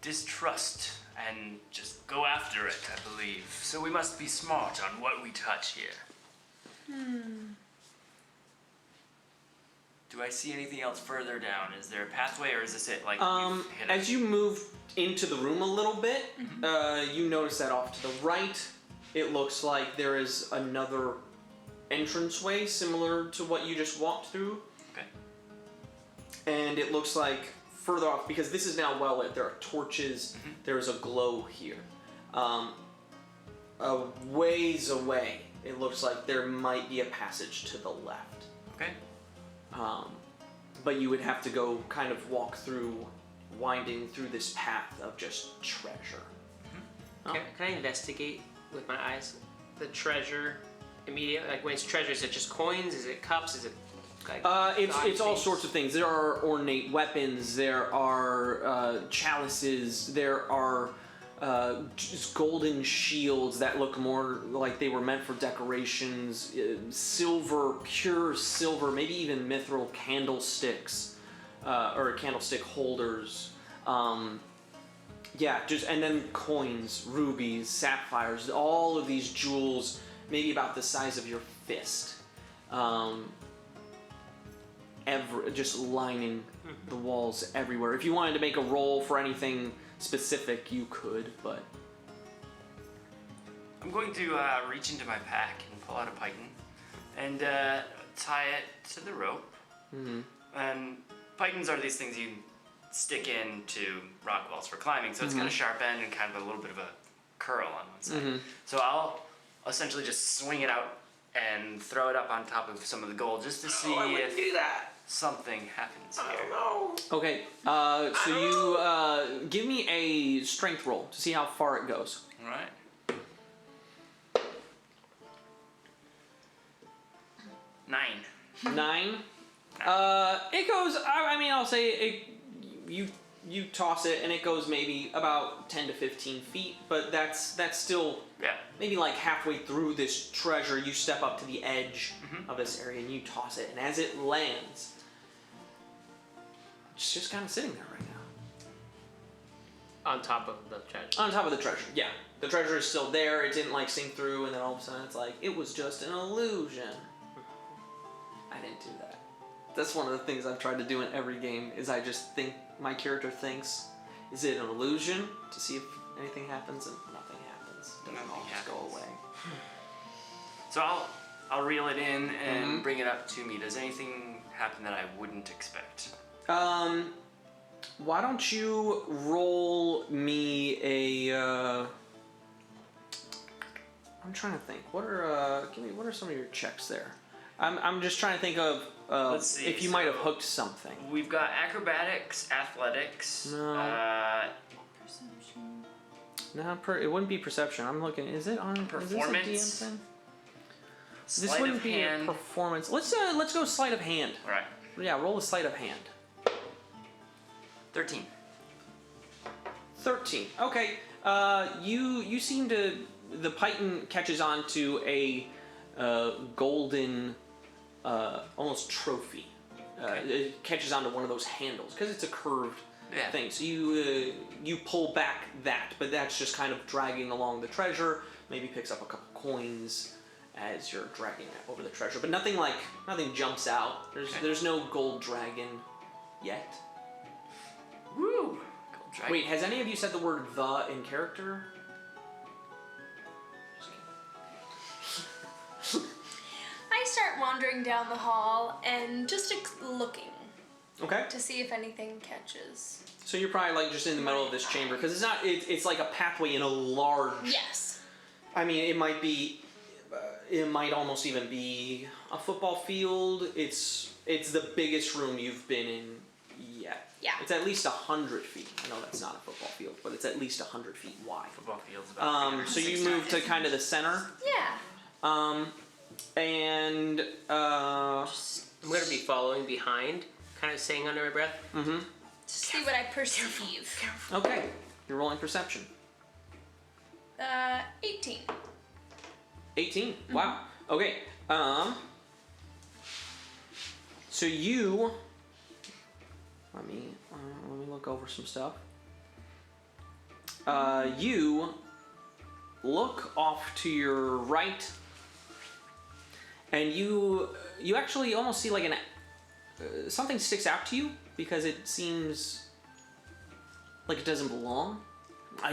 distrust and just go after it, I believe. So we must be smart on what we touch here. Do I see anything else further down? Is there a pathway, or is this it? Like we've hit it? as you move into the room a little bit, you notice that off to the right, it looks like there is another entranceway similar to what you just walked through. Okay. And it looks like further off, because this is now well lit, there are torches, there is a glow here. A ways away, it looks like there might be a passage to the left. Okay. But you would have to go kind of walk through, winding through this path of just treasure. Oh. Can I investigate with my eyes the treasure immediately? Like when it's treasure, is it just coins? Is it cups? Is it like It's all things? sorts of things. There are ornate weapons. There are chalices. There are just golden shields that look more like they were meant for decorations. Silver, pure silver, maybe even mithril candlesticks or candlestick holders. Yeah, just and then coins, rubies, sapphires, all of these jewels, maybe about the size of your fist. Just lining the walls everywhere. If you wanted to make a roll for anything specific, you could, but I'm going to reach into my pack and pull out a python and tie it to the rope. And pythons are these things you stick into rock walls for climbing, so it's got a sharp end and kind of a little bit of a curl on one side. So I'll essentially just swing it out and throw it up on top of some of the gold just to see if do that. something happens I here. don't know. okay. So you give me a strength roll to see how far it goes. All right. 9. 9. It goes. I mean, I'll say it. You toss it and it goes maybe about 10 to 15 feet, but that's still Yeah. maybe like halfway through this treasure. You step up to the edge of this area and you toss it, and as it lands, it's just kind of sitting there right now. On top of the treasure. On top of the treasure, yeah. The treasure is still there. It didn't like sink through, and then all of a sudden it's like it was just an illusion. I didn't do that. That's one of the things I've tried to do in every game. Is I just think my character thinks, is it an illusion, to see if anything happens, and nothing happens. It doesn't all just go away. So I'll reel it in and bring it up to me. Does anything happen that I wouldn't expect? Why don't you roll me a? I'm trying to think. What are some of your checks there? I'm just trying to think of Let's see, if you so- might have hooked something. We've got acrobatics, athletics. No. Perception. No, it wouldn't be perception. I'm looking. Is it on Performance? Is this a DM thing? This sleight wouldn't of be hand. a performance. Let's go sleight of hand. All right. Yeah, roll a sleight of hand. 13. 13. Okay. You seem to, the python catches on to a golden, almost trophy. It catches onto one of those handles because it's a curved Yeah. thing. So you pull back that, but that's just kind of dragging along the treasure. Maybe picks up a couple coins as you're dragging that over the treasure, but nothing jumps out. There's no gold dragon yet. Woo! Gold dragon. Wait, has any of you said the word "the" in character? I start wandering down the hall and just looking Okay. to see if anything catches. So you're probably like just in the middle of this chamber because it's not. It's like a pathway in a large. Yes. I mean, it might be. It might almost even be a football field. It's the biggest room you've been in yet. Yeah. It's at least 100 feet. I know that's not a football field, but it's at least 100 feet wide. Football field's about So you move to kind of the center. Yeah. And I'm gonna be following behind, kind of saying under my breath. See what I perceive. Okay, you're rolling perception. 18. 18. Wow. Okay. So you. Let me look over some stuff. You look off to your right, and you actually almost see like something sticks out to you because it seems like it doesn't belong.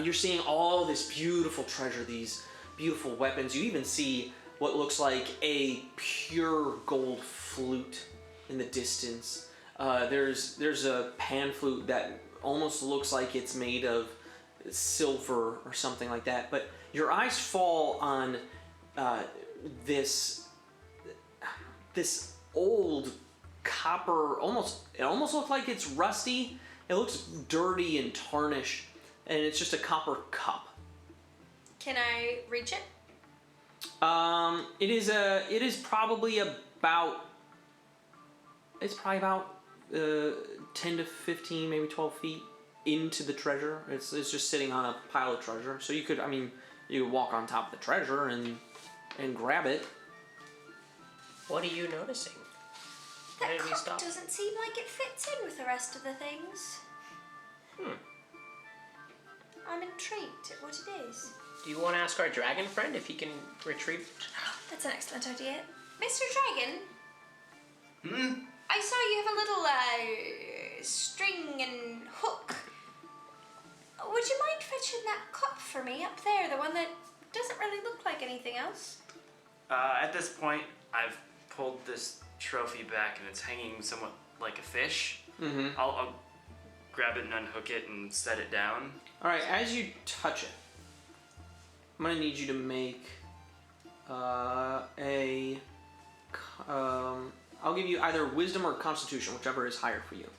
You're seeing all this beautiful treasure, these beautiful weapons. You even see what looks like a pure gold flute in the distance. There's a pan flute that almost looks like it's made of silver or something like that. But your eyes fall on this old copper. It almost looks like it's rusty. It looks dirty and tarnished, and it's just a copper cup. Can I reach it? It is probably about. It's probably about 10 to 15, maybe 12 feet into the treasure. It's just sitting on a pile of treasure. So you could walk on top of the treasure and grab it. What are you noticing? Why That did we cup stop? doesn't seem like it fits in with the rest of the things. I'm intrigued at what it is. Do you want to ask our dragon friend if he can retrieve it? That's an excellent idea. Mr. Dragon? I saw you have a little string and hook. Would you mind fetching that cup for me up there? The one that doesn't really look like anything else. At this point, I've pulled this trophy back and it's hanging somewhat like a fish. Mm-hmm. I'll grab it and unhook it and set it down. All right. As you touch it, I'm gonna need you to make I'll give you either wisdom or constitution, whichever is higher for you.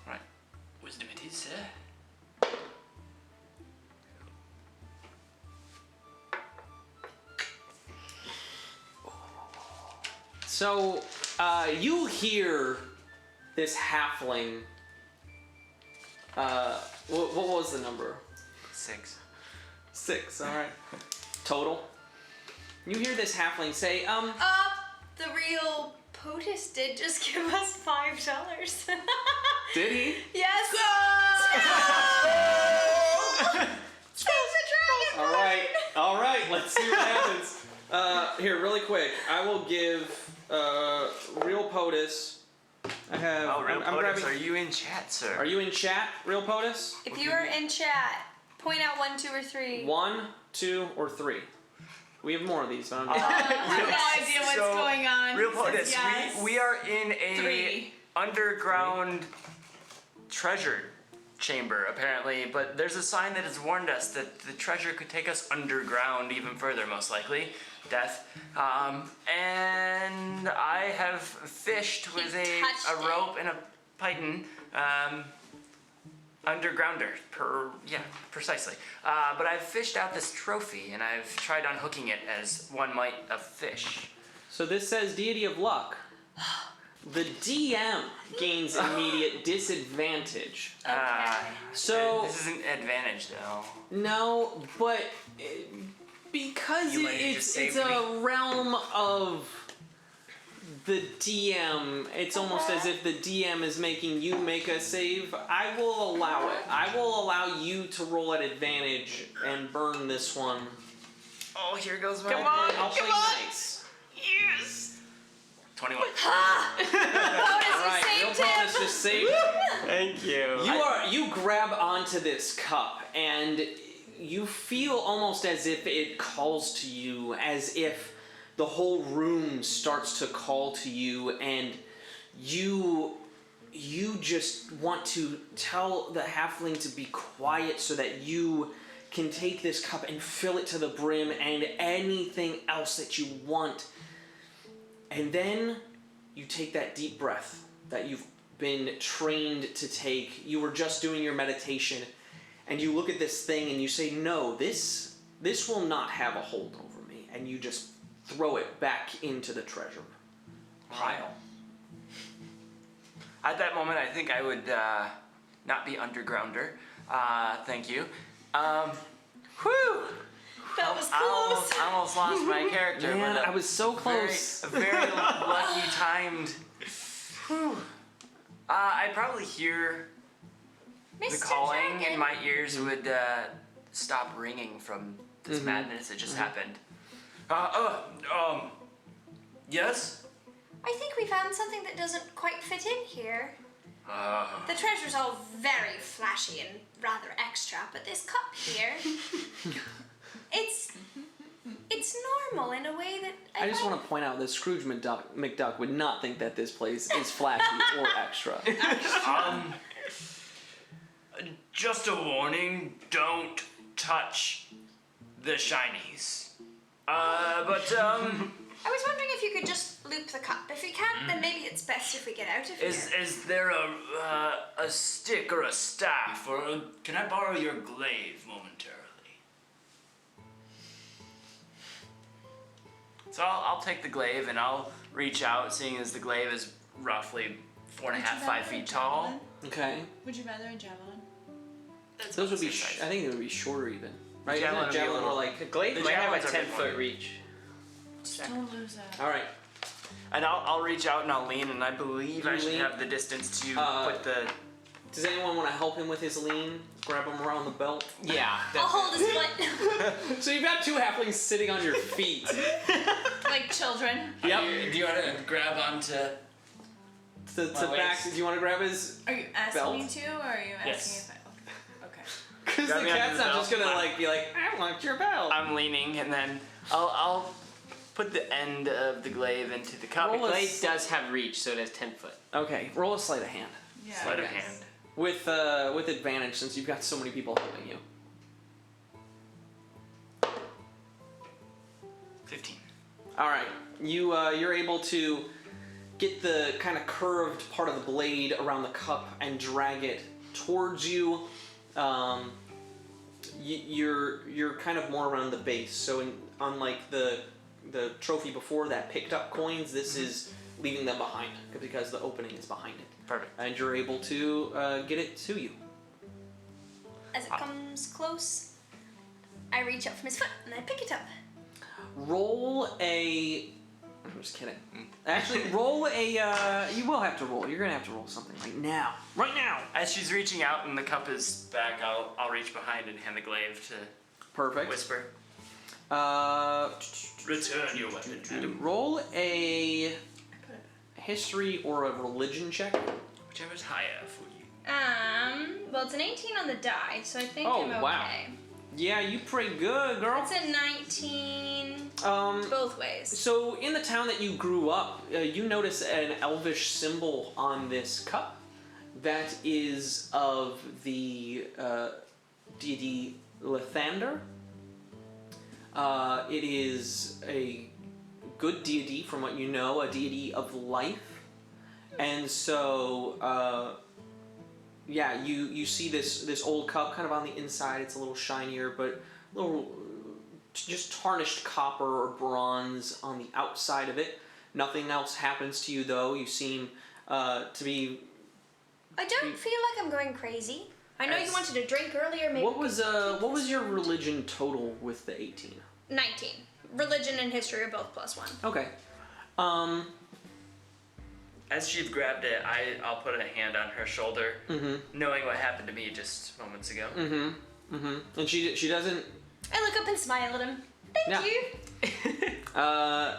Right. Wisdom it is, sir. So, you hear this halfling. What was the number? 6. 6. All right. Total. You hear this halfling say, The real POTUS did just give us $5. Did he? Yes! All right. Let's see what happens. Here, really quick. I will give real POTUS. I have. Oh, real I'm POTUS, grabbing. are you in chat, sir? Are you in chat, real POTUS? If you are in chat, point out 1, 2, or 3. 1, 2, or 3. We have more of these, but I'm I have no idea what's So, going on. Real It says POTUS, yes. we are in a 3. underground treasure chamber, apparently, but there's a sign that has warned us that the treasure could take us underground even further, most likely. Death. And I have fished with a touched rope and a python. Undergrounder, precisely. But I've fished out this trophy, and I've tried unhooking it as one might a fish. So this says Deity of Luck. The DM gains immediate disadvantage. So This isn't advantage, though. no, but because You might have it's just saved a realm of the DM, it's almost as if the DM is making you make a save. I will allow it. I will allow you to roll at advantage and burn this one. Oh, here goes my. Come on, I'll play come on. nice. Yes! 21. POTUS, All right, you real saved him! bonus just saved. Thank you. You grab onto this cup and you feel almost as if it calls to you, as if the whole room starts to call to you, and you just want to tell the halfling to be quiet so that you can take this cup and fill it to the brim and anything else that you want. And then you take that deep breath that you've been trained to take. You were just doing your meditation, and you look at this thing and you say, no, this will not have a hold over me. And you just throw it back into the treasure pile. At that moment, I think I would not be undergrounder. Thank you. Whew. That was I almost lost my character. Man, but I was so close. Very lucky timed. Whew. I'd probably hear the Mr. calling, Dragon. and my ears would stop ringing from this madness that just happened. Yes? I think we found something that doesn't quite fit in here. The treasure's all very flashy and rather extra, but this cup here, it's normal in a way that I just want to point out that Scrooge McDuck would not think that this place is flashy or extra. Just a warning, don't touch the shinies. I was wondering if you could just loop the cup. If you can't, then maybe it's best if we get out of here. Is there a stick or a staff, or can I borrow your glaive momentarily? So I'll take the glaive and I'll reach out, seeing as the glaive is roughly 4.5, 5 feet tall. Okay. Would you rather a javelin? Those would be, I think it would be shorter even. Right? Javelin would be a Javelin little- or like. The glaive The might have a javelins are a bit 10-foot more. reach. Don't lose that. Alright. And I'll reach out and I'll lean, and I believe I You should lean? have the distance to put the. Does anyone want to help him with his lean? Grab him around the belt? Yeah. I'll hold his foot. So you've got two halflings sitting on your feet. Like children. Yep. Do you want to grab onto? To My back. waist. Do you want to grab his? Are you asking Belt? me to, or are you asking Yes. if I? Okay. Because Grab the me onto cat's the not just belt. gonna like be like, I want your belt. I'm leaning, and then I'll put the end of the glaive into the cup. Roll a Glaive does have reach, so it has 10 foot. Okay, roll a sleight of hand. Yeah. Sleight of yes. hand. With advantage since you've got so many people helping you. 15. All right, you're able to get the kind of curved part of the blade around the cup and drag it towards you. You're kind of more around the base. So unlike the trophy before that picked up coins, this is leaving them behind because the opening is behind it. Perfect. And you're able to get it to you. As it comes close, I reach up from his foot and I pick it up. Roll a. I'm just kidding. Actually, roll a. You will have to roll. You're gonna have to roll something right now. Right now. As she's reaching out and the cup is back, I'll reach behind and hand the glaive to Perfect. Whisper. Return your weapon, madam. Roll a history or a religion check. Whichever's higher for you. Well, it's an 18 on the die, so I think Oh, I'm okay. wow. Yeah, you pretty good, girl. It's a 19 Um. both ways. So in the town that you grew up, you notice an elvish symbol on this cup that is of the deity Lathander. It is a good deity, from what you know, a deity of life, and so yeah, you see this old cup kind of on the inside. It's a little shinier, but a little just tarnished copper or bronze on the outside of it. Nothing else happens to you though. You seem to be. I don't feel like I'm going crazy. I know you As- wanted a drink earlier, maybe. What was your religion total with the 18? 19. Religion and history are both +1. Okay. As she's grabbed it, I'll put a hand on her shoulder, knowing what happened to me just moments ago. And she doesn't. I look up and smile at him. Thank Yeah. you.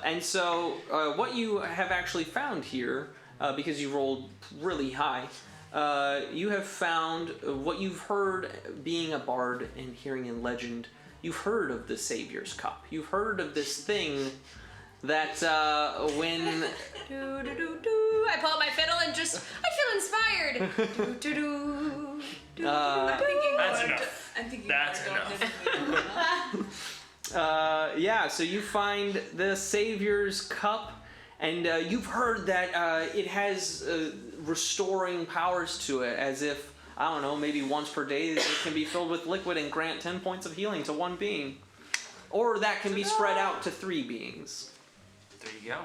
And so what you have actually found here, because you rolled really high, you have found what you've heard being a bard and hearing in legend. You've heard of the Savior's Cup. You've heard of this thing that when Do do do do. I pull out my fiddle and just I feel inspired. Do do do. do. I'm thinking That's more enough. I'm thinking That's more enough. enough. yeah, so you find the Savior's Cup, and you've heard that it has restoring powers to it, as if, I don't know, maybe once per day it can be filled with liquid and grant 10 points of healing to one being. Or that can be spread out to 3 beings. There you go.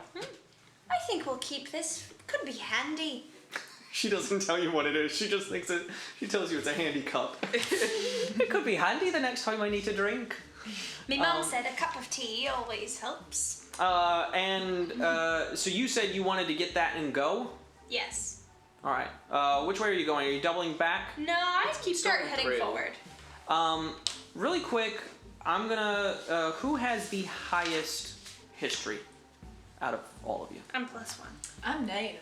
I think we'll keep this. Could be handy. She doesn't tell you what it is. She just thinks she tells you it's a handy cup. It could be handy the next time I need to drink. My mom said a cup of tea always helps. So you said you wanted to get that and go? Yes. All right. Which way are you going? Are you doubling back? No, I keep Start heading through. forward. Really quick, I'm gonna. Who has the highest history out of all of you? I'm +1. I'm -1.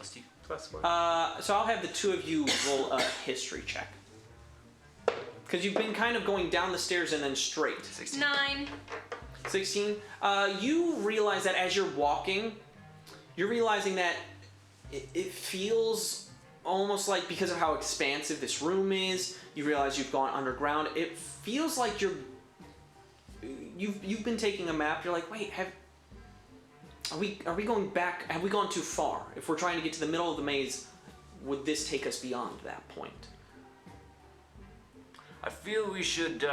+2. +1. So I'll have the two of you roll a history check. Because you've been kind of going down the stairs and then straight. 16. 9. 16. You realize that as you're walking, you're realizing that it feels almost like, because of how expansive this room is, you realize you've gone underground. It feels like you've been taking a map. You're like, wait, are we going back? Have we gone too far? If we're trying to get to the middle of the maze, would this take us beyond that point? I feel we should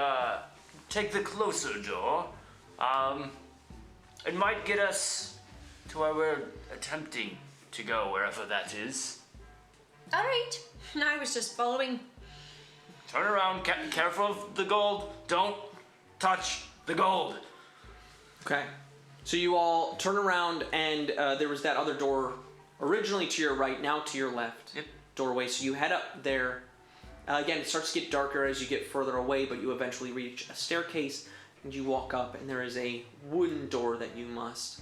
take the closer door. It might get us to where we're attempting to go, wherever that is. All right. I was just following. Turn around, careful of the gold. Don't touch the gold. Okay. So you all turn around, and there was that other door originally to your right, now to your left. Yep. Doorway. So you head up there. Again, it starts to get darker as you get further away, but you eventually reach a staircase, and you walk up, and there is a wooden door that you must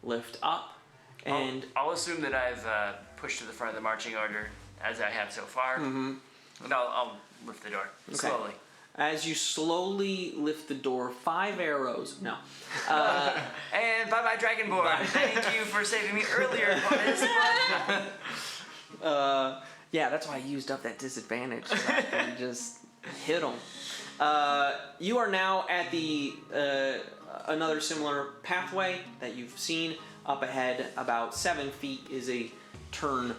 lift up. And I'll assume that I've pushed to the front of the marching order, as I have so far. Mm-hmm. And I'll lift the door slowly. As you slowly lift the door, 5 arrows. No. And bye-bye, Dragonborn. Thank you for saving me earlier on this one. Yeah, that's why I used up that disadvantage. So I can just hit them. You are now at the another similar pathway that you've seen. Up ahead, about 7 feet, is a turn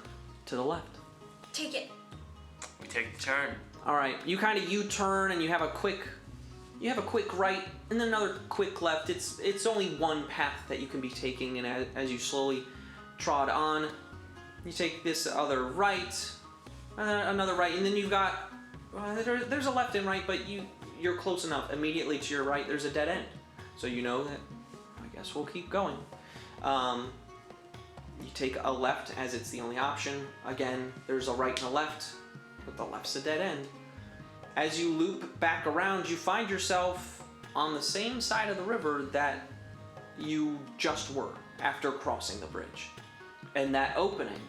to the left. Take it. We take the turn. All right, you kind of U-turn, and you have a quick right, and then another quick left. It's only one path that you can be taking, and as you slowly trod on, you take this other right, another right, and then you've got there's a left and right, but you're close enough. Immediately to your right, there's a dead end, so you know that. I guess we'll keep going. You take a left as it's the only option. Again, there's a right and a left, but the left's a dead end. As you loop back around, you find yourself on the same side of the river that you just were after crossing the bridge. And that opening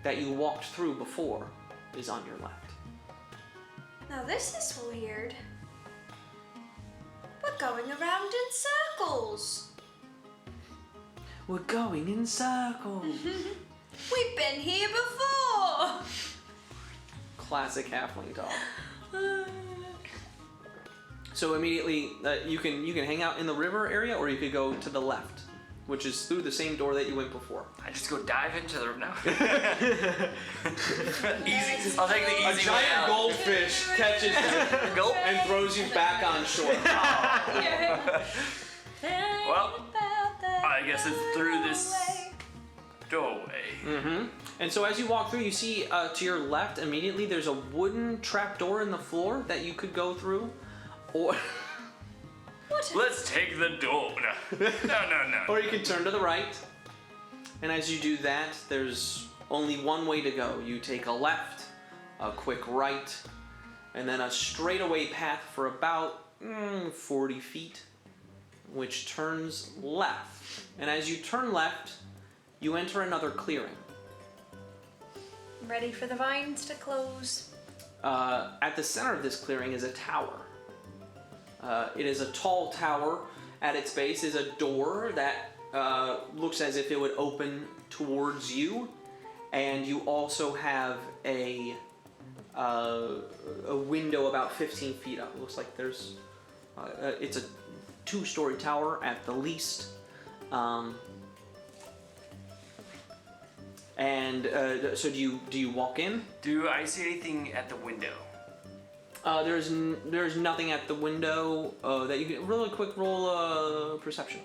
that you walked through before is on your left. Now this is weird. We're going around in circles. We're going in circles. We've been here before. Classic halfling talk. So immediately you can hang out in the river area, or you could go to the left, which is through the same door that you went before. I just go dive into the no. Easy. I'll take the A easy way giant out. goldfish catches you Gulp. and throws you back on shore. Well, I guess it's through this doorway. Mm-hmm. And so as you walk through, you see to your left immediately there's a wooden trapdoor in the floor that you could go through, or Let's take the door. No. or you can turn to the right. And as you do that, there's only one way to go. You take a left, a quick right, and then a straightaway path for about 40 feet, which turns left. And as you turn left, you enter another clearing. Ready for the vines to close. At the center of this clearing is a tower. It is a tall tower. At its base is a door that looks as if it would open towards you, and you also have a window about 15 feet up. It looks like there's it's a 2-story tower at the least. So do you walk in? Do I see anything at the window? There's nothing at the window that you can really quick roll perception.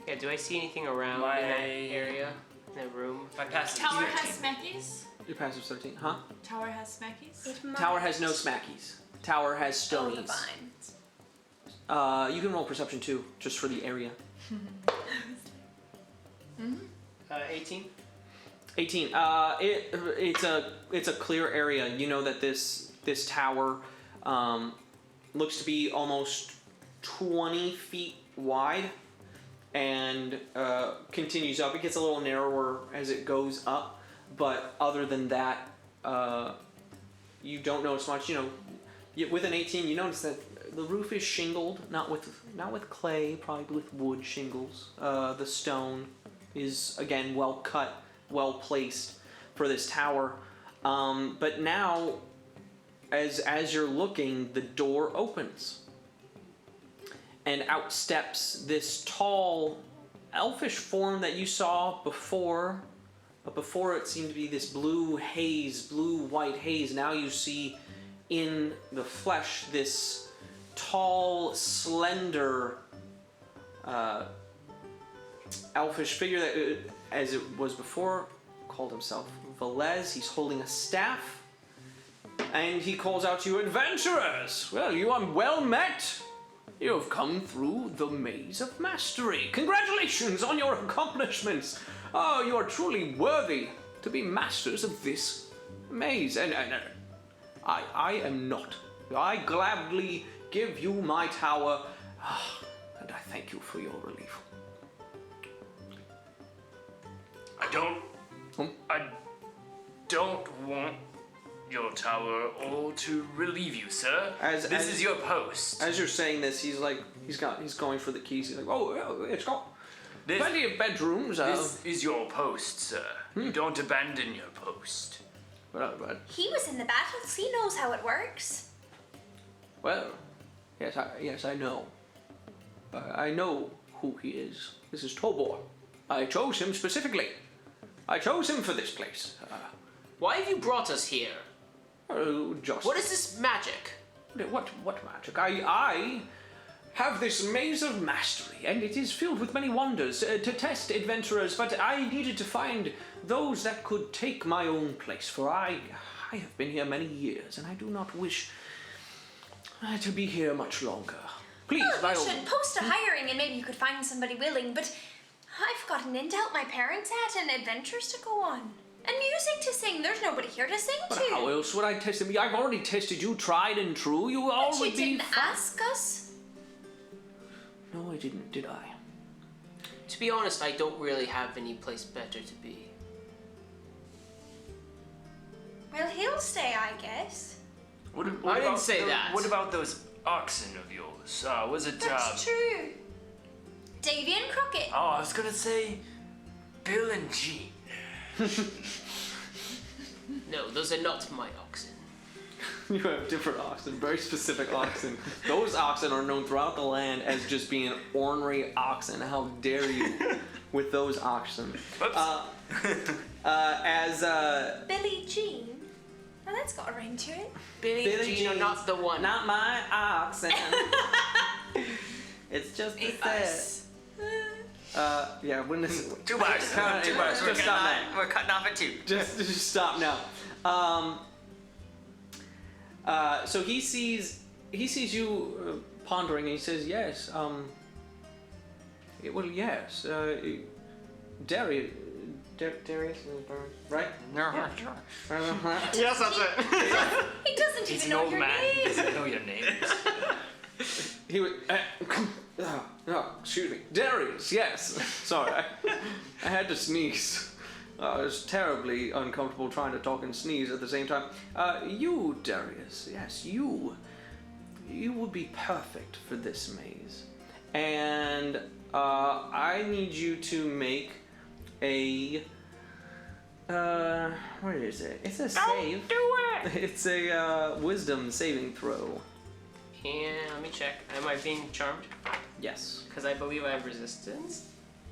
Yeah, do I see anything around in that area? in a room. My passive Tower is has 13. smackies. Your passive's 13, huh? Tower has smackies. Tower has no smackies. Tower has Oh, the stonies. vines. You can roll perception too, just for the area. 18. 18. It's a clear area. You know that this tower looks to be almost 20 feet wide and continues up. It gets a little narrower as it goes up, but other than that, you don't notice much. With an 18, you notice that the roof is shingled, not with clay, probably with wood shingles. The stone is again well cut, well placed for this tower. But now, as you're looking, the door opens, and out steps this tall, elfish form that you saw before. But before it seemed to be this blue-white haze. Now you see in the flesh this tall, slender, elfish figure that, as it was before, called himself Velez. He's holding a staff, and he calls out to you, "Adventurers! Well, you are well met. You have come through the Maze of Mastery. Congratulations on your accomplishments. Oh, you are truly worthy to be masters of this maze. And I am not. I gladly give you my tower, and I thank you for your relief." I don't want your tower or to relieve you, sir. This is your post. As you're saying this, he's going for the keys. He's like, "Oh, it's got plenty of bedrooms." This is your post, sir. You don't abandon your post. But He was in the battles. He knows how it works. well, yes, I know. I know who he is. This is Tobor. I chose him specifically. I chose him for this place. Why have you brought us here? Just What is this magic? What magic? I have this maze of mastery, and it is filled with many wonders to test adventurers, but I needed to find those that could take my own place, for I have been here many years, and I do not wish to be here much longer. Please, Well, by you all should post a hiring and maybe you could find somebody willing, but I've gotten in to help my parents out and adventures to go on. And music to sing. There's nobody here to sing But to. how else would I test him? I've already tested you, tried and true. You all But would you be didn't ask us? No, I didn't, did I? To be honest, I don't really have any place better to be. Well, he'll stay, I guess. What I didn't about say that. What about those oxen of yours? Was it? That's true. Davy and Crockett. Oh, I was gonna say Bill and Jean. No, those are not my oxen. You have different oxen, very specific oxen. Those oxen are known throughout the land as just being ornery oxen. How dare you with those oxen? Whoops. Billie Jean. Oh, that's got a ring to it. Billy and Jean are not the one. Not my oxen. It's just a set. Yeah, when this 2 bars. 2 bars. Just stop now. We're cutting off at 2. Just stop now. So he sees you pondering, and he says, "Yes. Well, yes. Darius, right? Yes, that's it. He doesn't He's even an know old your man. He name. doesn't know your name. He would. Excuse me, Darius. Yes. Sorry, I had to sneeze. I was terribly uncomfortable trying to talk and sneeze at the same time. You, Darius. Yes, you. You would be perfect for this maze, and I need you to make a. Where is it? It's a save. Do it! It's a wisdom saving throw. And let me check. Am I being charmed? Yes. Because I believe I have resistance.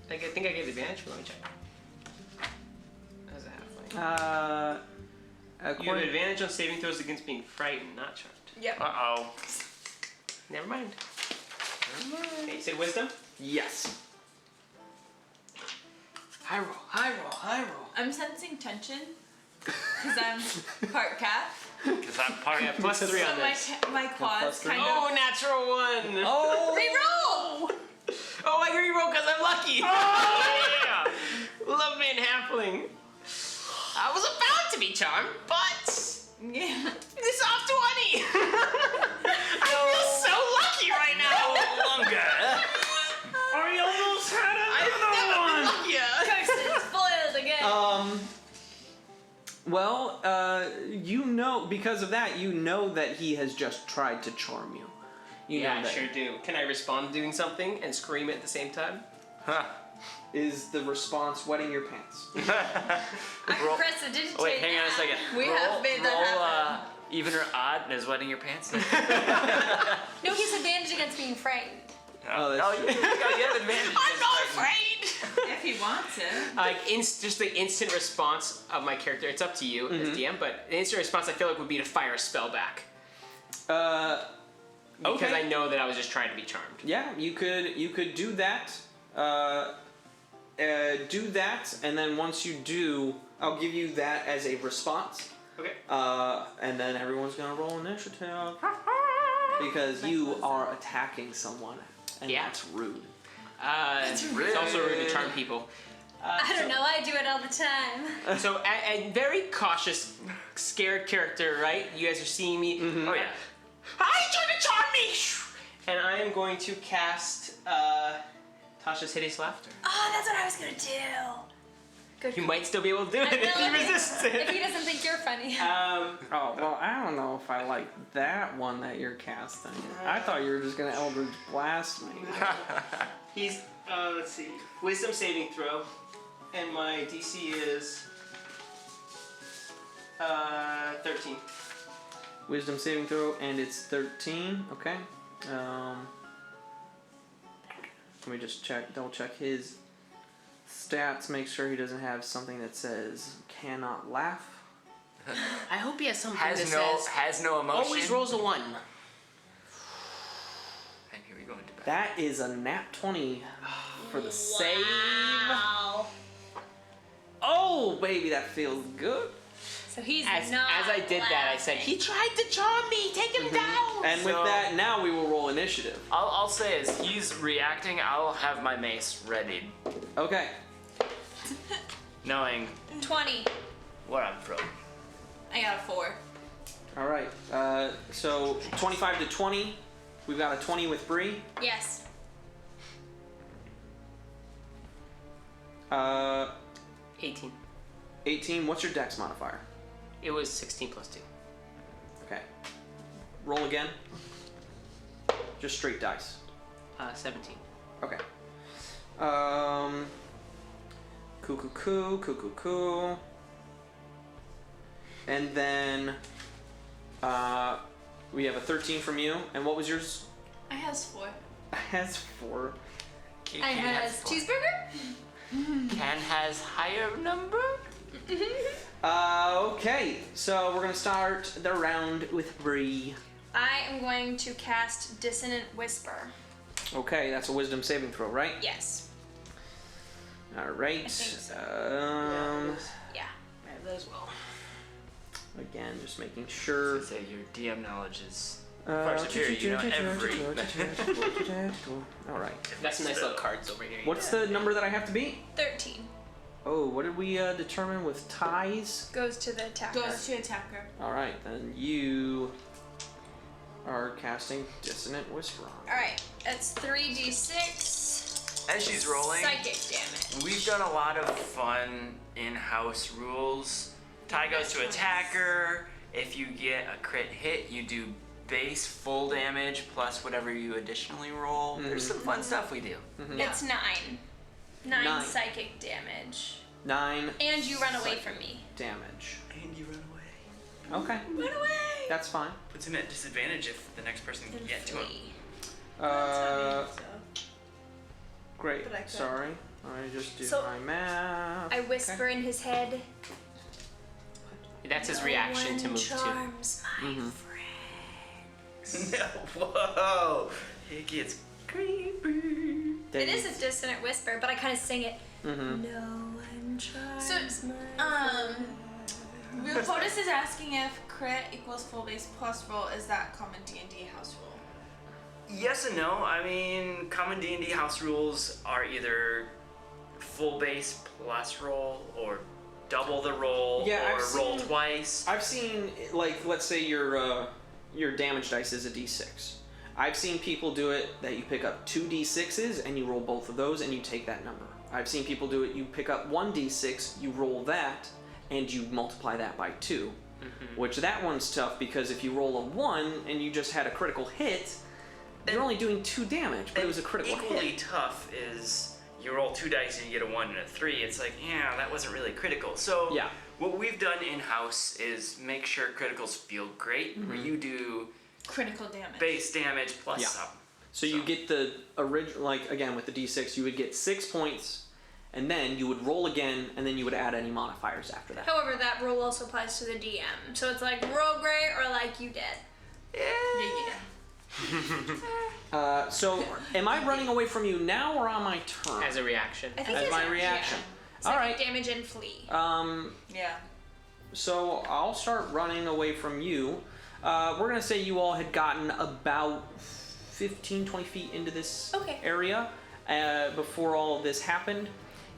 I think I get advantage, but let me check. As a halfling. You have According- advantage on saving throws against being frightened, not charmed. Yep. Uh-oh. Never mind. Okay, you said wisdom? Yes. High roll, high roll, high I'm sensing tension because I'm part cat. Because I'm part Yeah, plus 3 So on this. my quads kind Oh, of. natural 1. Oh! Reroll! Oh, I reroll because I'm lucky. yeah. Love being halfling. I was about to be charmed, but Yeah. it's off 20. I feel so lucky right now. No longer. I almost had I've never been luckier. Curses, foiled again. Well, you know, because of that, you know that he has just tried to charm you. You Yeah, know I that. sure do. Can I respond doing something and scream at the same time? Huh. Is the response wetting your pants? Roll- Prestidigitate. Wait, hang on a second. We have made that roll, happen. even or odd is wetting your pants. No, he's advantage against being frightened. Oh, that's true. you have advantage. I'm not afraid. If he wants it. Like just the instant response of my character. It's up to you as DM, but the instant response I feel like would be to fire a spell back because Okay. I know that I was just trying to be charmed. Yeah, you could do that. Do that, and then once you do, I'll give you that as a response. Okay. And then everyone's gonna roll initiative because you are attacking someone, and Yeah. that's rude. It's also rude to charm people. I don't know, I do it all the time. So a very cautious, scared character, right? You guys are seeing me. Oh yeah. He's trying to charm me! And I am going to cast Tasha's Hideous Laughter. Oh, that's what I was gonna do. Good. You might still be able to do I it if will you resist if it. he doesn't think you're funny. Oh well, I don't know if I like that one that you're casting. I thought you were just gonna Eldritch Blast me. He's, let's see, Wisdom saving throw, and my DC is 13. Wisdom saving throw, and it's 13. Okay. Let me just double check his stats. Make sure he doesn't have something that says cannot laugh. I hope he has something Has that no says has no emotion. always rolls a 1. And here we go into battle. That is a nat 20 for the save. Wow. Oh, baby, that feels good. So he's As not I did that, I said, he tried to charm me, take him down! And with So- that, now we will roll initiative. I'll say as he's reacting, I'll have my mace ready, Okay. knowing 20. where I'm from. I got a 4. All right. So 25 to 20. We've got a 20 with Bree. Yes. 18. 18. What's your dex modifier? It was 16 plus 2. Okay. Roll again. Just straight dice. 17. Okay. Cool. And then we have a 13 from you. And what was yours? I has 4. Has 4. I has cheeseburger. Can has higher number? Okay. So we're gonna start the round with Bree. I am going to cast Dissonant Whisper. Okay, that's a wisdom saving throw, right? Yes. All right. think so. Yeah. I have that as well. Again, just making sure. Say your DM knowledge is far superior. You know every. All right. Got some nice little cards over here. What's the number that I have to beat? 13. Oh, what did we determine with ties? Goes to the attacker. Goes to attacker. All right, then you are casting Dissonant Whisper on. Alright, that's 3d6 As she's rolling, psychic damage. we've done a lot of fun in-house rules. Tie goes to attacker. If you get a crit hit, you do base full damage plus whatever you additionally roll. There's some fun stuff we do. It's 9. 9 9. psychic damage. 9 And you run away from me. damage. And you run away. Okay, Run away! that's fine. Puts him at disadvantage if the next person can get to him. Flee. Great. But I could. Sorry, I just do So, my math. I whisper in his head. That's his reaction to move 2. Charms my friend. Whoa! It gets creepy. Then It is a dissonant whisper, but I kind of sing it No one tries. So, Real POTUS is asking if crit equals full base plus roll. Is that common D&D house rule? Yes and no. I mean, common D&D house rules are either full base plus roll or double the roll Yeah, or I've roll seen- twice. I've seen, like, let's say your damage dice is a d6. I've seen people do it that you pick up 2 d6s and you roll both of those and you take that number. I've seen people do it, you pick up 1 d6, you roll that, and you multiply that by 2. Which that one's tough because if you roll a 1 and you just had a critical hit, you're only doing 2 damage, but it was a critical Equally hit. tough is you roll 2 dice and you get a 1 and a 3. It's like, yeah, that wasn't really critical. So Yeah. what we've done in-house is make sure criticals feel great, where you do Critical damage. base damage plus Yeah. some. So you get the original, like, again, with the d6, you would get 6 points, and then you would roll again, and then you would add any modifiers after that. However, that rule also applies to the DM. So it's like roll great or like you dead. Yeah. So am I running away from you now or on my turn? As a reaction. I think As it's my a- reaction. Yeah. It's All like right. damage and flee. Yeah. So I'll start running away from you. We're gonna say you all had gotten about 15, 20 feet into this Okay. area before all of this happened.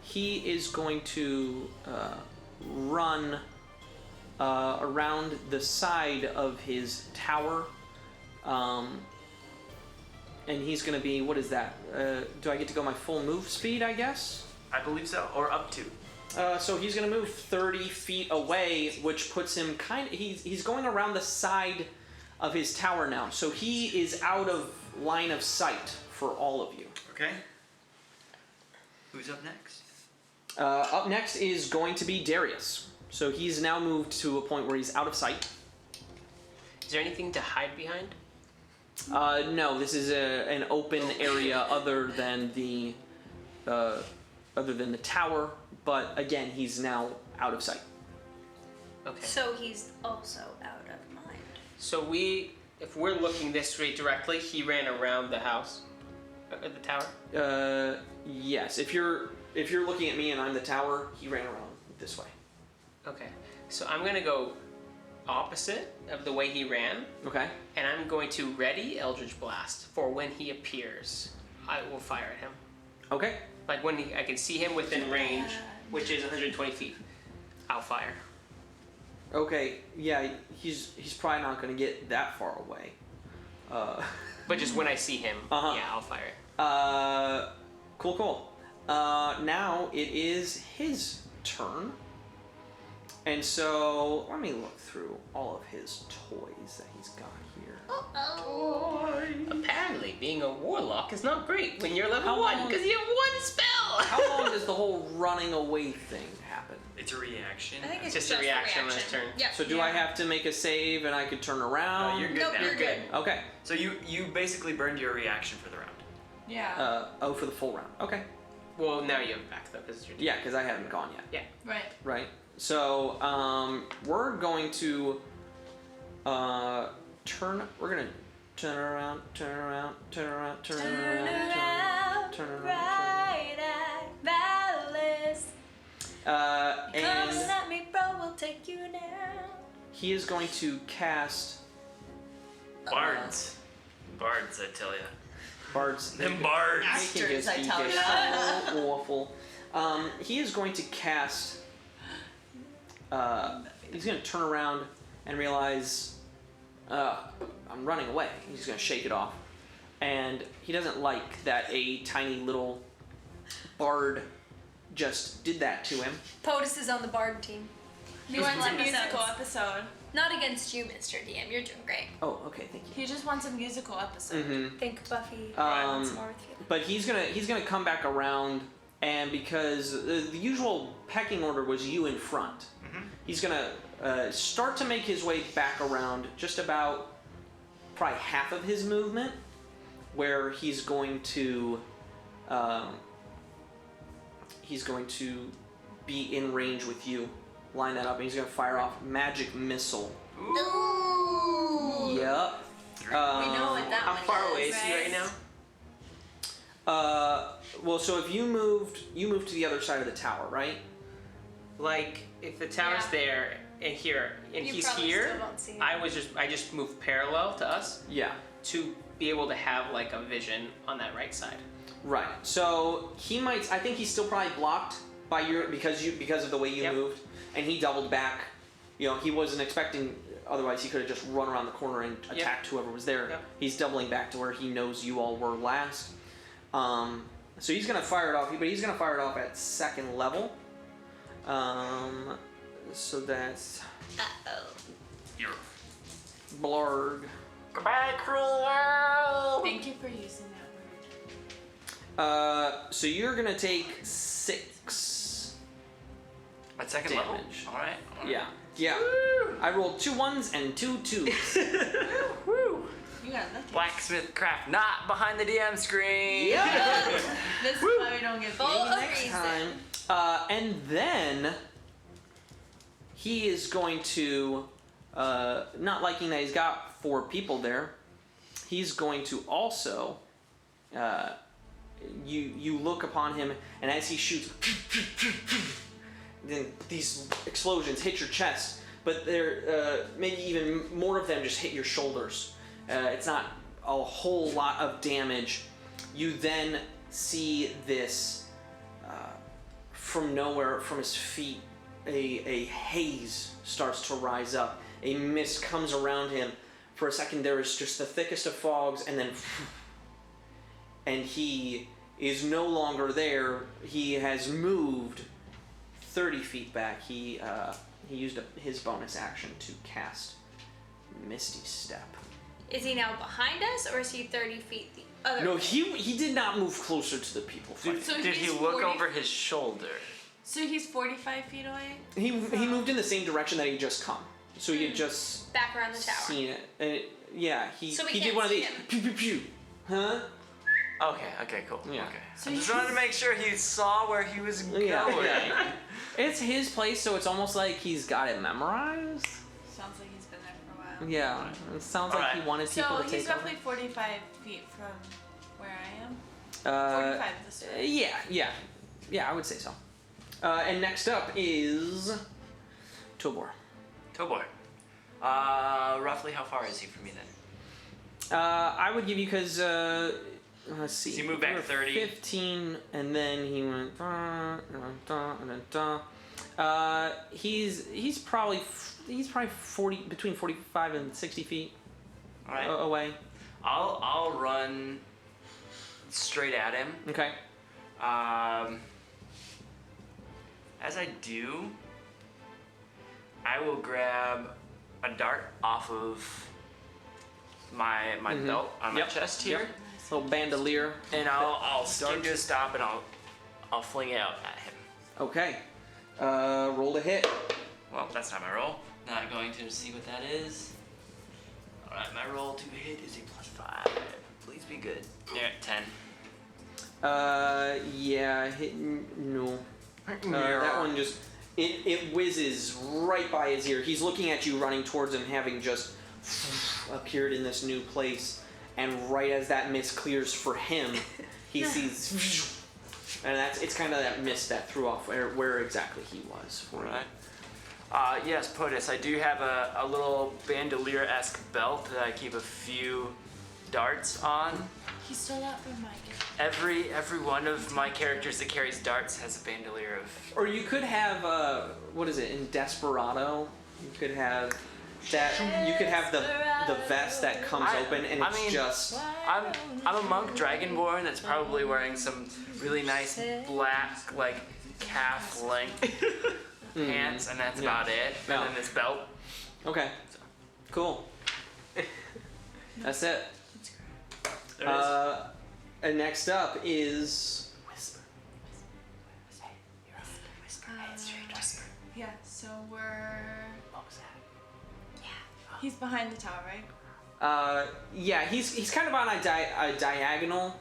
He is going to run around the side of his tower. And he's going to be, what is that? Do I get to go my full move speed, I guess? I believe so, or up to. So he's going to move 30 feet away, which puts him he's going around the side of his tower now. So he is out of line of sight for all of you. Okay. Who's up next? Up next is going to be Darius. So he's now moved to a point where he's out of sight. Is there anything to hide behind? No, this is an open area other than the tower. But again, he's now out of sight. Okay. So he's also out of mind. So if we're looking this way directly, he ran around the house, the tower. Yes. If you're looking at me and I'm the tower, he ran around this way. Okay. So I'm gonna go opposite of the way he ran, Okay. and I'm going to ready Eldritch Blast for when he appears. I will fire at him. Okay. Like when I can see him within range, which is 120 feet. I'll fire. Okay. Yeah. He's probably not going to get that far away. But just when I see him, Uh-huh. yeah, I'll fire. Cool. Now it is his turn. And so let me look through all of his toys that he's got here. Apparently, being a warlock is not great when you're level How 1 long- because you have 1 spell. How long does the whole running away thing happen? It's a reaction. I think It's it's just a reaction on his turn. Yep. So do I have to make a save and I could turn around? No, you're good Nope, now. you're good. Okay. So you basically burned your reaction for the round. Yeah. For the full round. Okay. Well, now you have it back though because it's your turn. Yeah, because I haven't gone yet. Yeah. Right. Right. So we're going to we're gonna turn around, turn around, turn around, turn around, turn around. Right at Valis. Come And at me, bro, we'll take you down. he is going to cast Bards. Bards, I tell ya. Bards. Them bards. They can Bastards, I be tell just ya. so awful. He is going to cast. He's going to turn around and realize I'm running away. He's going to shake it off, and he doesn't like that a tiny little bard just did that to him. POTUS is on the Bard team. He wants a Episodes. musical episode. Not against you, Mr. DM. You're doing great. Oh, okay, thank you. He just wants a musical episode. Mm-hmm. Think Buffy Um, wants more with you. But he's gonna come back around, and because the usual pecking order was you in front, he's gonna start to make his way back around just about probably half of his movement, where he's going to be in range with you. Line that up, and he's gonna fire off magic missile. Ooh. Yep. We know what that How one far is, away is he right now? Well, so if you moved to the other side of the tower, right? Like if the tower's Yeah. there and here and You he's probably here, still don't see him. I just moved parallel to us Yeah. to be able to have like a vision on that right side. Right. So he might. I think he's still probably blocked by your because of the way you Yep. moved, and he doubled back. You know, he wasn't expecting. Otherwise, he could have just run around the corner and attacked whoever was there. Yep. He's doubling back to where he knows you all were last. So he's gonna fire it off, but he's gonna fire it off at second level. So that's Uh-oh. You're Blarg. goodbye, cruel world. Thank you for using that word. So you're gonna take 6 At second level. damage. All right. Yeah. Yeah. I rolled 2 1s and 2 2s. Woo. You got lucky. Blacksmith craft not behind the DM screen. Yeah. This is why we don't get Full paid. of Next reason. time. And then he is going to, not liking that he's got 4 people there, he's going to also, you look upon him, and as he shoots, then these explosions hit your chest, but there, maybe even more of them just hit your shoulders. It's not a whole lot of damage. You then see this, from nowhere, from his feet, a haze starts to rise up. A mist comes around him. For a second, there is just the thickest of fogs, and then, and he is no longer there. He has moved 30 feet back. He used his bonus action to cast Misty Step. Is he now behind us, or is he 30 feet the other No, way? he did not move closer to the people fighting. So Did he he's look 40 over his shoulder? So he's 45 feet away? He moved in the same direction that he just come. So he had just Back around the tower. seen it. And yeah, he So we did can't one of see these. him. Pew pew pew. Huh? Okay, cool. Yeah. Okay. So I just he's- wanted to make sure he saw where he was going. Yeah. It's his place, so it's almost like he's got it memorized. Sounds like he's been there for a while. Yeah. It sounds like he Alright. wanted people So to he's take roughly 45 feet from where I am? over. 45 this way. Yeah, I would say so. And next up is Tobor. Tobor. Roughly how far is he from me then? I would give you because let's see. So you moved back You were 30. 15, and then he went. He's probably 40 between 45 and 60 feet All right. away. I'll run straight at him. Okay. As I do, I will grab a dart off of my belt on my Yep. chest here, Yep. Little bandolier. and I'll skim to a stop and I'll fling it out at him. Okay. Roll to hit. Well, that's not my roll. Not going to see what that is. All right, my roll to hit is a +5. Please be good. Yeah, 10. Yeah, hit. No. That one just it whizzes right by his ear. He's looking at you, running towards him, having just appeared in this new place. And right as that mist clears for him, he sees, and it's kind of that mist that threw off where exactly he was for you. Right. Yes, POTUS, I do have a little bandolier-esque belt that I keep a few darts on. He stole that from my gift. Every one of my characters that carries darts has a bandolier of. Or you could have what is it in Desperado? You could have that. You could have the vest that comes open and I it's mean, just. I'm a monk dragonborn that's probably wearing some really nice black like calf length pants, and that's about it. No. And then this belt. Okay. Cool. That's it. There it is. And next up is Whisper. Yeah, so we're. What was that? He's behind the tower, right? Yeah, he's kind of on a diagonal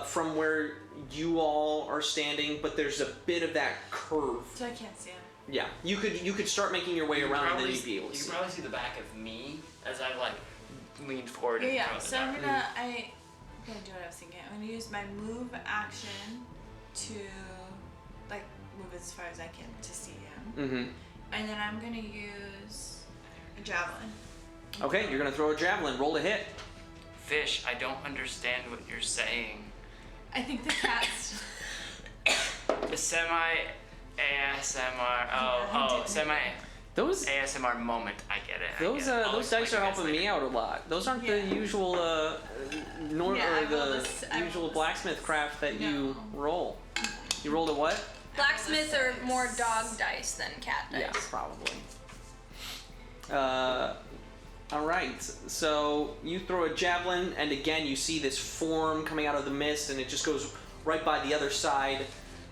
from where you all are standing, but there's a bit of that curve. So I can't see him. Yeah, you could start making your way You can around, and then probably- you'd be able to You see. can probably see the back of me as I've like leaned forward. in Yeah, front of the so I'm dark. gonna. I I'm gonna do what I was thinking. I'm gonna use my move action to like move as far as I can to see him, Mm-hmm. and then I'm gonna use a javelin. Okay, you're gonna throw a javelin. Roll to hit. Fish, I don't understand what you're saying. I think the cat's. The semi ASMR. Yeah, Semi Those ASMR moment. I get it. those dice are helping me out a lot. Those aren't the Yeah. usual Yeah, I rolled I usual rolled a blacksmith craft that you No. roll. You rolled a what? Blacksmith are more dog dice than cat dice. Yeah, probably. All right. So you throw a javelin, and again you see this form coming out of the mist, and it just goes right by the other side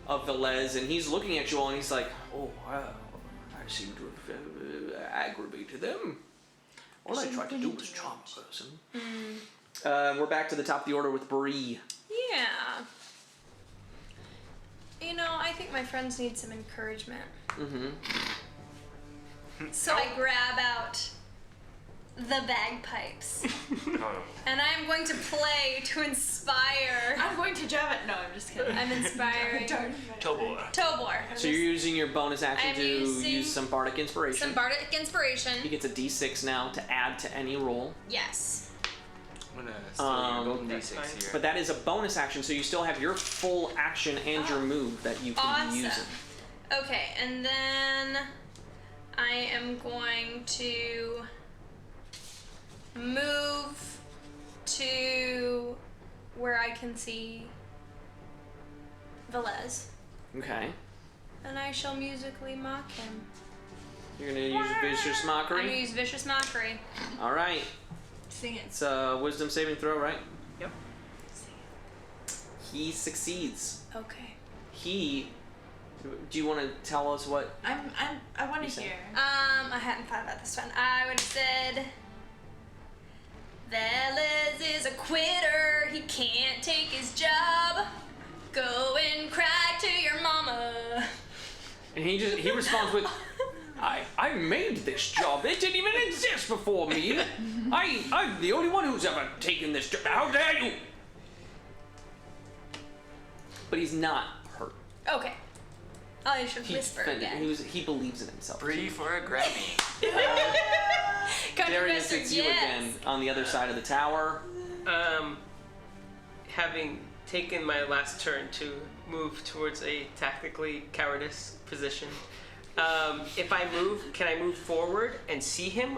of Velez, and he's looking at you all, and he's like, "Oh, wow, I seem to have aggravated them. All I tried to do was charm a person." We're back to the top of the order with Bree. Yeah. You know, I think my friends need some encouragement. Mm-hmm. So I grab out the bagpipes. And I'm going to play to inspire. I'm going to javelin. No, I'm just kidding. I'm inspiring Tobor. Tobor. So you're using your bonus action I'm to using use some bardic inspiration. Some bardic inspiration. He gets a d6 now to add to any roll. Yes. I'm gonna steal your golden that's D6 fine. here. But that is a bonus action, so you still have your full action and your move that you can Awesome. be using. Okay, and then I am going to move to where I can see Velez, Okay. and I shall musically mock him. You're gonna use vicious I'm gonna mockery. use vicious mockery. All right. Sing it. It's a wisdom saving throw, right? Yep. He succeeds. Okay. He. Do you want to tell us what? I want You to say. hear. I hadn't thought about this one. I would have said, Velez is a quitter. He can't take his job. Go and cry to your mama. And he responds with, I made this job. It didn't even exist before me. I'm the only one who's ever taken this job. How dare you? But he's not hurt. Okay. I should He whisper defended- again. he believes in himself. Bree for a Grammy. Country Darius, western, it's you yes. again on the other side of the tower. Having taken my last turn to move towards a tactically cowardice position, if I move, can I move forward and see him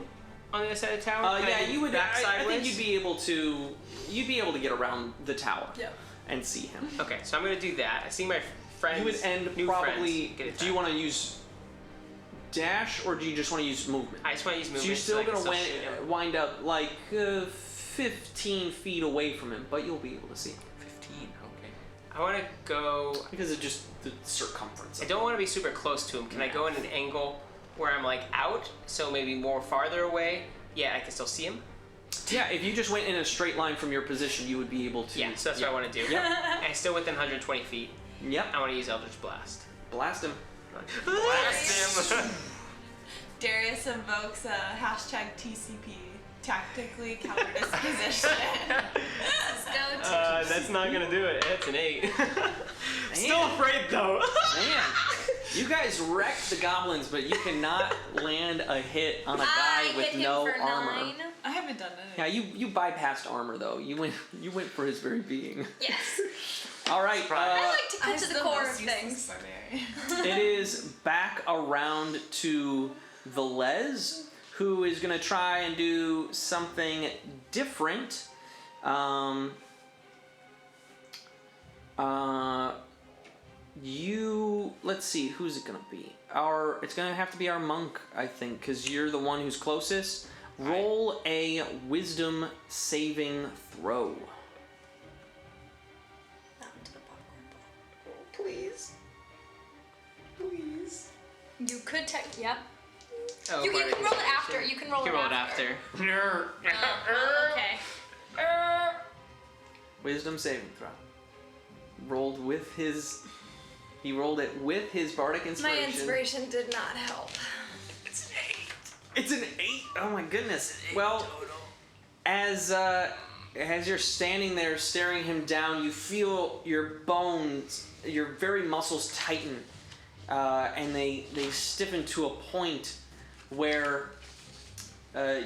on the other side of the tower? Can I Yeah, move you would. back I think sideways? you'd be able to. You'd be able to get around the tower Yep. and see him. Okay, so I'm gonna do that. I see my friends. You would end new probably. friends get attacked. Do you want to use dash or do you just want to use movement? I just want to use movement. So you're still I can gonna shoot him. wind up like 15 feet away from him, but you'll be able to see him 15. Okay. I want to go. because of just the circumference. I of don't want to be super close to him. Can I go in an angle where I'm like out, so maybe more farther away? Yeah, I can still see him. Yeah, if you just went in a straight line from your position, you would be able to. Yeah, so that's what I want to do. Yep. And still within 120 feet. Yep. I want to use Eldritch Blast. Blast him. Blast him. Darius invokes a hashtag TCP, tactically cowardice position. Let's go to That's not gonna do it. That's an 8. Still Man. afraid though. Man, you guys wrecked the goblins, but you cannot land a hit on a I guy hit with him no for armor. 9. I haven't done Yeah, anything. you bypassed armor though. You went for his very being. Yes. All right. I like to I'm cut to the the core of most useless things. barbarian. It is back around to Velez, who is gonna try and do something different. Let's see, who's it gonna be? It's gonna have to be our monk, I think, because you're the one who's closest. Roll a wisdom saving throw. Not into the popcorn bowl. Please. Please. You could take. Yep. Oh, You can right. roll it after. You can roll You it can roll it after. after. Okay. Wisdom saving throw. Rolled with his. He rolled it with his bardic My inspiration. inspiration did not help. It's an 8. It's an 8. Oh my goodness. Well, as as you're standing there staring him down, you feel your bones, your very muscles tighten, and they stiffen to a point where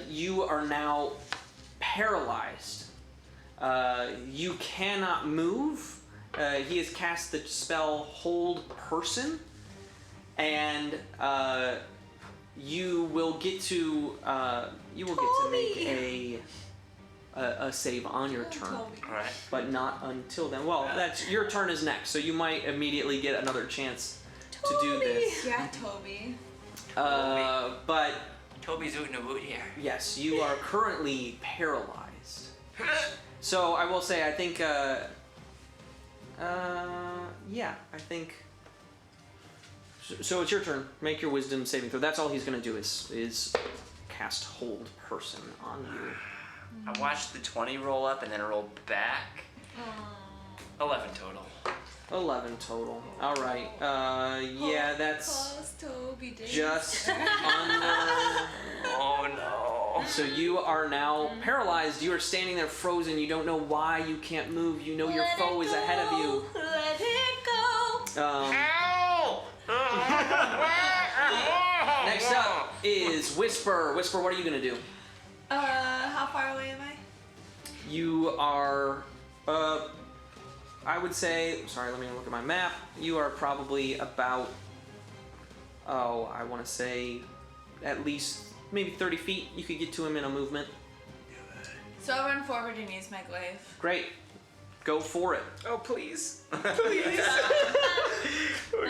you are now paralyzed. You cannot move. He has cast the spell Hold Person, and you will get to make a save on your turn, Alright. but not until then. Well, that's your turn is next, so you might immediately get another chance to do this. Yeah, Toby. But Toby's ootin' a woot here. yes, you are currently paralyzed. So I will say, I think, I think. So it's your turn. Make your wisdom saving throw. That's all he's gonna do is cast Hold Person on you. I watched the 20 roll up and then roll back. 11 total. 11 total. All right. Yeah, that's Close, Toby. Danger. just under. Oh no. So you are now paralyzed. You are standing there frozen. You don't know why you can't move. You know your foe is ahead of you. Let it go. Next up is Whisper. Whisper, what are you gonna do? How far away am I? You are, I would say, sorry, let me look at my map. You are probably about, I want to say at least maybe 30 feet. You could get to him in a movement. So I'll run forward and use my glaive. Great. Go for it. Oh please. We're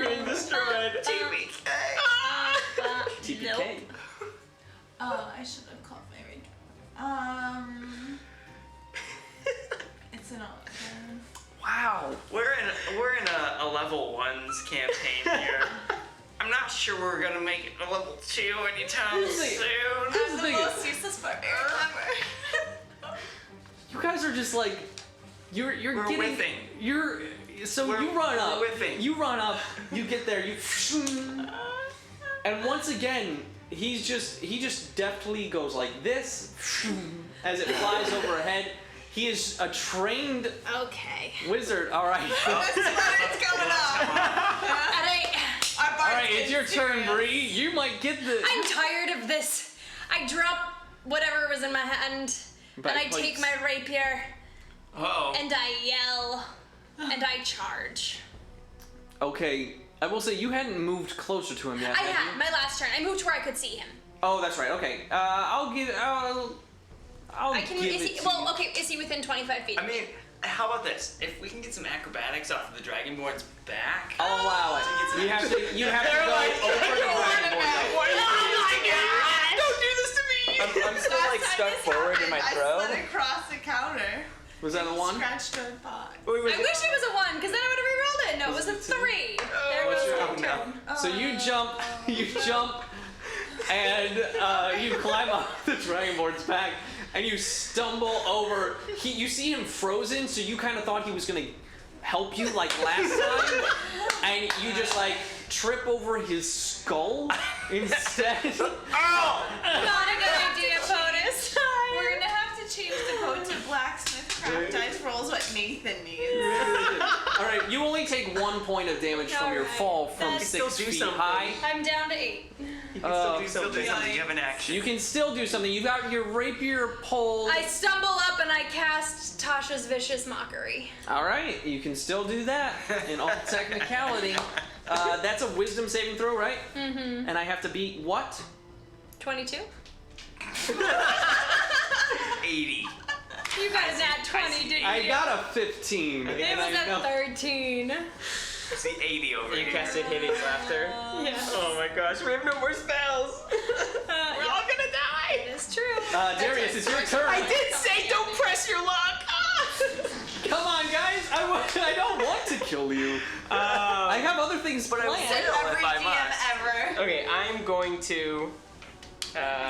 getting destroyed. TPK. TPK. Oh, I should have called my range. It's an 11. Wow. We're in a level 1's campaign here. I'm not sure we're gonna make it to level 2 anytime Here's the- soon. Here's the thing. Most useless barbarian ever. You guys are just like, you're We're getting, whiffing. you're, so We're- you run up, we're whiffing. you run up, you get there, you, and once again, he just deftly goes like this, as it flies overhead. He is a trained Okay. wizard. All right. It's coming up. All right, it's your turn, Bree. You might get the. I'm tired of this. I drop whatever was in my hand, and I take Bagpipes. my rapier, Uh-oh. and I yell, and I charge. Okay, I will say you hadn't moved closer to him yet. I had had you? my last turn. I moved to where I could see him. Oh, that's right. Okay. I'll give. I'll I can. give Is it he? to Well, you. okay. Is he within 25 feet? I mean, how about this? If we can get some acrobatics off of the Dragonborn's back. I'll allow it. You have to. You have to go over the dragonborn. Oh my god! Don't do this to me! I'm still like stuck forward in my I throw. slid across the counter. Was that a one? Scratched her pot. I wish it was a 1, because then I would have re-rolled it. No, it was a 3. There What's goes your- my oh, no. turn. So you jump, and you climb up the dragonborn's back, and you stumble over. You see him frozen, so you kind of thought he was gonna help you like last time, and you just like trip over his skull instead. Oh! Not a good idea, POTUS. We're gonna have to change the code to blacksmith craft dice rolls what Nathan needs. All right, you only take 1 point of damage from your Alright, fall from that's- 6 Still do feet something. high. I'm down to 8. You can still do something. You have an action. You can still do something. You got your rapier pulled. I stumble up and I cast Tasha's Vicious Mockery. All right, you can still do that in all technicality. That's a wisdom saving throw, right? Mm-hmm. And I have to beat what? 22? 80. You got a nat 20, didn't you? I got a 15. It and was I know- a 13. I see 80 over You here. casted Hideous Laughter. Yeah. Oh my gosh, we have no more spells. We're all gonna die. It's true. Darius, it's your turn. I did say don't press your luck. Come on, guys. I don't want to kill you. I have other things planned. Every if I DM must. ever. Okay, I'm going to.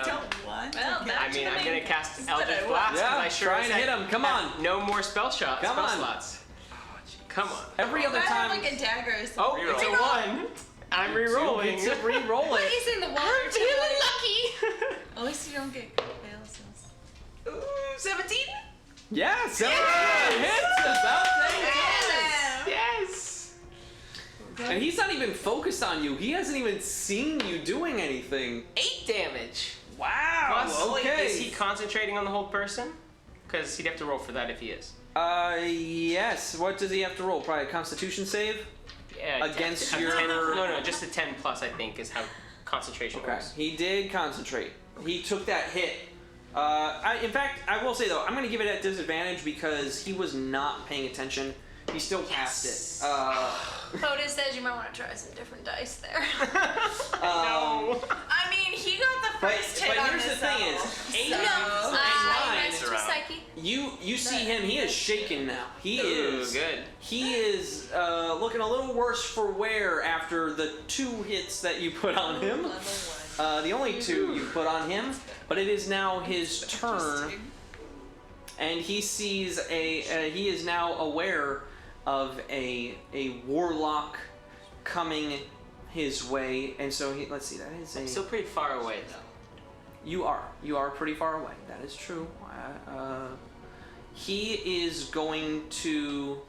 Don't want. Well, to that I mean, I'm should've gonna been- cast Eldritch I Blast because Yeah, I sure try as and heck hit him. Come have on. No more spell shots. Come spell on. slots. Come on. Every other I have time. like a dagger or something. Oh, it's a 1. I'm re-rolling. You get to re-roll What it. is in the water? I'm feeling lucky. At least you don't get fail sales. Ooh, 17. Yes, everyone hits about Yes. and he's not even focused on you. He hasn't even seen you doing anything. 8 damage. Wow. Plus, Okay. is he concentrating on the whole person? Because he'd have to roll for that if he is. Yes. What does he have to roll? Probably a Constitution save. Yeah. Against a your- 10, no, just a 10 plus. I think is how concentration Okay. works. He did concentrate. He took that hit. In fact, I will say though, I'm going to give it at disadvantage because he was not paying attention. He still passed it. Potus says you might want to try some different dice there. No. I mean, he got the But, first hit but on here's the this thing level. is, eight, No, nine, rest with around. Psyche. you see him. He is shaken now. He is good. He is looking a little worse for wear after the 2 hits that you put on him. Level 1. The only 2 you put on him, but it is now his turn, and he sees he is now aware of a warlock coming his way, and so let's see, that is I'm still pretty far away though. you are pretty far away. That is true. He is going to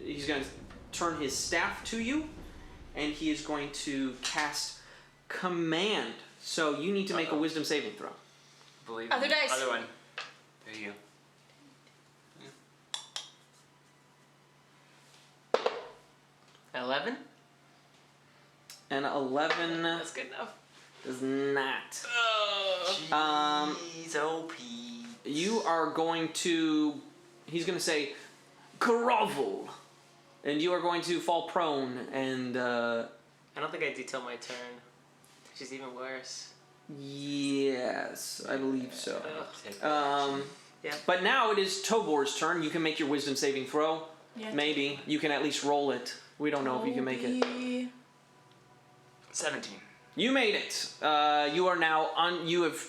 he's going to turn his staff to you, and he is going to cast command. So you need to make a wisdom saving throw. Believe Other me. dice. Other one. There you go. 11. And 11 That's good enough. does not. Jeez, OP. You are going to. He's going to say, grovel, and you are going to fall prone. And I don't think I detail my turn, which is even worse. yes, I believe so. Ugh. Yeah. But now it is Tobor's turn. You can make your wisdom saving throw. Yeah. Maybe you can at least roll it. We don't know if you can make it. Toby. 17. You made it. You are now on. You have,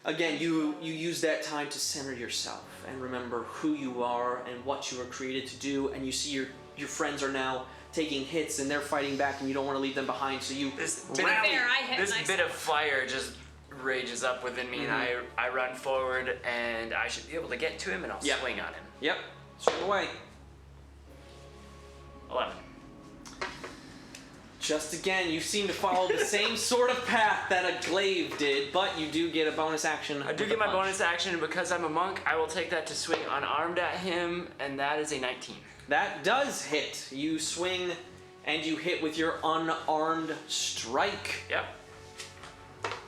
again. You use that time to center yourself and remember who you are and what you were created to do. And you see your friends are now taking hits and they're fighting back, and you don't want to leave them behind. So you This bit, rally. Fair, I hit this myself. bit of fire just rages up within me, and I run forward, and I should be able to get to him, and I'll Yep. swing on him. Yep. Swing away. 11. Just again, you seem to follow the same sort of path that a glaive did, but you do get a bonus action. I do with get a my punch. bonus action, and because I'm a monk, I will take that to swing unarmed at him, and that is a 19. That does hit. You swing and you hit with your unarmed strike. Yep.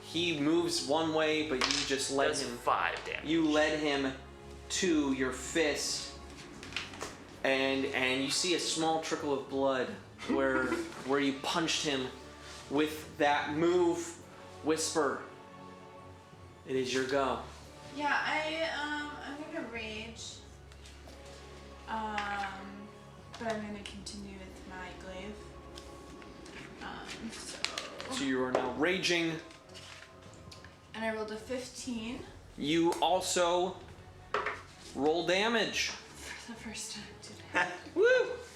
He moves one way, but you just led Does him. 5 damage. You led him to your fist, and you see a small trickle of blood where you punched him with that move. Whisper. It is your go. Yeah, I'm gonna rage. But I'm gonna continue with my glaive. So you are now raging. And I rolled a 15 You also roll damage. for the first time today. Woo!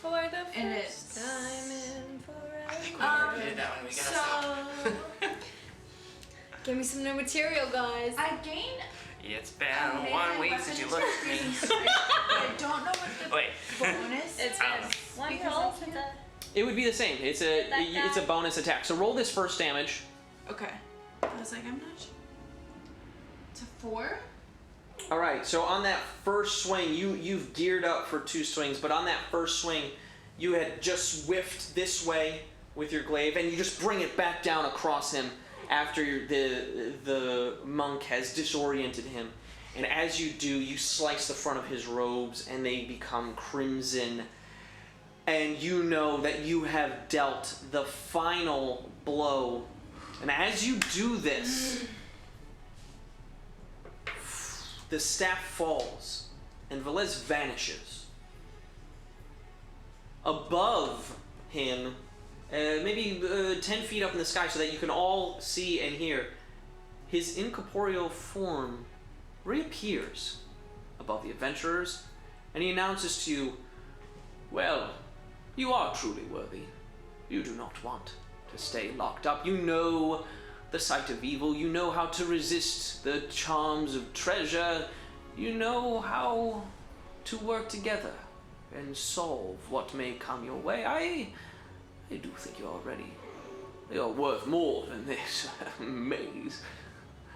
For the And first it's- time in forever. We did that one. We gotta stop. So Give me some new material, guys. I gain It's been a 1 week weapon since you looked at me. increasing strength, but I don't know what the Wait. bonus It's I don't know. one Because roll I for can't- the. It would be the same. It's a That guy. bonus attack. So roll this first damage. Okay. I was like, I'm not sure. It's a 4? All right. So on that first swing, you've geared up for 2 swings, but on that first swing, you had just whiffed this way with your glaive, and you just bring it back down across him after the monk has disoriented him. And as you do, you slice the front of his robes, and they become crimson. And you know that you have dealt the final blow. And as you do this, the staff falls, and Velez vanishes. Above him, maybe 10 feet up in the sky so that you can all see and hear, his incorporeal form reappears above the adventurers, and he announces to you, well, you are truly worthy. You do not want to stay locked up. You know the sight of evil. You know how to resist the charms of treasure. You know how to work together and solve what may come your way. I do think you're worth more than this maze.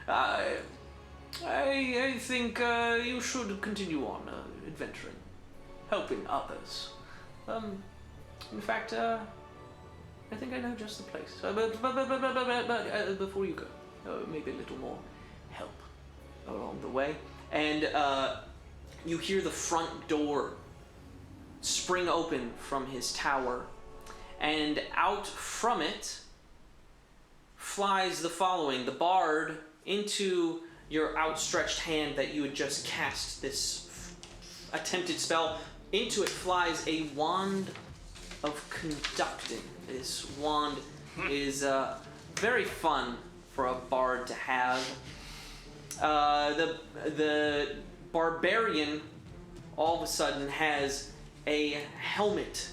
I think you should continue on adventuring, helping others. In fact, I think I know just the place. But before you go, maybe a little more help along the way. And you hear the front door spring open from his tower, and out from it flies the following. The bard, into your outstretched hand that you had just cast this attempted spell, into it flies a wand of conducting. This wand is very fun for a bard to have. The barbarian all of a sudden has a helmet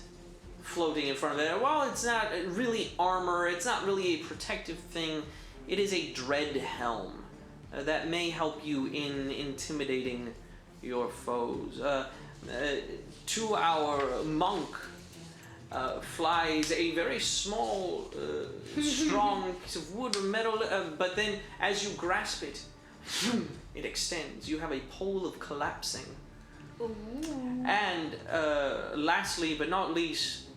floating in front of it. While it's not really armor, it's not really a protective thing, it is a dread helm that may help you in intimidating your foes. To our monk flies a very small, strong piece of wood or metal, but then as you grasp it, it extends. You have a pole of collapsing. Ooh. And lastly, but not least,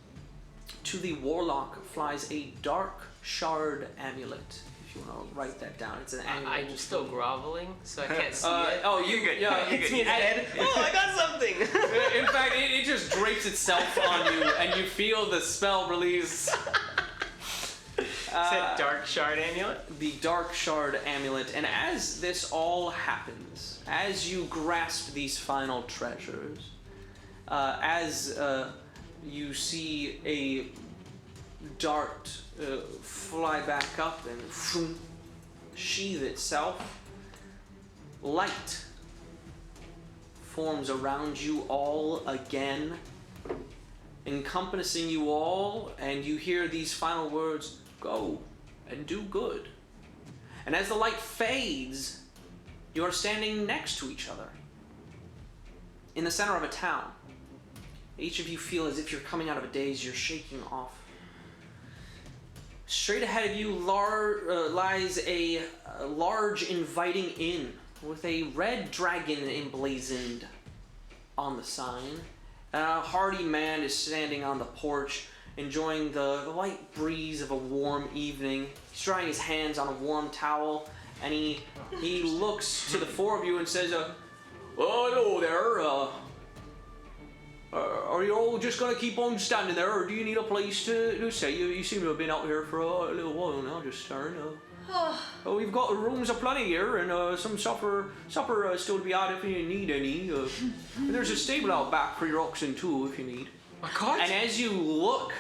to the warlock flies a dark shard amulet. If you want to write that down, it's an amulet. I'm still groveling, so I can't see it. Oh, you good? Yeah, Hits me in the head. Oh, I got something. In fact, it just drapes itself on you, and you feel the spell release. Said dark shard amulet. The dark shard amulet, and as this all happens, as you grasp these final treasures, as you see a dart fly back up and sheathe itself, light forms around you all again, encompassing you all, and you hear these final words: go and do good. And as the light fades, you are standing next to each other in the center of a town. Each of you feel as if you're coming out of a daze. You're shaking off. Straight ahead of you lies a large inviting inn with a red dragon emblazoned on the sign. A hardy man is standing on the porch, enjoying the light breeze of a warm evening. He's drying his hands on a warm towel, and he looks to the four of you and says, "Oh, hello there. Are you all just gonna keep on standing there, or do you need a place to stay? You seem to have been out here for a little while now, just staring. We've got rooms aplenty here, and some supper still to be had if you need any. There's a stable out back for your oxen too, if you need." My God. And as you look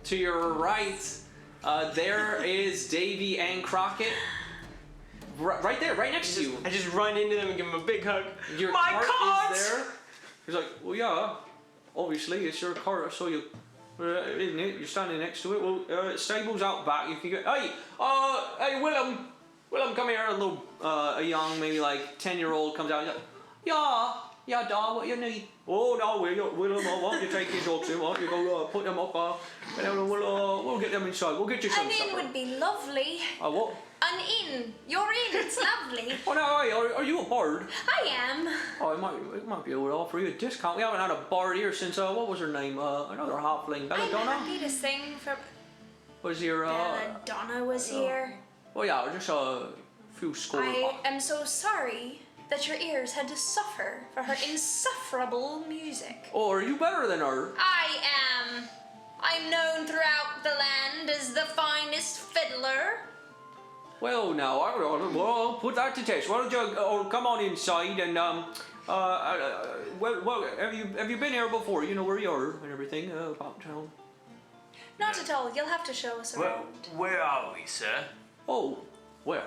to your right, there is Davy and Crockett. Right there, right next to you. I just run into them and give them a big hug. Your My cart is there. He's like, "Well, yeah, obviously it's your cart, so you, isn't it? You're standing next to it. Well, stable's out back. You can get. Hey, Willem, come here." A young, maybe like 10-year-old comes out. He's like, yeah, Dad, what you need? "Oh no, Willem, I want you to take his oxen. I want you to go put them up, and then we'll get them inside. We'll get you some An supper." inn would be lovely. What? An inn. Your inn. It's lovely. Oh no, hey, are you a bard? I am. Oh, it might be able to offer you a discount. We haven't had a bard here since, what was her name? Another halfling, I'm Belladonna? happy to sing for Was your, Belladonna was here. well, yeah, just a few score. I am so sorry that your ears had to suffer for her insufferable music. Oh, are you better than her? I am. I'm known throughout the land as the finest fiddler. Well, now, I'll put that to test. Why don't you come on inside and, well, have you been here before? You know where you are and everything, about town? Not at all. You'll have to show us around. Where are we, sir? Oh, well,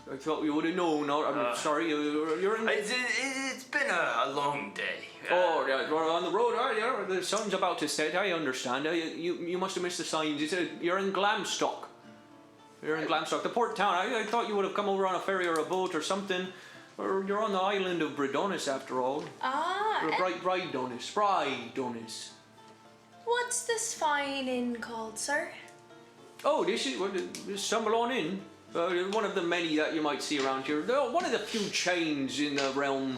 I thought you would have known. I'm sorry, you're in... It's been a long day. Yeah, we're on the road. Yeah, the sun's about to set. I understand. You must have missed the signs. You're in Glamstock. You're in Glamstock, the port town. I thought you would have come over on a ferry or a boat or something. Or you're on the island of Bridonis after all. Or Bridonis. What's this fine inn called, sir? Oh, this is stumble on in. One of the many that you might see around here. One of the few chains in the realm.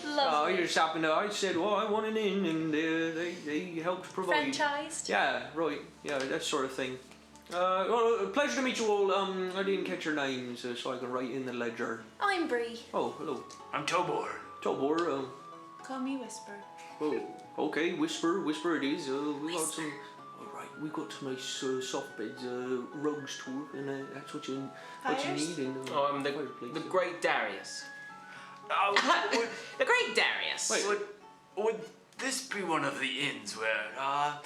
Lovely. I just happened to. I said, well, I want an inn, and they helped provide. Franchised? Yeah, right. Yeah, that sort of thing. Well, pleasure to meet you all. I didn't catch your names, so I can write in the ledger. I'm Bree. Oh, hello. I'm Tobor. Tobor. Call me Whisper. Oh, okay. Whisper it is. We got some. All right, we got some nice soft beds, rugs too, and that's what you Fires? need. And I'm fireplace. the Great Darius. Would, The Great Darius. Wait. would this be one of the inns where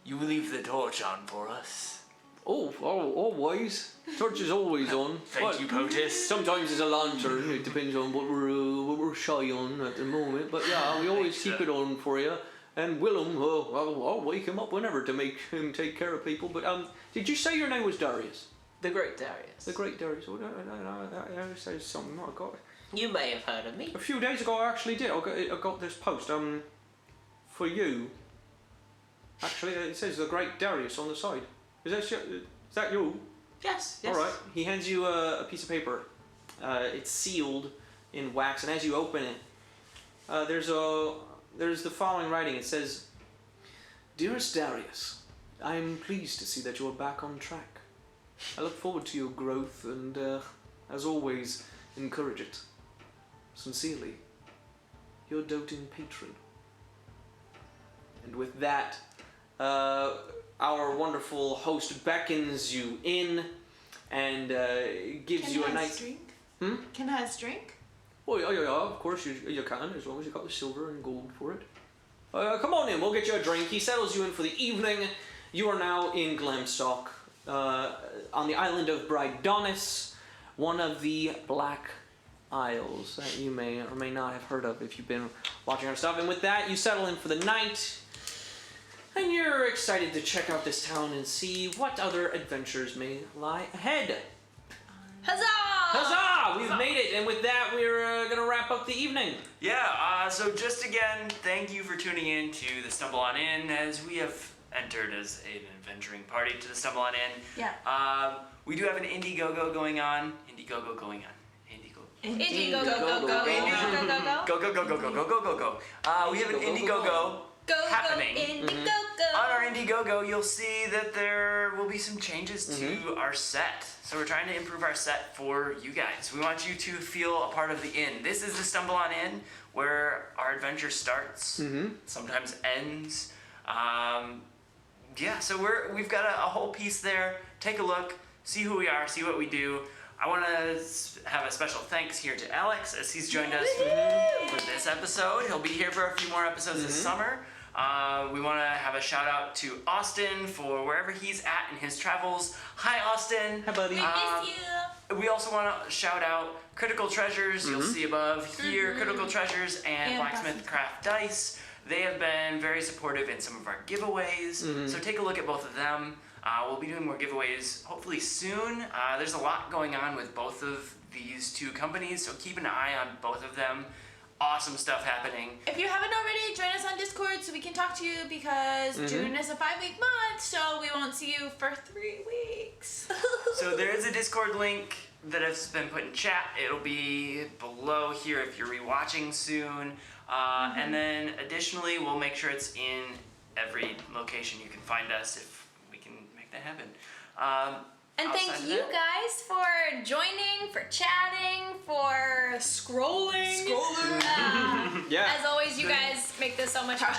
you leave the torch on for us? Oh, always. Torch is always on. Thank you, POTUS. Sometimes it's a lantern. It depends on what we're shy on at the moment. But yeah, we always keep it on for you. And Willem, I'll wake him up whenever to make him take care of people. But did you say your name was Darius? The Great Darius. The Great Darius. Oh, no, that says something. I got You may have heard of me. a few days ago. I actually did. I got this post. For you. Actually, it says the Great Darius on the side. Is that you? Yes. All right. He hands you a piece of paper. It's sealed in wax, and as you open it, there's the following writing. It says, "Dearest Darius, I am pleased to see that you are back on track. I look forward to your growth, and as always, encourage it. Sincerely, your doting patron." And with that, our wonderful host beckons you in and gives you a nice. drink? Hmm? Can I have drink? Oh yeah, of course you can, as long as you got the silver and gold for it. Come on in, we'll get you a drink. He settles you in for the evening. You are now in Glamstock, on the island of Bridonis, one of the Black Isles that you may or may not have heard of if you've been watching our stuff. And with that, you settle in for the night. And you're excited to check out this town and see what other adventures may lie ahead. Huzzah! Huzzah! We've made it, and with that, we're gonna wrap up the evening. Yeah, so just again, thank you for tuning in to the Stumble On In, as we have entered as an adventuring party to the Stumble On In. Yeah. We do have an Indiegogo going on. Indiegogo. Indiegogo, go, go, go, go, go, go, go. Go, go, go, go, go, go, go, go, go. We have an Indiegogo happening. Indiegogo. On our Indiegogo, you'll see that there will be some changes to our set. So we're trying to improve our set for you guys. We want you to feel a part of the inn. This is the Stumble On In, where our adventure starts, sometimes ends. Yeah, so we've got a whole piece there. Take a look, see who we are, see what we do. I want to have a special thanks here to Alex, as he's joined us for this episode. He'll be here for a few more episodes this summer. We want to have a shout out to Austin for wherever he's at in his travels. Hi, Austin. Hi, buddy. We miss you. We also want to shout out Critical Treasures. You'll see above here, Critical Treasures and Blacksmith Craft Dice. They have been very supportive in some of our giveaways. So take a look at both of them. We'll be doing more giveaways hopefully soon. There's a lot going on with both of these two companies, so keep an eye on both of them. Awesome stuff happening. If you haven't already, join us on Discord so we can talk to you, because June is a 5-week month, so we won't see you for 3 weeks. So there is a Discord link that has been put in chat. It'll be below here if you're rewatching soon. And then additionally, we'll make sure it's in every location you can find us if we can make that happen. And Outside thank of you that- guys for joining, for chatting, for scrolling. Yeah. As always, you guys make this so much fun.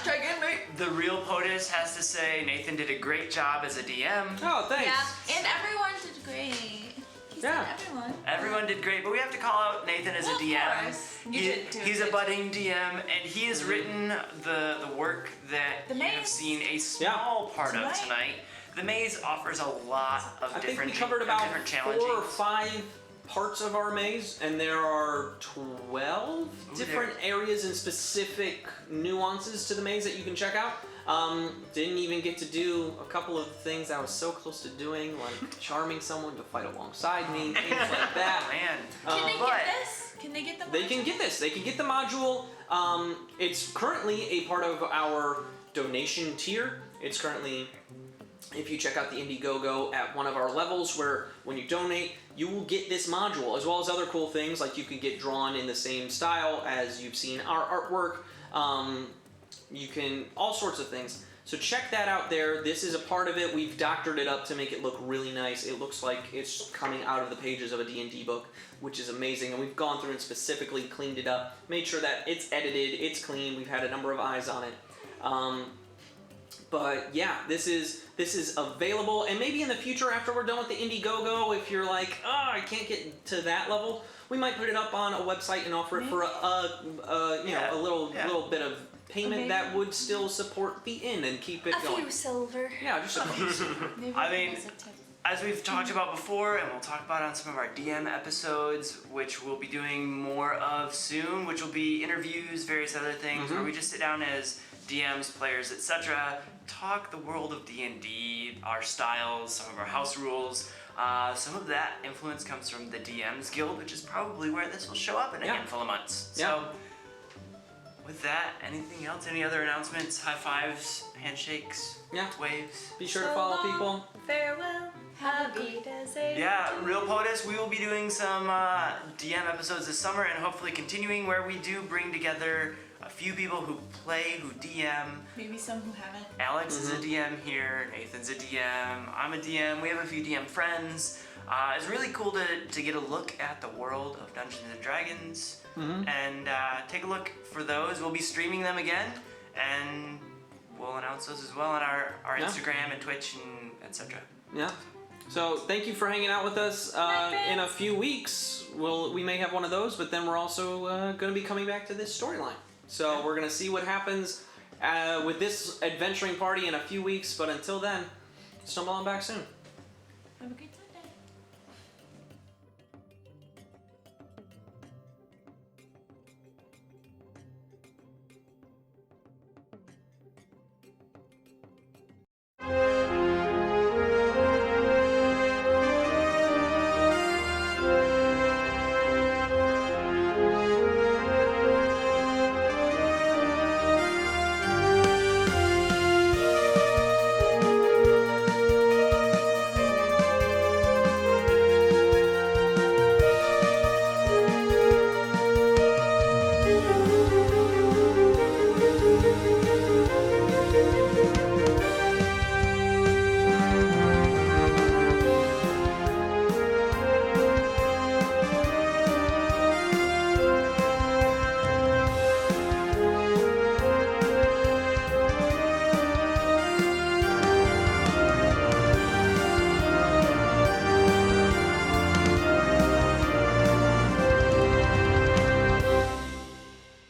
The real POTUS has to say Nathan did a great job as a DM. Oh, thanks. Yeah. And everyone did great. He Yeah. said everyone. Everyone did great, but we have to call out Nathan as a Well, of DM. course. You He- did do he's good. a budding DM, and he has written the work that The you have maze. seen a small part of Right. tonight. The maze offers a lot of I think different, we covered about different 4 challenging. or 5 parts of our maze, and there are 12 different areas and specific nuances to the maze that you can check out. Didn't even get to do a couple of things I was so close to doing, like charming someone to fight alongside me, things like that. Man. Can they but- get this? Can they get the They can get this. They can get the module. It's currently a part of our donation tier. It's currently, if you check out the Indiegogo at one of our levels, where when you donate, you will get this module, as well as other cool things, like you can get drawn in the same style as you've seen our artwork. You can, all sorts of things. So check that out there. This is a part of it. We've doctored it up to make it look really nice. It looks like it's coming out of the pages of a D&D book, which is amazing. And we've gone through and specifically cleaned it up, made sure that it's edited, it's clean. We've had a number of eyes on it. But yeah, this is available, and maybe in the future after we're done with the Indiegogo, if you're like, oh, I can't get to that level, we might put it up on a website and offer it for a little bit of payment that would still support the inn and keep it A going. few silver. Yeah, just a few. Maybe I mean, there's a tip. as we've talked about before, and we'll talk about on some of our DM episodes, which we'll be doing more of soon, which will be interviews, various other things, where we just sit down as DMs, players, etc., talk the world of D&D, our styles, some of our house rules. Some of that influence comes from the DMs Guild, which is probably where this will show up in a Yeah. handful of months. Yeah. So, with that, anything else? Any other announcements? High fives, handshakes, Yeah. waves? Be sure to follow people. Farewell. Have a good day. Yeah, Real POTUS, we will be doing some DM episodes this summer and hopefully continuing where we do bring together a few people who play, who DM. Maybe some who haven't. Alex is a DM here, Nathan's a DM, I'm a DM, we have a few DM friends. It's really cool to get a look at the world of Dungeons & Dragons and take a look for those. We'll be streaming them again and we'll announce those as well on our Yeah. Instagram and Twitch and etc. Yeah. So thank you for hanging out with us. In a few weeks, we may have one of those, but then we're also going to be coming back to this storyline. So we're going to see what happens with this adventuring party in a few weeks. But until then, stumble on back soon. Have a good day.